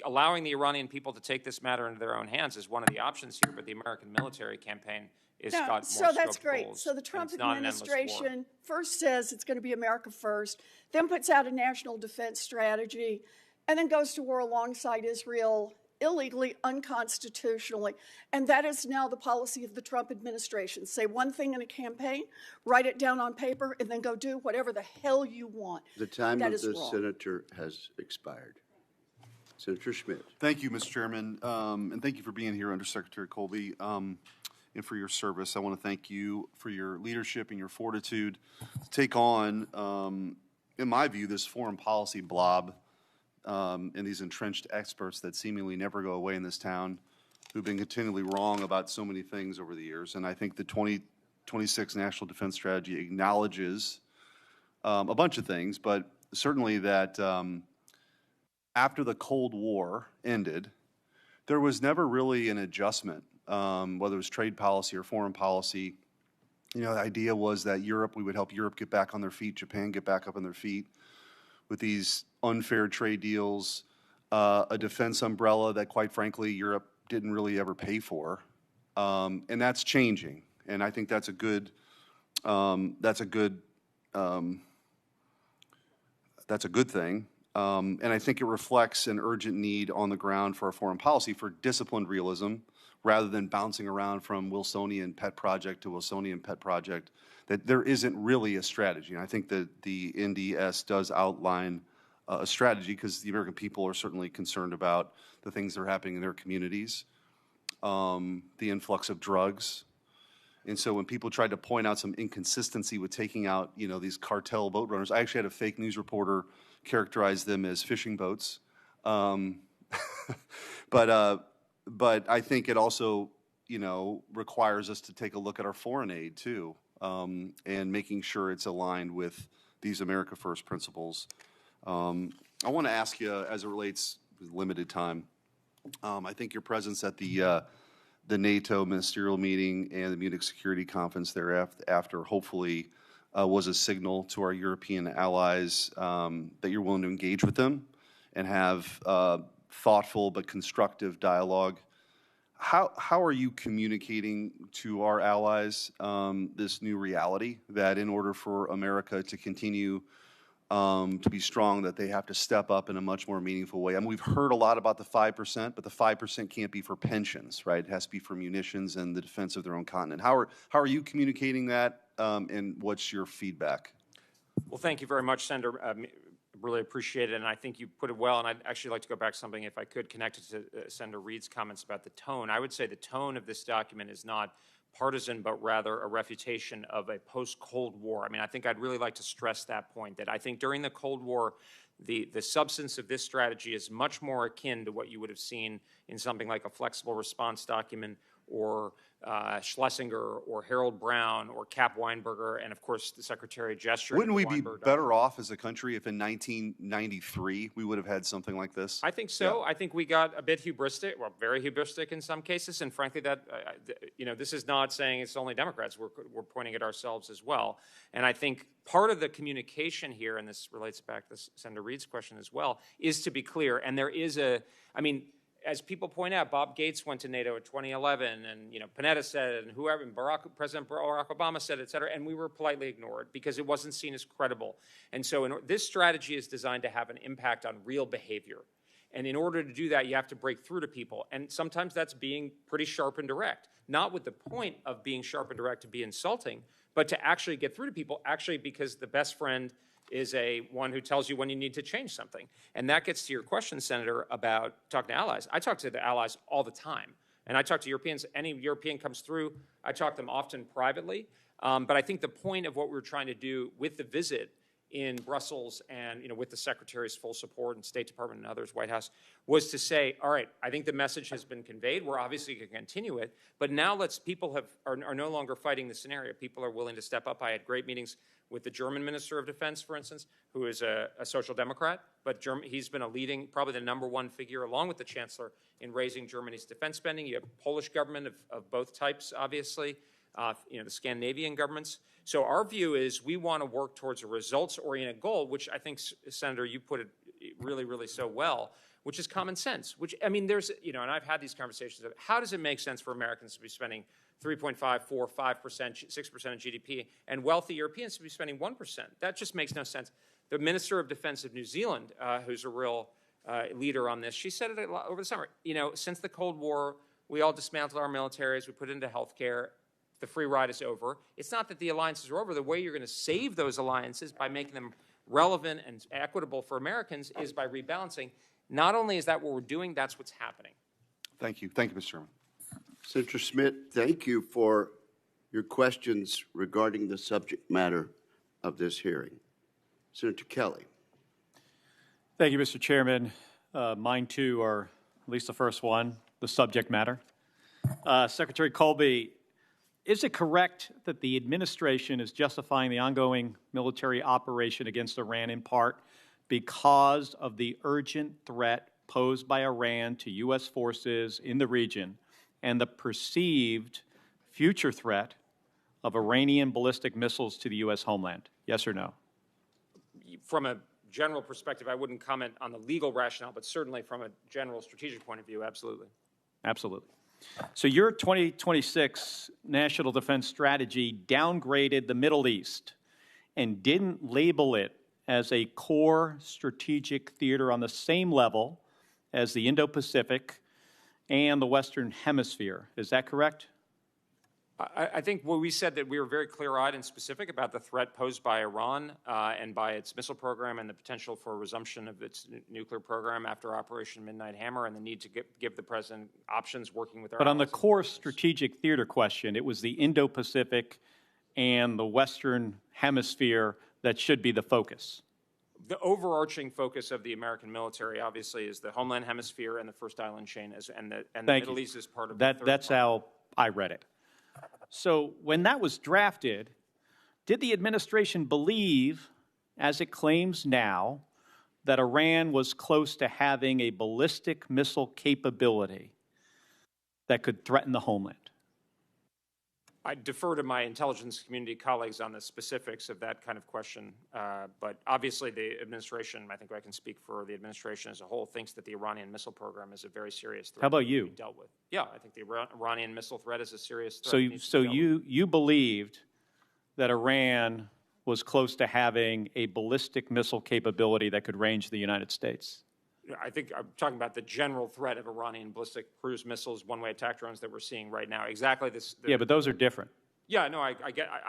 [SPEAKER 3] allowing the Iranian people to take this matter into their own hands is one of the options here. But the American military campaign is got more
[SPEAKER 11] so that's
[SPEAKER 3] scoped
[SPEAKER 11] great.
[SPEAKER 3] goals,
[SPEAKER 11] So the Trump
[SPEAKER 3] and it's not an endless war.
[SPEAKER 11] administration first says it's going to be America first, then puts out a national defense strategy, and then goes to war alongside Israel illegally, unconstitutionally. And that is now the policy of the Trump administration. Say one thing in a campaign, write it down on paper, and then go do whatever the hell you want.
[SPEAKER 1] The time
[SPEAKER 11] That
[SPEAKER 1] of
[SPEAKER 11] is
[SPEAKER 1] the
[SPEAKER 11] wrong.
[SPEAKER 1] senator has expired. Senator Schmidt.
[SPEAKER 12] Thank you, Mr. Chairman, and thank you for being here, Undersecretary Colby, and for your service. I want to thank you for your leadership and your fortitude to take on, in my view, this foreign policy blob and these entrenched experts that seemingly never go away in this town, who've been continually wrong about so many things over the years. And I think the 2026 National Defense Strategy acknowledges a bunch of things, but certainly that after the Cold War ended, there was never really an adjustment, whether it was trade policy or foreign policy. The idea was that we would help Europe get back on their feet, Japan get back up on their feet with these unfair trade deals, a defense umbrella that, quite frankly, Europe didn't really ever pay for. And that's changing. And I think that's a good thing. And I think it reflects an urgent need on the ground for a foreign policy for disciplined realism, rather than bouncing around from Wilsonian pet project to Wilsonian pet project, that there isn't really a strategy. And I think that the NDS does outline a strategy, because the American people are certainly concerned about the things that are happening in their communities, the influx of drugs. And so when people tried to point out some inconsistency with taking out, these cartel boat runners, I actually had a fake news reporter characterize them as fishing boats. But I think it also, requires us to take a look at our foreign aid too, and making sure it's aligned with these America First principles. I want to ask you, as it relates with limited time, I think your presence at the NATO ministerial meeting and the Munich Security Conference thereafter, hopefully, was a signal to our European allies that you're willing to engage with them and have thoughtful but constructive dialogue. How are you communicating to our allies this new reality that in order for America to continue to be strong, that they have to step up in a much more meaningful way. I mean, we've heard a lot about the 5%, but the 5% can't be for pensions, right? It has to be for munitions and the defense of their own continent. How are you communicating that, and what's your feedback?
[SPEAKER 3] Well, thank you very much, Senator. Really appreciate it, and I think you put it well, and I'd actually like to go back to something, if I could, connect it to Senator Reed's comments about the tone. I would say the tone of this document is not partisan, but rather a refutation of a post-Cold War. I mean, I think I'd really like to stress that point, that I think during the Cold War, the substance of this strategy is much more akin to what you would have seen in something like a flexible response document, or Schlesinger, or Harold Brown, or Cap Weinberger, and of course the Secretary gesturing.
[SPEAKER 12] Wouldn't we be better off as a country if in 1993 we would have had something like this?
[SPEAKER 3] I think so. Yeah. I think we got a bit hubristic, well, very hubristic in some cases, and frankly, that this is not saying it's only Democrats. We're pointing at ourselves as well. And I think part of the communication here, and this relates back to Senator Reed's question as well, is to be clear. And there is as people point out, Bob Gates went to NATO in 2011, and Panetta said it, and whoever, and President Barack Obama said it, et cetera, and we were politely ignored because it wasn't seen as credible. And so this strategy is designed to have an impact on real behavior. And in order to do that, you have to break through to people. And sometimes that's being pretty sharp and direct, not with the point of being sharp and direct to be insulting, but to actually get through to people, actually because the best friend is one who tells you when you need to change something. And that gets to your question, Senator, about talking to allies. I talk to the allies all the time. And I talk to Europeans. Any European comes through, I talk to them often privately. But I think the point of what we're trying to do with the visit in Brussels and with the Secretary's full support and State Department and others, White House, was to say, all right, I think the message has been conveyed. We're obviously going to continue it. But now people are no longer fighting the scenario. People are willing to step up. I had great meetings with the German Minister of Defense, for instance, who is a social democrat, but he's been probably the #1 figure, along with the Chancellor, in raising Germany's defense spending. You have Polish government of both types, obviously, the Scandinavian governments. So our view is we want to work towards a results-oriented goal, which I think, Senator, you put it really, really so well, which is common sense. Which, I mean, there's, and I've had these conversations of how does it make sense for Americans to be spending 3.5, 4, 5%, 6% of GDP, and wealthy Europeans to be spending 1%. That just makes no sense. The Minister of Defense of New Zealand, who's a real leader on this, she said it over the summer. Since the Cold War, we all dismantled our militaries, we put it into healthcare. The free ride is over. It's not that the alliances are over. The way you're going to save those alliances by making them relevant and equitable for Americans is by rebalancing. Not only is that what we're doing, that's what's happening.
[SPEAKER 12] Thank you. Thank you, Mr. Chairman.
[SPEAKER 1] Senator Smith, thank you for your questions regarding the subject matter of this hearing. Senator Kelly.
[SPEAKER 13] Thank you, Mr. Chairman. Mine, too, are at least the first one, the subject matter. Secretary Colby, is it correct that the administration is justifying the ongoing military operation against Iran in part because of the urgent threat posed by Iran to U.S. forces in the region and the perceived future threat of Iranian ballistic missiles to the U.S. homeland? Yes or no?
[SPEAKER 3] From a general perspective, I wouldn't comment on the legal rationale, but certainly from a general strategic point of view, absolutely.
[SPEAKER 13] Absolutely. So your 2026 National Defense Strategy downgraded the Middle East and didn't label it as a core strategic theater on the same level as the Indo-Pacific and the Western Hemisphere. Is that correct?
[SPEAKER 3] I think we said that we were very clear-eyed and specific about the threat posed by Iran and by its missile program and the potential for a resumption of its nuclear program after Operation Midnight Hammer and the need to give the president options working with our
[SPEAKER 13] But on the
[SPEAKER 3] allies.
[SPEAKER 13] core strategic theater question, it was the Indo-Pacific and the Western Hemisphere that should be the focus.
[SPEAKER 3] The overarching focus of the American military, obviously, is the Homeland Hemisphere and the First Island Chain, and the Middle East is part of
[SPEAKER 13] that. That's how I read it. So when that was drafted, did the administration believe, as it claims now, that Iran was close to having a ballistic missile capability that could threaten the homeland?
[SPEAKER 3] I defer to my intelligence community colleagues on the specifics of that kind of question, but obviously the administration, I think I can speak for the administration as a whole, thinks that the Iranian missile program is a very serious threat.
[SPEAKER 13] How about you?
[SPEAKER 3] To be dealt with. Yeah, I think the Iranian missile threat is a serious threat.
[SPEAKER 13] So you believed that Iran was close to having a ballistic missile capability that could range the United States?
[SPEAKER 3] I think I'm talking about the general threat of Iranian ballistic cruise missiles, one-way attack drones that we're seeing right now. Exactly this.
[SPEAKER 13] Yeah, but those are different.
[SPEAKER 3] Yeah, no, I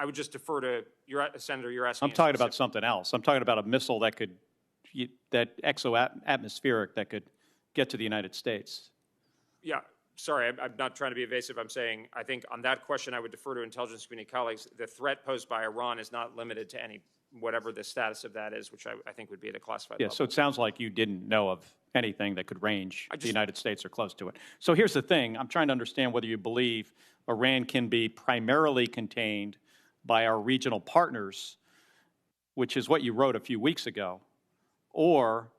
[SPEAKER 3] would just defer to your Senator. You're asking.
[SPEAKER 13] I'm talking about something else. I'm talking about a missile that could, that exo-atmospheric that could get to the United States.
[SPEAKER 3] Yeah, sorry, I'm not trying to be evasive. I'm saying I think on that question I would defer to intelligence community colleagues. The threat posed by Iran is not limited to any, whatever the status of that is, which I think would be at a classified level.
[SPEAKER 13] So it sounds like you didn't know of anything that could range the United States or close to it. So here's the thing. I'm trying to understand whether you believe Iran can be primarily contained by our regional partners, which is what you wrote a few weeks ago, or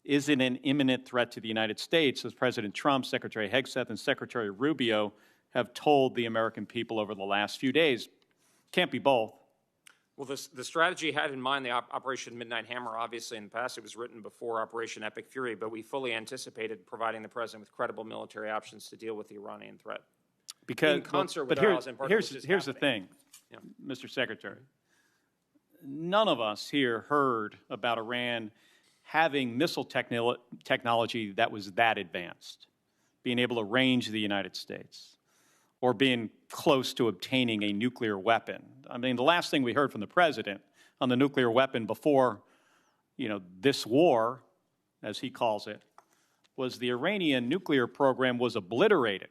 [SPEAKER 13] is it an imminent threat to the United States, as President Trump, Secretary Hegseth, and Secretary Rubio have told the American people over the last few days? Can't be both.
[SPEAKER 3] Well, the strategy had in mind the Operation Midnight Hammer. Obviously, in the past, it was written before Operation Epic Fury, but we fully anticipated providing the president with credible military options to deal with the Iranian threat.
[SPEAKER 13] Because,
[SPEAKER 3] in concert with
[SPEAKER 13] but
[SPEAKER 3] our allies and partners,
[SPEAKER 13] here's the thing, Mr. Secretary. None of us here heard about Iran having missile technology that was that advanced, being able to range the United States, or being close to obtaining a nuclear weapon. I mean, the last thing we heard from the president on the nuclear weapon before, this war, as he calls it, was the Iranian nuclear program was obliterated.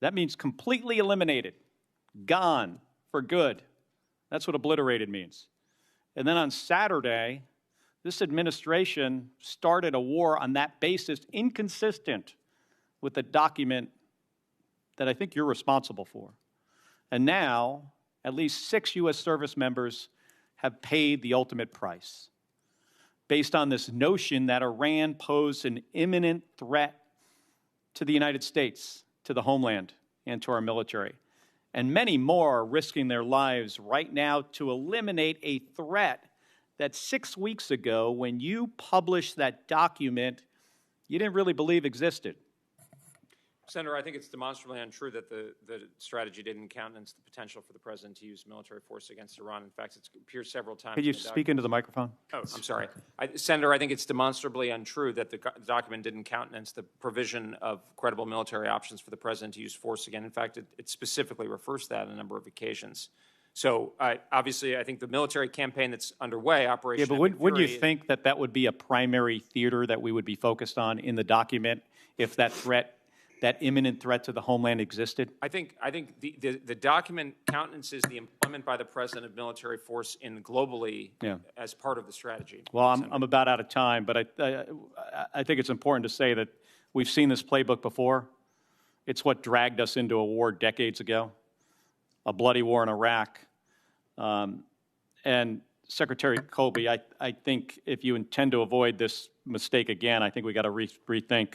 [SPEAKER 13] That means completely eliminated, gone for good. That's what obliterated means. And then on Saturday, this administration started a war on that basis, inconsistent with the document that I think you're responsible for. And now, at least 6 U.S. service members have paid the ultimate price, based on this notion that Iran posed an imminent threat to the United States, to the homeland, and to our military. And many more are risking their lives right now to eliminate a threat that 6 weeks ago, when you published that document, you didn't really believe existed.
[SPEAKER 3] Senator, I think it's demonstrably untrue that the strategy didn't countenance the potential for the president to use military force against Iran. In fact, it appears several times.
[SPEAKER 13] Could you speak into the microphone?
[SPEAKER 3] Oh, I'm sorry. Senator, I think it's demonstrably untrue that the document didn't countenance the provision of credible military options for the president to use force again. In fact, it specifically refers to that on a number of occasions. So, obviously, I think the military campaign that's underway, Operation
[SPEAKER 13] Epic Fury, wouldn't you think that that would be a primary theater that we would be focused on in the document if that threat, that imminent threat to the homeland existed?
[SPEAKER 3] I think the document countenances the employment by the president of military force globally as part of the strategy.
[SPEAKER 13] Well, I'm about out of time, but I think it's important to say that we've seen this playbook before. It's what dragged us into a war decades ago, a bloody war in Iraq. And Secretary Colby, I think if you intend to avoid this mistake again, I think we got to rethink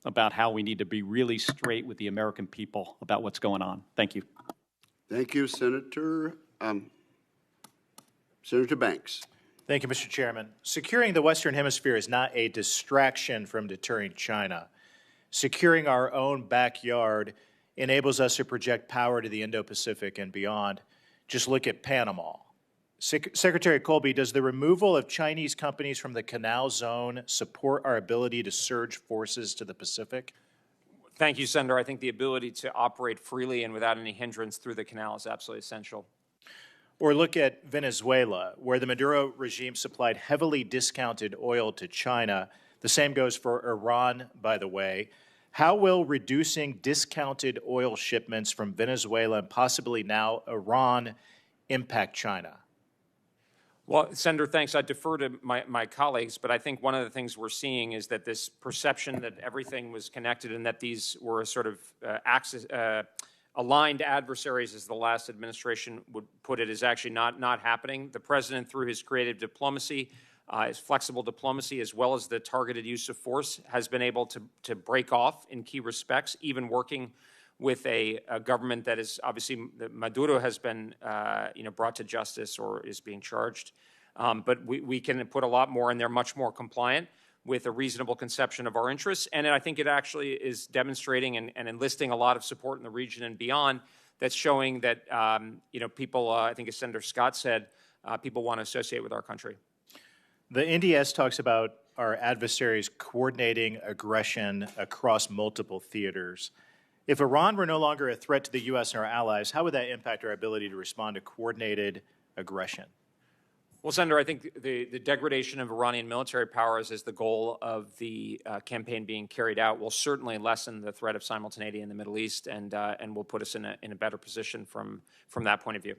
[SPEAKER 13] about how we need to be really straight with the American people about what's going on. Thank you.
[SPEAKER 1] Thank you, Senator. Senator Banks.
[SPEAKER 14] Thank you, Mr. Chairman. Securing the Western Hemisphere is not a distraction from deterring China. Securing our own backyard enables us to project power to the Indo-Pacific and beyond. Just look at Panama. Secretary Colby, does the removal of Chinese companies from the Canal Zone support our ability to surge forces to the Pacific?
[SPEAKER 3] Thank you, Senator. I think the ability to operate freely and without any hindrance through the canal is absolutely essential.
[SPEAKER 14] Or look at Venezuela, where the Maduro regime supplied heavily discounted oil to China. The same goes for Iran, by the way. How will reducing discounted oil shipments from Venezuela and possibly now Iran impact China?
[SPEAKER 3] Well, Senator, thanks. I defer to my colleagues, but I think one of the things we're seeing is that this perception that everything was connected and that these were sort of aligned adversaries, as the last administration would put it, is actually not happening. The president, through his creative diplomacy, his flexible diplomacy, as well as the targeted use of force, has been able to break off in key respects, even working with a government that is obviously Maduro has been brought to justice or is being charged. But we can put a lot more, and they're much more compliant with a reasonable conception of our interests. And I think it actually is demonstrating and enlisting a lot of support in the region and beyond that's showing that, people, I think as Senator Scott said, people want to associate with our country.
[SPEAKER 14] The NDS talks about our adversaries coordinating aggression across multiple theaters. If Iran were no longer a threat to the U.S. and our allies, how would that impact our ability to respond to coordinated aggression?
[SPEAKER 3] Well, Senator, I think the degradation of Iranian military powers as the goal of the campaign being carried out will certainly lessen the threat of simultaneity in the Middle East and will put us in a better position from that point of view.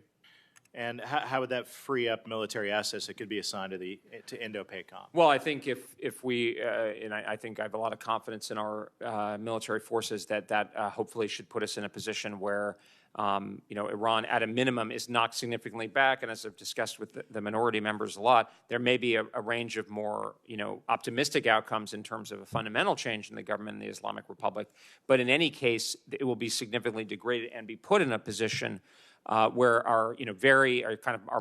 [SPEAKER 14] And how would that free up military assets that could be assigned to Indo-PACOM?
[SPEAKER 3] Well, I think if we, and I think I have a lot of confidence in our military forces that hopefully should put us in a position where Iran, at a minimum, is knocked significantly back. And as I've discussed with the minority members a lot, there may be a range of more, optimistic outcomes in terms of a fundamental change in the government in the Islamic Republic. But in any case, it will be significantly degraded and be put in a position where our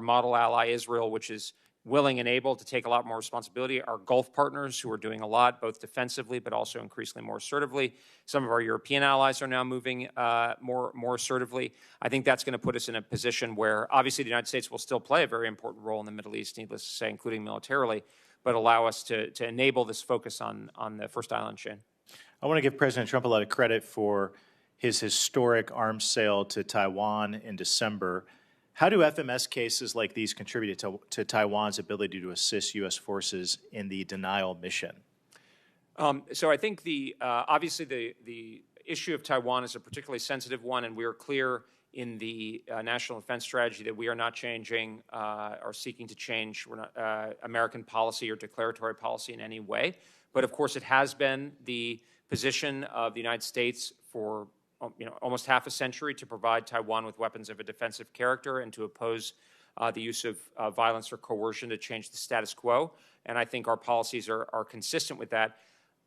[SPEAKER 3] model ally Israel, which is willing and able to take a lot more responsibility, our Gulf partners who are doing a lot, both defensively but also increasingly more assertively. Some of our European allies are now moving more assertively. I think that's going to put us in a position where obviously the United States will still play a very important role in the Middle East, needless to say, including militarily, but allow us to enable this focus on the First Island chain.
[SPEAKER 14] I want to give President Trump a lot of credit for his historic arms sale to Taiwan in December. How do FMS cases like these contribute to Taiwan's ability to assist U.S. forces in the denial mission?
[SPEAKER 3] So I think obviously the issue of Taiwan is a particularly sensitive one, and we are clear in the National Defense Strategy that we are not changing or seeking to change American policy or declaratory policy in any way. But of course, it has been the position of the United States for almost half a century to provide Taiwan with weapons of a defensive character and to oppose the use of violence or coercion to change the status quo. And I think our policies are consistent with that.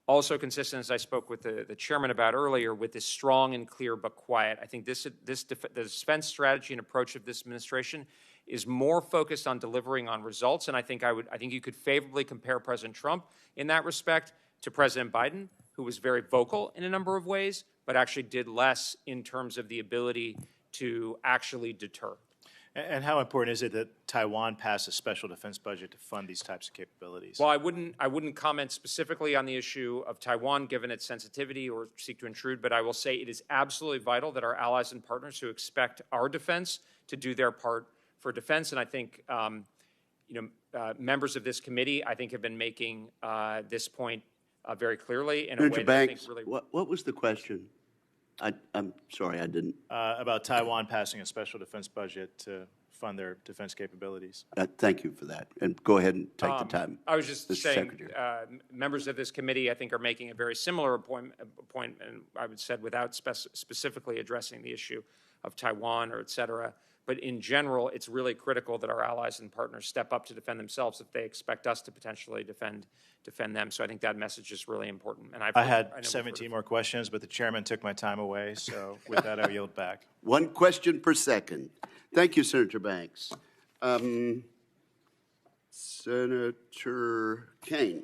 [SPEAKER 3] Also consistent, as I spoke with the chairman about earlier, with this strong and clear but quiet. I think the defense strategy and approach of this administration is more focused on delivering on results. And I think you could favorably compare President Trump in that respect to President Biden, who was very vocal in a number of ways, but actually did less in terms of the ability to actually deter.
[SPEAKER 14] And how important is it that Taiwan pass a special defense budget to fund these types of capabilities?
[SPEAKER 3] Well, I wouldn't comment specifically on the issue of Taiwan, given its sensitivity, or seek to intrude, but I will say it is absolutely vital that our allies and partners who expect our defense to do their part for defense. And I think members of this committee, I think, have been making this point very clearly in a way that I think really...
[SPEAKER 1] What was the question? I'm sorry, I didn't.
[SPEAKER 14] About Taiwan passing a special defense budget to fund their defense capabilities.
[SPEAKER 1] Thank you for that. And go ahead and take the time.
[SPEAKER 3] I was just saying, members of this committee, I think, are making a very similar point, and I would say without specifically addressing the issue of Taiwan or et cetera. But in general, it's really critical that our allies and partners step up to defend themselves if they expect us to potentially defend them. So I think that message is really important. And
[SPEAKER 14] I had 17 more questions, but the chairman took my time away. So with that, I yield back.
[SPEAKER 1] One question per second. Thank you, Senator Banks. Senator Kane.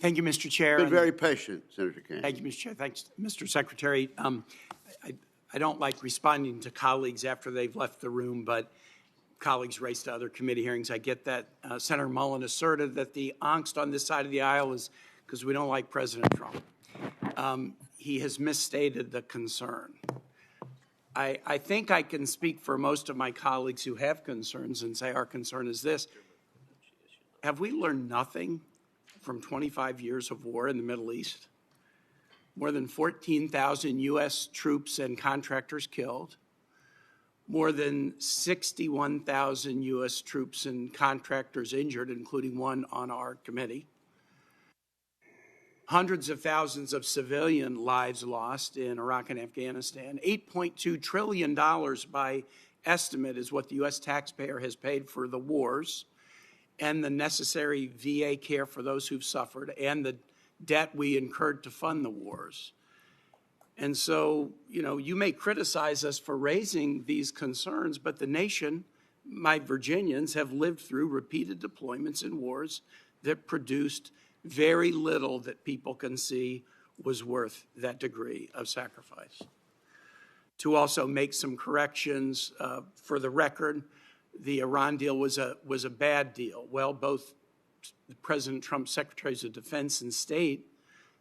[SPEAKER 15] Thank you, Mr. Chair.
[SPEAKER 1] Been very patient, Senator Kane.
[SPEAKER 15] Thank you, Mr. Chair. Thanks, Mr. Secretary. I don't like responding to colleagues after they've left the room, but colleagues race to other committee hearings. I get that. Senator Mullen asserted that the angst on this side of the aisle is because we don't like President Trump. He has misstated the concern. I think I can speak for most of my colleagues who have concerns and say our concern is this. Have we learned nothing from 25 years of war in the Middle East? More than 14,000 U.S. troops and contractors killed, more than 61,000 U.S. troops and contractors injured, including one on our committee, hundreds of thousands of civilian lives lost in Iraq and Afghanistan, $8.2 trillion by estimate is what the U.S. taxpayer has paid for the wars and the necessary VA care for those who've suffered and the debt we incurred to fund the wars. And so, you may criticize us for raising these concerns, but the nation, my Virginians, have lived through repeated deployments in wars that produced very little that people can see was worth that degree of sacrifice. to also make some corrections. For the record, the Iran deal was a bad deal. Well, both President Trump's Secretaries of Defense and State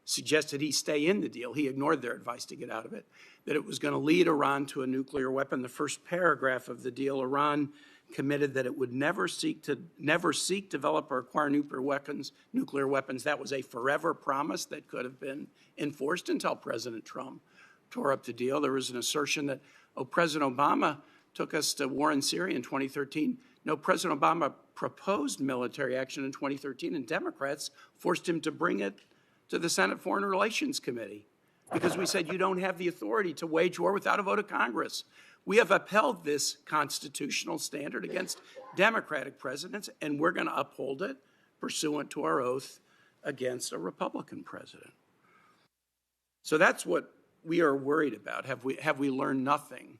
[SPEAKER 15] suggested he stay in the deal. He ignored their advice to get out of it, that it was going to lead Iran to a nuclear weapon. The first paragraph of the deal, Iran committed that it would never seek, develop, or acquire nuclear weapons. That was a forever promise that could have been enforced until President Trump tore up the deal. There was an assertion that, President Obama took us to war in Syria in 2013. No, President Obama proposed military action in 2013, and Democrats forced him to bring it to the Senate Foreign Relations Committee because we said you don't have the authority to wage war without a vote of Congress. We have upheld this constitutional standard against Democratic presidents, and we're going to uphold it pursuant to our oath against a Republican president. So that's what we are worried about. Have we learned nothing?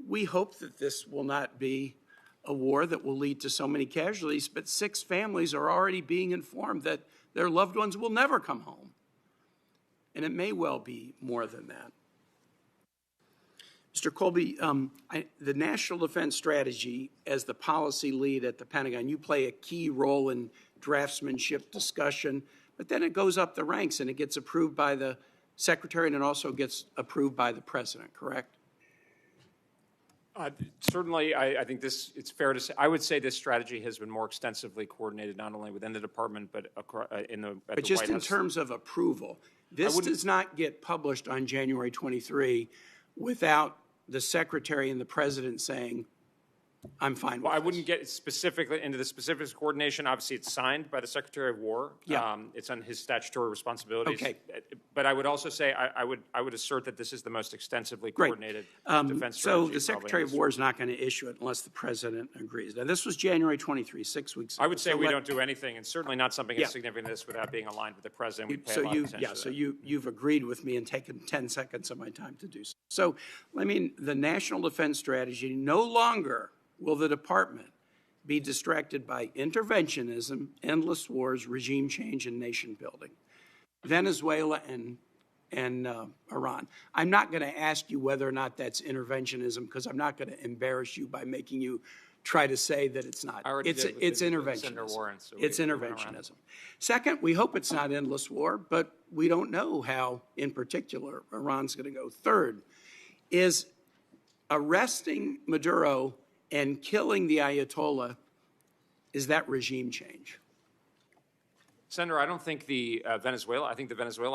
[SPEAKER 15] We hope that this will not be a war that will lead to so many casualties, but 6 families are already being informed that their loved ones will never come home. And it may well be more than that. Mr. Colby, the National Defense Strategy, as the policy lead at the Pentagon, you play a key role in draftsmanship discussion, but then it goes up the ranks and it gets approved by the Secretary and it also gets approved by the President, correct?
[SPEAKER 3] Certainly, I think it's fair to say, I would say this strategy has been more extensively coordinated not only within the department, but at the White House.
[SPEAKER 15] But just in terms of approval, this does not get published on January 23 without the Secretary and the President saying, I'm fine with this.
[SPEAKER 3] I wouldn't get specifically into the specifics of coordination. Obviously, it's signed by the Secretary of War.
[SPEAKER 15] Yeah.
[SPEAKER 3] It's on his statutory responsibilities.
[SPEAKER 15] Okay.
[SPEAKER 3] But I would also say I would assert that this is the most extensively coordinated defense strategy.
[SPEAKER 15] So the Secretary of War is not going to issue it unless the President agrees. Now, this was January 23, 6 weeks ago.
[SPEAKER 3] I would say we don't do anything, and certainly not something as significant as this without being aligned with the President. We pay a lot of attention to that.
[SPEAKER 15] So you've agreed with me and taken 10 seconds of my time to do so. So, the National Defense Strategy, no longer will the department be distracted by interventionism, endless wars, regime change, and nation building. Venezuela and Iran. I'm not going to ask you whether or not that's interventionism because I'm not going to embarrass you by making you try to say that it's not. It's interventionism.
[SPEAKER 3] Warren, so
[SPEAKER 15] it's interventionism. Second, we hope it's not endless war, but we don't know how, in particular, Iran's going to go. Third, is arresting Maduro and killing the Ayatollah, is that regime change?
[SPEAKER 3] Senator, I don't think the Venezuela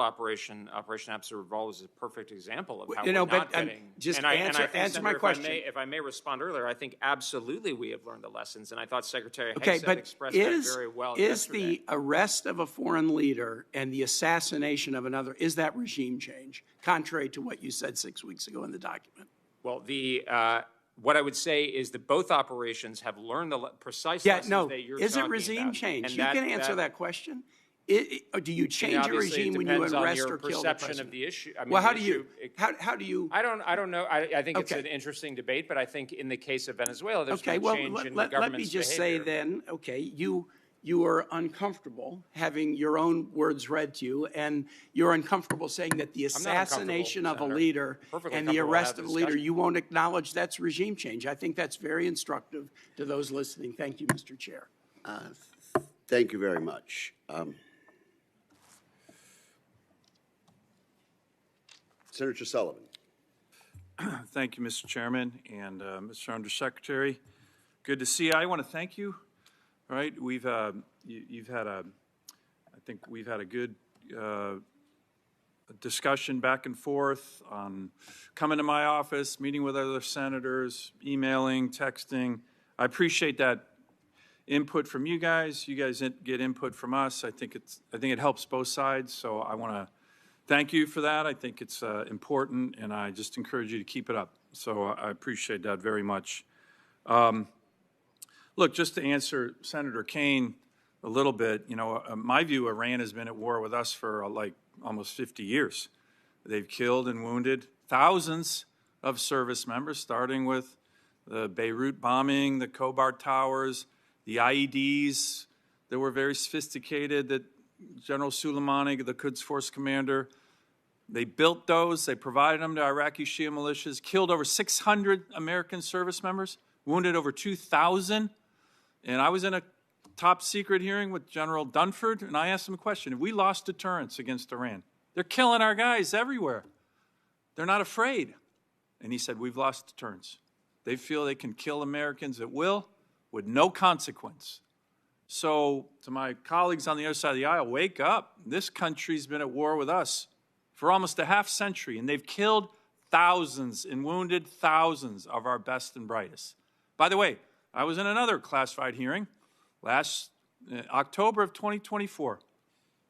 [SPEAKER 3] Operation Absolute Revolve is a perfect example of how we're not getting.
[SPEAKER 15] Answer my question.
[SPEAKER 3] If I may respond earlier, I think absolutely we have learned the lessons, and I thought Secretary Hegseth expressed that very well yesterday.
[SPEAKER 15] Is the arrest of a foreign leader and the assassination of another, is that regime change, contrary to what you said 6 weeks ago in the document?
[SPEAKER 3] Well, what I would say is that both operations have learned the precise lessons that you're talking about.
[SPEAKER 15] Is it regime change? You can answer that question. Do you change a regime when you arrest or kill the president?
[SPEAKER 3] Of the issue. I mean,
[SPEAKER 15] well, how do you?
[SPEAKER 3] I don't know. I think it's an interesting debate, but I think in the case of Venezuela, there's no change in the government's behavior.
[SPEAKER 15] Let me just say then, you are uncomfortable having your own words read to you, and you're uncomfortable saying that the assassination of a leader and the arrest of a leader, you won't acknowledge that's regime change. I think that's very instructive to those listening. Thank you, Mr. Chair.
[SPEAKER 1] Thank you very much. Senator Sullivan.
[SPEAKER 16] Thank you, Mr. Chairman, and Mr. Undersecretary. Good to see you. I want to thank you. All right, I think we've had a good discussion back and forth on coming to my office, meeting with other senators, emailing, texting. I appreciate that input from you guys. You guys get input from us. I think it helps both sides. So I want to thank you for that. I think it's important, and I just encourage you to keep it up. So I appreciate that very much. Look, just to answer Senator Kaine a little bit, my view, Iran has been at war with us for almost 50 years. They've killed and wounded thousands of service members, starting with the Beirut bombing, the Khobar towers, the IEDs that were very sophisticated that General Soleimani, the Quds Force commander, They built those. They provided them to Iraqi Shia militias, killed over 600 American service members, wounded over 2,000. And I was in a top secret hearing with General Dunford, and I asked him a question. Have we lost deterrence against Iran? They're killing our guys everywhere. They're not afraid. And he said, we've lost deterrence. They feel they can kill Americans at will with no consequence. So to my colleagues on the other side of the aisle, wake up. This country's been at war with us for almost a half century, and they've killed thousands and wounded thousands of our best and brightest. By the way, I was in another classified hearing last October of 2024.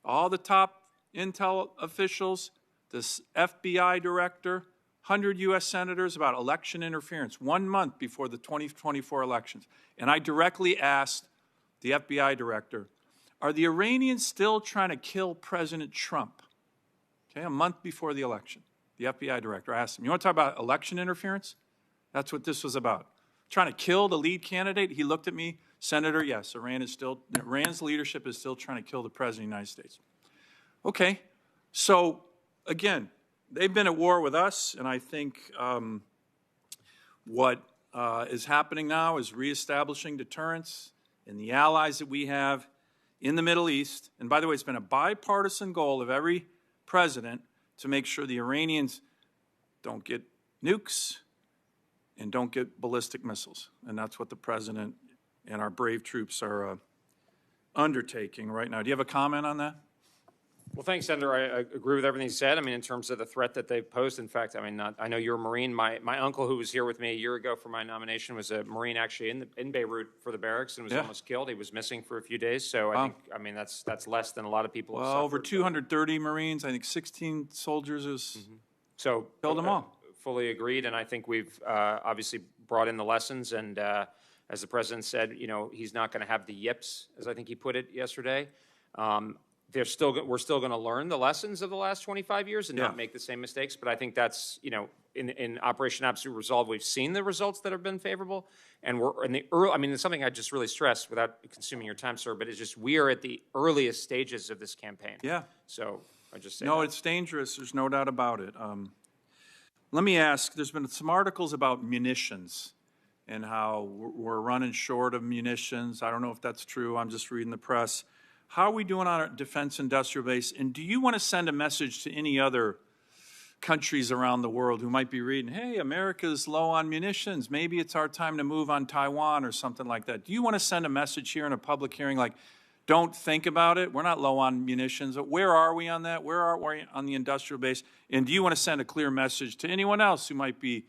[SPEAKER 16] All the top intel officials, this FBI director, 100 U.S. senators about election interference 1 month before the 2024 elections. And I directly asked the FBI director, are the Iranians still trying to kill President Trump? Okay, a month before the election. The FBI director asked him, you want to talk about election interference? That's what this was about. Trying to kill the lead candidate? He looked at me, Senator, yes, Iran's leadership is still trying to kill the President of the United States. Okay, so again, they've been at war with us, and I think what is happening now is reestablishing deterrence in the allies that we have in the Middle East. And by the way, it's been a bipartisan goal of every president to make sure the Iranians don't get nukes and don't get ballistic missiles. And that's what the president and our brave troops are undertaking right now. Do you have a comment on that?
[SPEAKER 3] Well, thanks, Senator. I agree with everything you said. I mean, in terms of the threat that they've posed. In fact, I mean, I know you're a Marine. My uncle, who was here with me a year ago for my nomination, was a Marine actually in Beirut for the barracks and was almost killed. He was missing for a few days. So I mean, that's less than a lot of people have suffered.
[SPEAKER 16] Over 230 Marines. I think 16 soldiers is
[SPEAKER 3] so
[SPEAKER 16] killed them all.
[SPEAKER 3] Fully agreed. And I think we've obviously brought in the lessons. And as the president said, you know, he's not going to have the yips, as I think he put it yesterday. We're still going to learn the lessons of the last 25 years and not make the same mistakes. But I think that's, you know, in Operation Absolute Resolve, we've seen the results that have been favorable. And we're in the early, I mean, it's something I just really stress without consuming your time, sir, but it's just we are at the earliest stages of this campaign.
[SPEAKER 16] Yeah.
[SPEAKER 3] So I just say
[SPEAKER 16] no,
[SPEAKER 3] that.
[SPEAKER 16] It's dangerous. There's no doubt about it. Let me ask, there's been some articles about munitions and how we're running short of munitions. I don't know if that's true. I'm just reading the press. How are we doing on our defense industrial base? And do you want to send a message to any other countries around the world who might be reading, hey, America's low on munitions. Maybe it's our time to move on Taiwan or something like that. Do you want to send a message here in a public hearing like, don't think about it. We're not low on munitions. Where are we on that? Where are we on the industrial base? And do you want to send a clear message to anyone else who might be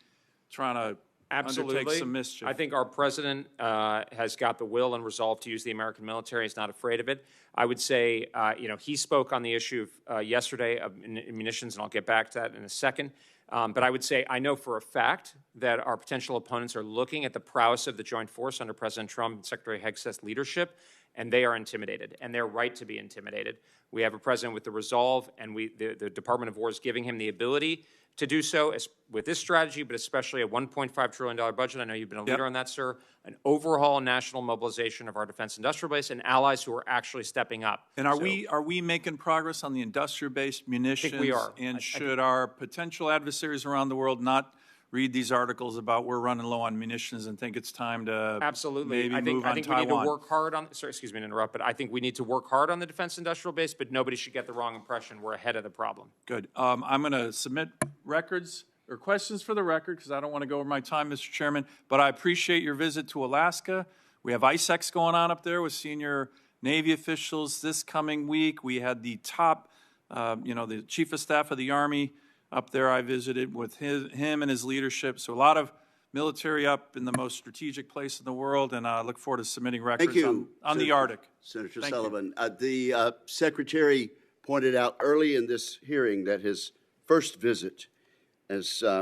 [SPEAKER 16] trying to undertake some mischief?
[SPEAKER 3] I think our president has got the will and resolve to use the American military. He's not afraid of it. I would say, you know, he spoke on the issue yesterday of munitions, and I'll get back to that in a second. But I would say I know for a fact that our potential opponents are looking at the prowess of the joint force under President Trump and Secretary Hegseth's leadership, and they are intimidated, and they're right to be intimidated. We have a president with the resolve, and the Department of War is giving him the ability to do so with this strategy, but especially a $1.5 trillion budget. I know you've been a leader on that, sir. An overhaul national mobilization of our defense industrial base and allies who are actually stepping up.
[SPEAKER 16] And are we making progress on the industrial-based munitions?
[SPEAKER 3] I think we are.
[SPEAKER 16] And should our potential adversaries around the world not read these articles about we're running low on munitions and think it's time to
[SPEAKER 3] absolutely
[SPEAKER 16] maybe move on Taiwan?
[SPEAKER 3] I think we need to work hard on. Sorry, excuse me to interrupt, but I think we need to work hard on the defense industrial base. But nobody should get the wrong impression. We're ahead of the problem.
[SPEAKER 16] Good. I'm going to submit records or questions for the record because I don't want to go over my time, Mr. Chairman. But I appreciate your visit to Alaska. We have ISEX going on up there with senior Navy officials this coming week. We had the top, the Chief of Staff of the Army up there. I visited with him and his leadership. So a lot of military up in the most strategic place in the world, and I look forward to submitting records on the Arctic.
[SPEAKER 1] Senator Sullivan. The Secretary pointed out early in this hearing that his first visit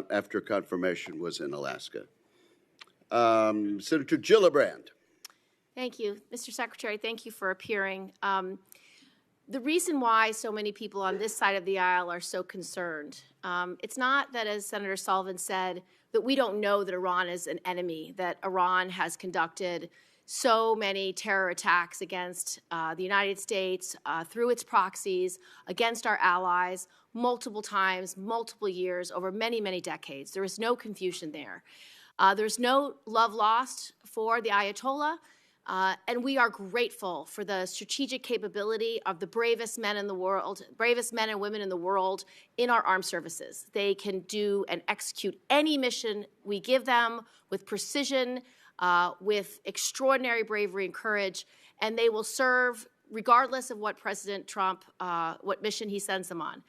[SPEAKER 1] after confirmation was in Alaska. Senator Gillibrand.
[SPEAKER 17] Thank you. Mr. Secretary, thank you for appearing. The reason why so many people on this side of the aisle are so concerned, it's not that, as Senator Sullivan said, that we don't know that Iran is an enemy, that Iran has conducted so many terror attacks against the United States through its proxies, against our allies, multiple times, multiple years, over many, many decades. There is no confusion there. There's no love lost for the Ayatollah, and we are grateful for the strategic capability of the bravest men in the world, bravest men and women in the world in our armed services. They can do and execute any mission we give them with precision, with extraordinary bravery and courage, and they will serve regardless of what President Trump, what mission he sends them on.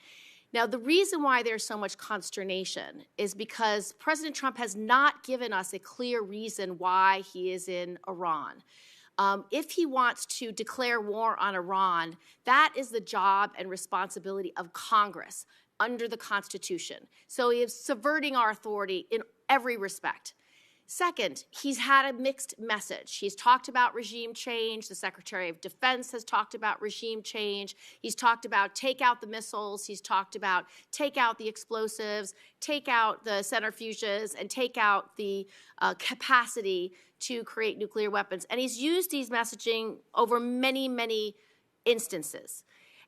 [SPEAKER 17] Now, the reason why there's so much consternation is because President Trump has not given us a clear reason why he is in Iran. If he wants to declare war on Iran, that is the job and responsibility of Congress under the Constitution. So he is subverting our authority in every respect. Second, he's had a mixed message. He's talked about regime change. The Secretary of Defense has talked about regime change. He's talked about take out the missiles. He's talked about take out the explosives, take out the centrifuges, and take out the capacity to create nuclear weapons. And he's used these messaging over many, many instances.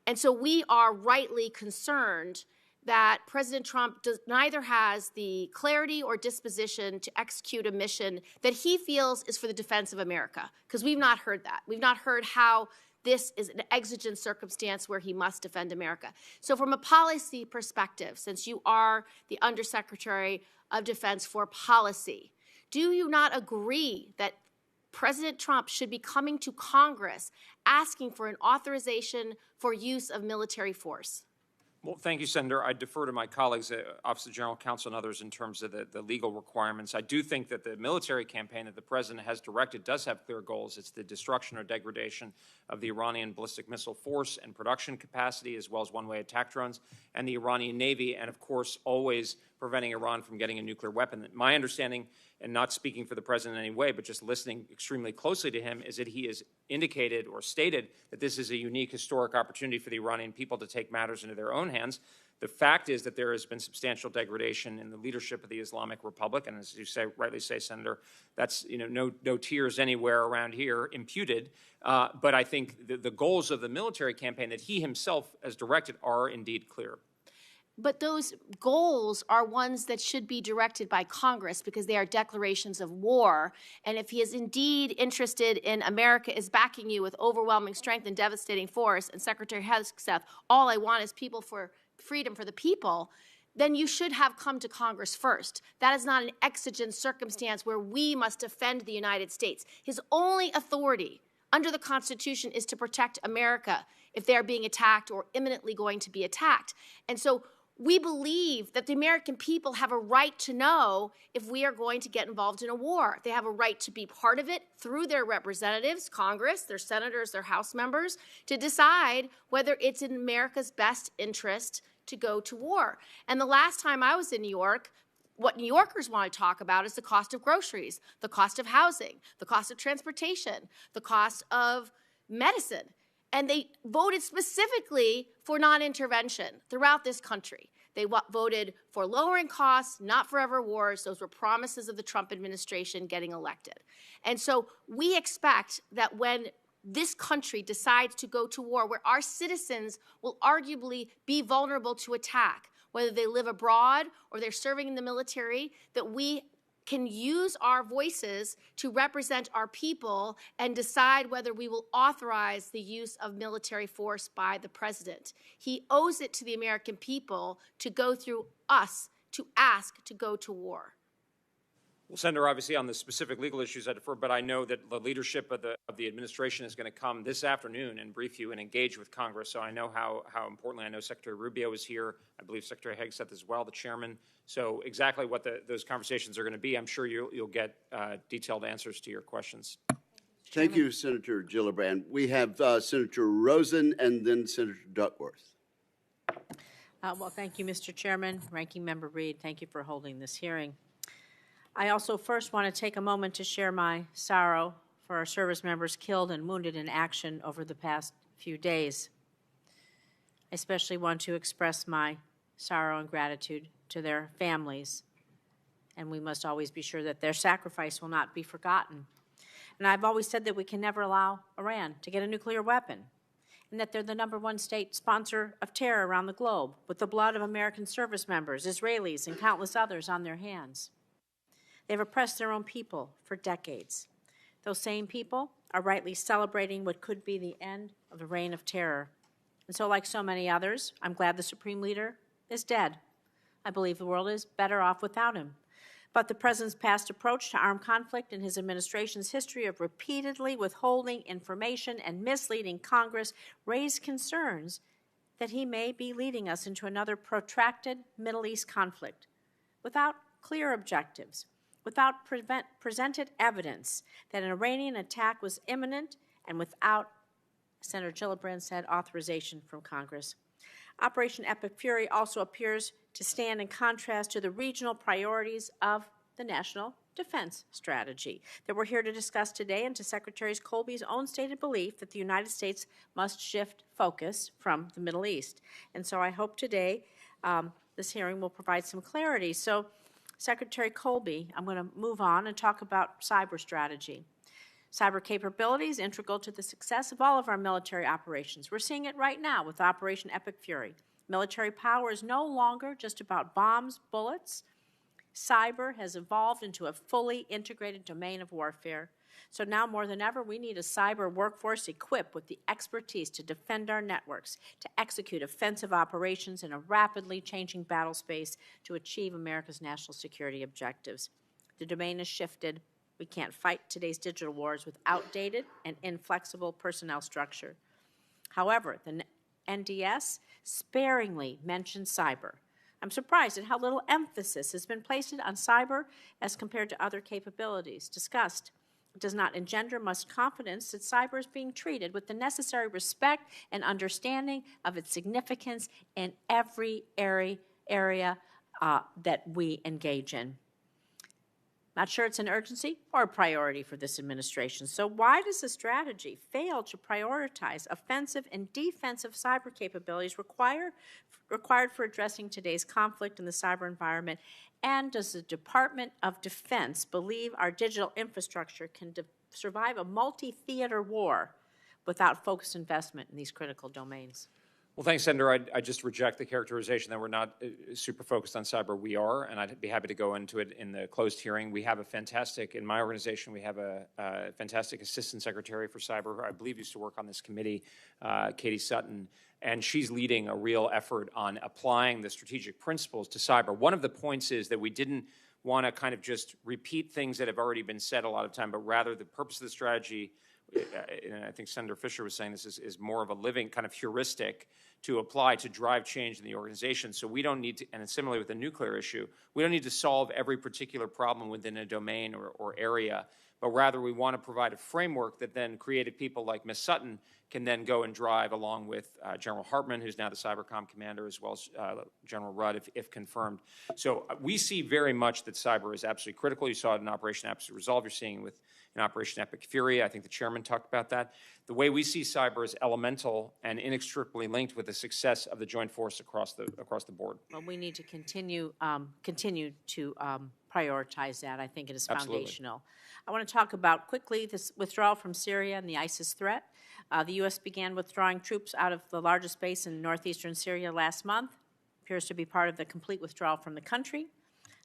[SPEAKER 17] And so we are rightly concerned that President Trump neither has the clarity or disposition to execute a mission that he feels is for the defense of America, because we've not heard that. We've not heard how this is an exigent circumstance where he must defend America. So from a policy perspective, since you are the Undersecretary of Defense for Policy, do you not agree that President Trump should be coming to Congress asking for an authorization for use of military force?
[SPEAKER 3] Well, thank you, Senator. I defer to my colleagues, Office of General Counsel and others, in terms of the legal requirements. I do think that the military campaign that the President has directed does have clear goals. It's the destruction or degradation of the Iranian ballistic missile force and production capacity, as well as one-way attack drones, and the Iranian Navy, and, of course, always preventing Iran from getting a nuclear weapon. My understanding, and not speaking for the President in any way, but just listening extremely closely to him, is that he has indicated or stated that this is a unique historic opportunity for the Iranian people to take matters into their own hands. The fact is that there has been substantial degradation in the leadership of the Islamic Republic, and as you say, rightly say, Senator, that's no tears anywhere around here imputed. But I think the goals of the military campaign that he himself has directed are indeed clear.
[SPEAKER 17] But those goals are ones that should be directed by Congress because they are declarations of war. And if he is indeed interested in America is backing you with overwhelming strength and devastating force, and Secretary Hegseth, all I want is people for freedom for the people, then you should have come to Congress first. That is not an exigent circumstance where we must defend the United States. His only authority under the Constitution is to protect America if they are being attacked or imminently going to be attacked. And so we believe that the American people have a right to know if we are going to get involved in a war. They have a right to be part of it through their representatives, Congress, their senators, their House members, to decide whether it's in America's best interest to go to war. And the last time I was in New York, what New Yorkers want to talk about is the cost of groceries, the cost of housing, the cost of transportation, the cost of medicine. And they voted specifically for non-intervention throughout this country. They voted for lowering costs, not forever wars. Those were promises of the Trump administration getting elected. And so we expect that when this country decides to go to war, where our citizens will arguably be vulnerable to attack, whether they live abroad or they're serving in the military, that we can use our voices to represent our people and decide whether we will authorize the use of military force by the president. He owes it to the American people to go through us to ask to go to war.
[SPEAKER 3] Well, Senator, obviously on the specific legal issues I defer, but I know that the leadership of the administration is going to come this afternoon and brief you and engage with Congress. So I know how importantly, I know Secretary Rubio is here. I believe Secretary Hegseth as well, the chairman. So exactly what those conversations are going to be, I'm sure you'll get detailed answers to your questions.
[SPEAKER 1] Thank you, Senator Gillibrand. We have Senator Rosen and then Senator Duckworth.
[SPEAKER 18] Well, thank you, Mr. Chairman. Ranking Member Reed, thank you for holding this hearing. I also first want to take a moment to share my sorrow for our service members killed and wounded in action over the past few days. I especially want to express my sorrow and gratitude to their families, and we must always be sure that their sacrifice will not be forgotten. And I've always said that we can never allow Iran to get a nuclear weapon, and that they're the #1 state sponsor of terror around the globe, with the blood of American service members, Israelis, and countless others on their hands. They've oppressed their own people for decades. Those same people are rightly celebrating what could be the end of the reign of terror. And so, like so many others, I'm glad the Supreme Leader is dead. I believe the world is better off without him. But the President's past approach to armed conflict and his administration's history of repeatedly withholding information and misleading Congress raise concerns that he may be leading us into another protracted Middle East conflict without clear objectives, without presented evidence that an Iranian attack was imminent, and without, Senator Gillibrand said, authorization from Congress. Operation Epic Fury also appears to stand in contrast to the regional priorities of the National Defense Strategy that we're here to discuss today, and to Secretary Colby's own stated belief that the United States must shift focus from the Middle East. And so I hope today this hearing will provide some clarity. So, Secretary Colby, I'm going to move on and talk about cyber strategy. Cyber capability is integral to the success of all of our military operations. We're seeing it right now with Operation Epic Fury. Military power is no longer just about bombs, bullets. Cyber has evolved into a fully integrated domain of warfare. So now more than ever, we need a cyber workforce equipped with the expertise to defend our networks, to execute offensive operations in a rapidly changing battle space, to achieve America's national security objectives. The domain has shifted. We can't fight today's digital wars with outdated and inflexible personnel structure. However, the NDS sparingly mentions cyber. I'm surprised at how little emphasis has been placed on cyber as compared to other capabilities discussed. It does not engender much confidence that cyber is being treated with the necessary respect and understanding of its significance in every area that we engage in. Not sure it's an urgency or a priority for this administration. So why does the strategy fail to prioritize offensive and defensive cyber capabilities required for addressing today's conflict in the cyber environment? And does the Department of Defense believe our digital infrastructure can survive a multi-theater war without focused investment in these critical domains?
[SPEAKER 3] Well, thanks, Senator. I just reject the characterization that we're not super focused on cyber. We are, and I'd be happy to go into it in the closed hearing. We have a fantastic, in my organization, we have a fantastic Assistant Secretary for Cyber, who I believe used to work on this committee, Katie Sutton, and she's leading a real effort on applying the strategic principles to cyber. One of the points is that we didn't want to kind of just repeat things that have already been said a lot of time, but rather the purpose of the strategy, and I think Senator Fisher was saying this, is more of a living kind of heuristic to apply to drive change in the organization. So we don't need to, and similarly with the nuclear issue, we don't need to solve every particular problem within a domain or area, but rather we want to provide a framework that then creative people like Ms. Sutton can then go and drive along with General Hartman, who's now the Cybercom commander, as well as General Rudd, if confirmed. So we see very much that cyber is absolutely critical. You saw it in Operation Absolute Resolve. You're seeing it with in Operation Epic Fury. I think the chairman talked about that. The way we see cyber is elemental and inextricably linked with the success of the joint force across the board.
[SPEAKER 18] Well, we need to continue to prioritize that. I think it is foundational. Absolutely. I want to talk about quickly this withdrawal from Syria and the ISIS threat. The U.S. began withdrawing troops out of the largest base in northeastern Syria last month. Appears to be part of the complete withdrawal from the country.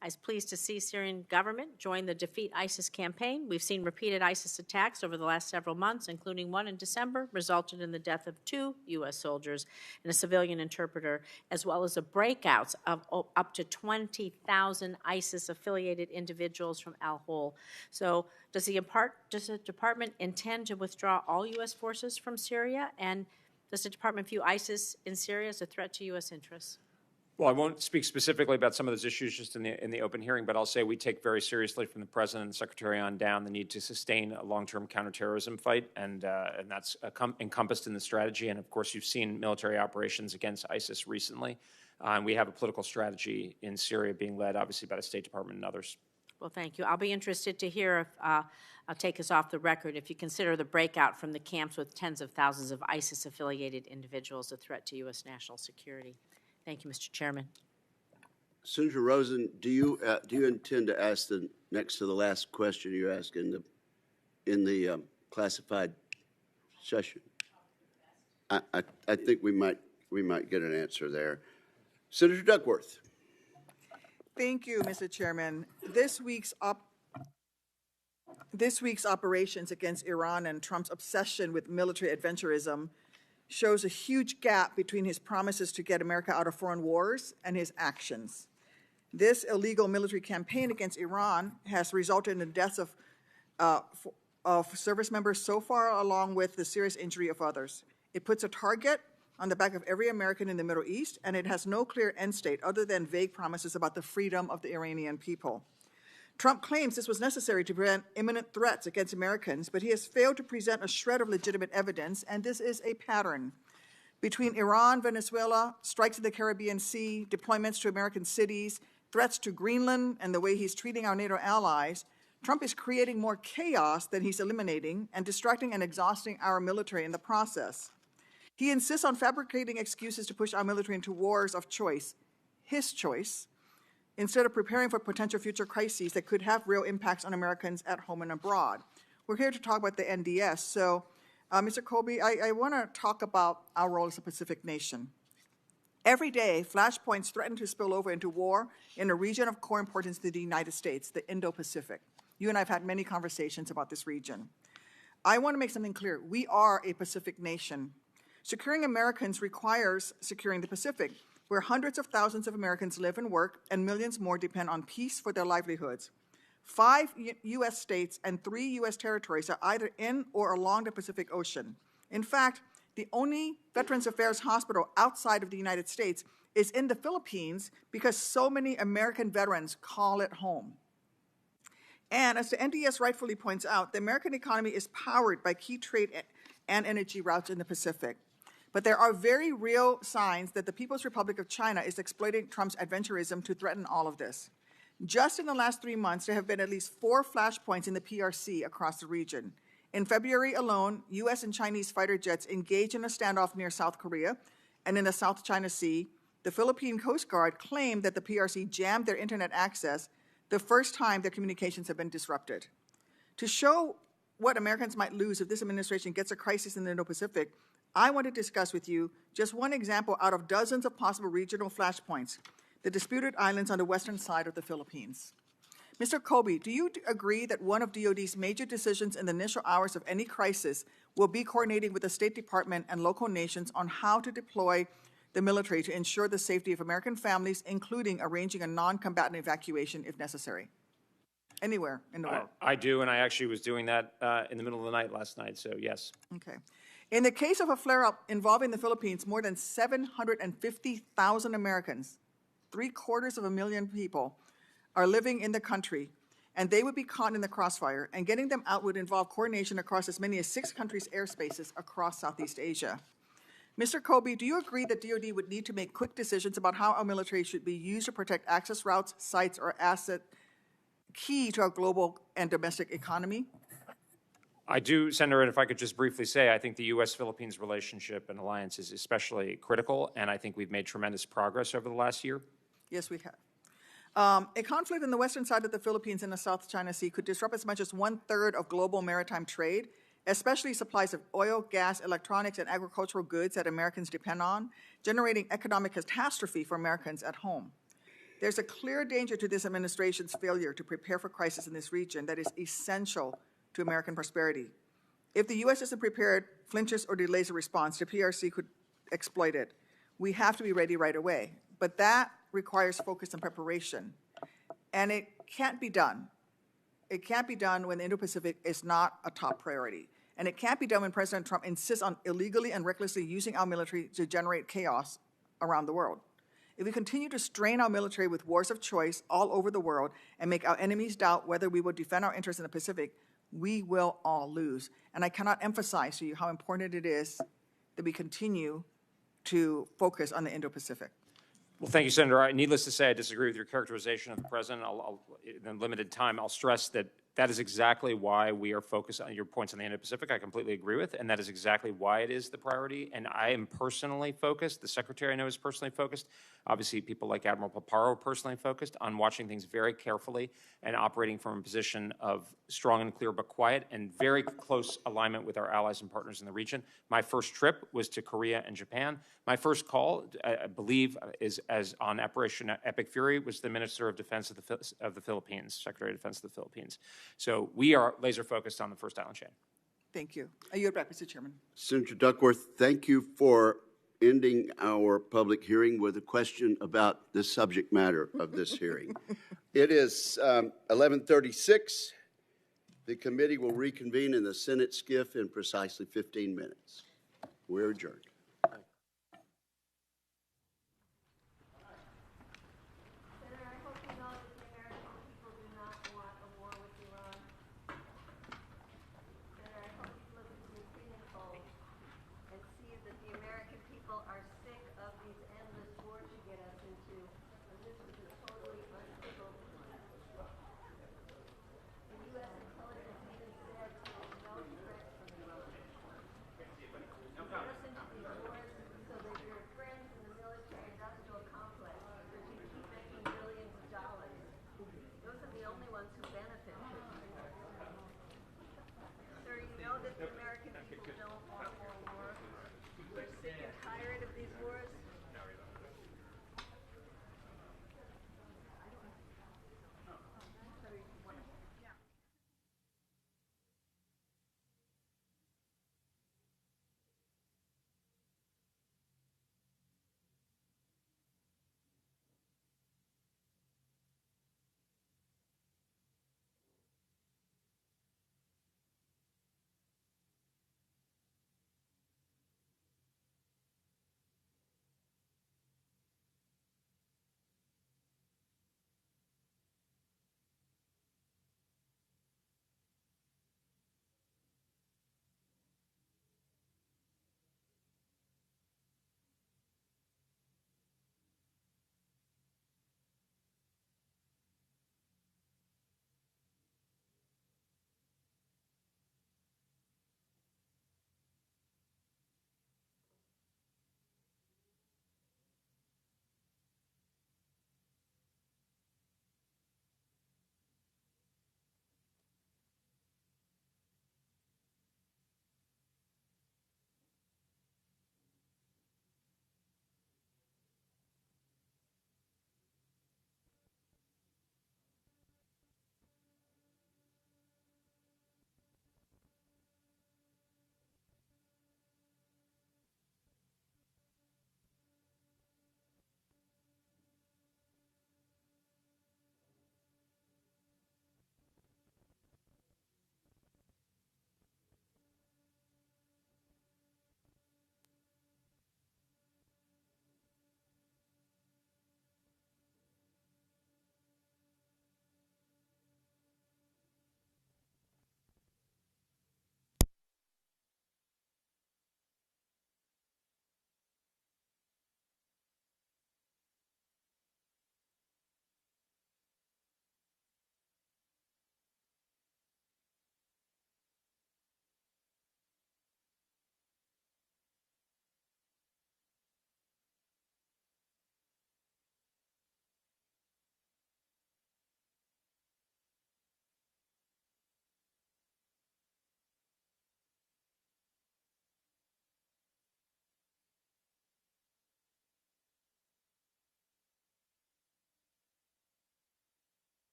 [SPEAKER 18] I was pleased to see Syrian government join the Defeat ISIS campaign. We've seen repeated ISIS attacks over the last several months, including one in December, resulted in the death of 2 U.S. soldiers and a civilian interpreter, as well as the breakouts of up to 20,000 ISIS-affiliated individuals from Al-Hol. So does the department intend to withdraw all U.S. forces from Syria? And does the department view ISIS in Syria as a threat to U.S. interests?
[SPEAKER 3] Well, I won't speak specifically about some of those issues just in the open hearing, but I'll say we take very seriously from the President and the Secretary on down the need to sustain a long-term counterterrorism fight, and that's encompassed in the strategy. And, of course, you've seen military operations against ISIS recently. And we have a political strategy in Syria being led, obviously, by the State Department and others.
[SPEAKER 18] Well, thank you. I'll be interested to hear, if, I'll take us off the record, if you consider the breakout from the camps with tens of thousands of ISIS-affiliated individuals a threat to U.S. national security. Thank you, Mr. Chairman.
[SPEAKER 1] Senator Rosen, do you intend to ask the next to the last question you asked in in the classified session? I think we might get an answer there. Senator Duckworth.
[SPEAKER 19] Thank you, Mr. Chairman. This week's operations against Iran and Trump's obsession with military adventurism shows a huge gap between his promises to get America out of foreign wars and his actions. This illegal military campaign against Iran has resulted in the deaths of service members so far, along with the serious injury of others. It puts a target on the back of every American in the Middle East, and it has no clear end state other than vague promises about the freedom of the Iranian people. Trump claims this was necessary to prevent imminent threats against Americans, but he has failed to present a shred of legitimate evidence, and this is a pattern. Between Iran, Venezuela, strikes in the Caribbean Sea, deployments to American cities, threats to Greenland, and the way he's treating our NATO allies, Trump is creating more chaos than he's eliminating and distracting and exhausting our military in the process. He insists on fabricating excuses to push our military into wars of choice, his choice, instead of preparing for potential future crises that could have real impacts on Americans at home and abroad. We're here to talk about the NDS. So, Mr. Colby, I want to talk about our role as a Pacific nation. Every day, flashpoints threaten to spill over into war in a region of core importance to the United States, the Indo-Pacific. You and I have had many conversations about this region. I want to make something clear. We are a Pacific nation. Securing Americans requires securing the Pacific, where hundreds of thousands of Americans live and work, and millions more depend on peace for their livelihoods. 5 U.S. states and 3 U.S. territories are either in or along the Pacific Ocean. In fact, the only Veterans Affairs hospital outside of the United States is in the Philippines because so many American veterans call it home. And as the NDS rightfully points out, the American economy is powered by key trade and energy routes in the Pacific. But there are very real signs that the People's Republic of China is exploiting Trump's adventurism to threaten all of this. Just in the last 3 months, there have been at least 4 flashpoints in the PRC across the region. In February alone, U.S. and Chinese fighter jets engaged in a standoff near South Korea, and in the South China Sea, the Philippine Coast Guard claimed that the PRC jammed their internet access the first time their communications have been disrupted. To show what Americans might lose if this administration gets a crisis in the Indo-Pacific, I want to discuss with you just one example out of dozens of possible regional flashpoints, the disputed islands on the western side of the Philippines. Mr. Colby, do you agree that one of DoD's major decisions in the initial hours of any crisis will be coordinating with the State Department and local nations on how to deploy the military to ensure the safety of American families, including arranging a non-combatant evacuation if necessary? Anywhere in the world.
[SPEAKER 3] I do, and I actually was doing that in the middle of the night last night, so yes.
[SPEAKER 19] Okay. In the case of a flare-up involving the Philippines, more than 750,000 Americans, 750,000 people, are living in the country, and they would be caught in the crossfire, and getting them out would involve coordination across as many as 6 countries' airspaces across Southeast Asia. Mr. Colby, do you agree that DoD would need to make quick decisions about how our military should be used to protect access routes, sites, or assets key to our global and domestic economy?
[SPEAKER 3] I do, Senator, and if I could just briefly say, I think the U.S.-Philippines relationship and alliance is especially critical, and I think we've made tremendous progress over the last year.
[SPEAKER 19] Yes, we have. A conflict in the western side of the Philippines and the South China Sea could disrupt as much as 1/3 of global maritime trade, especially supplies of oil, gas, electronics, and agricultural goods that Americans depend on, generating economic catastrophe for Americans at home. There's a clear danger to this administration's failure to prepare for crisis in this region that is essential to American prosperity. If the U.S. isn't prepared, flinches, or delays a response, the PRC could exploit it. We have to be ready right away. But that requires focus and preparation. And it can't be done. It can't be done when the Indo-Pacific is not a top priority. And it can't be done when President Trump insists on illegally and recklessly using our military to generate chaos around the world. If we continue to strain our military with wars of choice all over the world and make our enemies doubt whether we will defend our interests in the Pacific, we will all lose. And I cannot emphasize to you how important it is that we continue to focus on the Indo-Pacific.
[SPEAKER 3] Well, thank you, Senator. Needless to say, I disagree with your characterization of the president. In limited time, I'll stress that That is exactly why we are focused on your points on the Indo-Pacific. I completely agree with, and that is exactly why it is the priority. And I am personally focused. The Secretary I know is personally focused. Obviously, people like Admiral Paparo are personally focused on watching things very carefully and operating from a position of strong and clear but quiet and very close alignment with our allies and partners in the region. My first trip was to Korea and Japan. My first call, I believe, is as on Operation Epic Fury, was the Minister of Defense of the Philippines, Secretary of Defense of the Philippines. So we are laser focused on the first island chain.
[SPEAKER 19] Thank you. I yield back, Mr. Chairman.
[SPEAKER 1] Senator Duckworth, thank you for ending our public hearing with a question about the subject matter of this hearing. It is 11:36. The committee will reconvene in the Senate skiff in precisely 15 minutes. We're adjourned.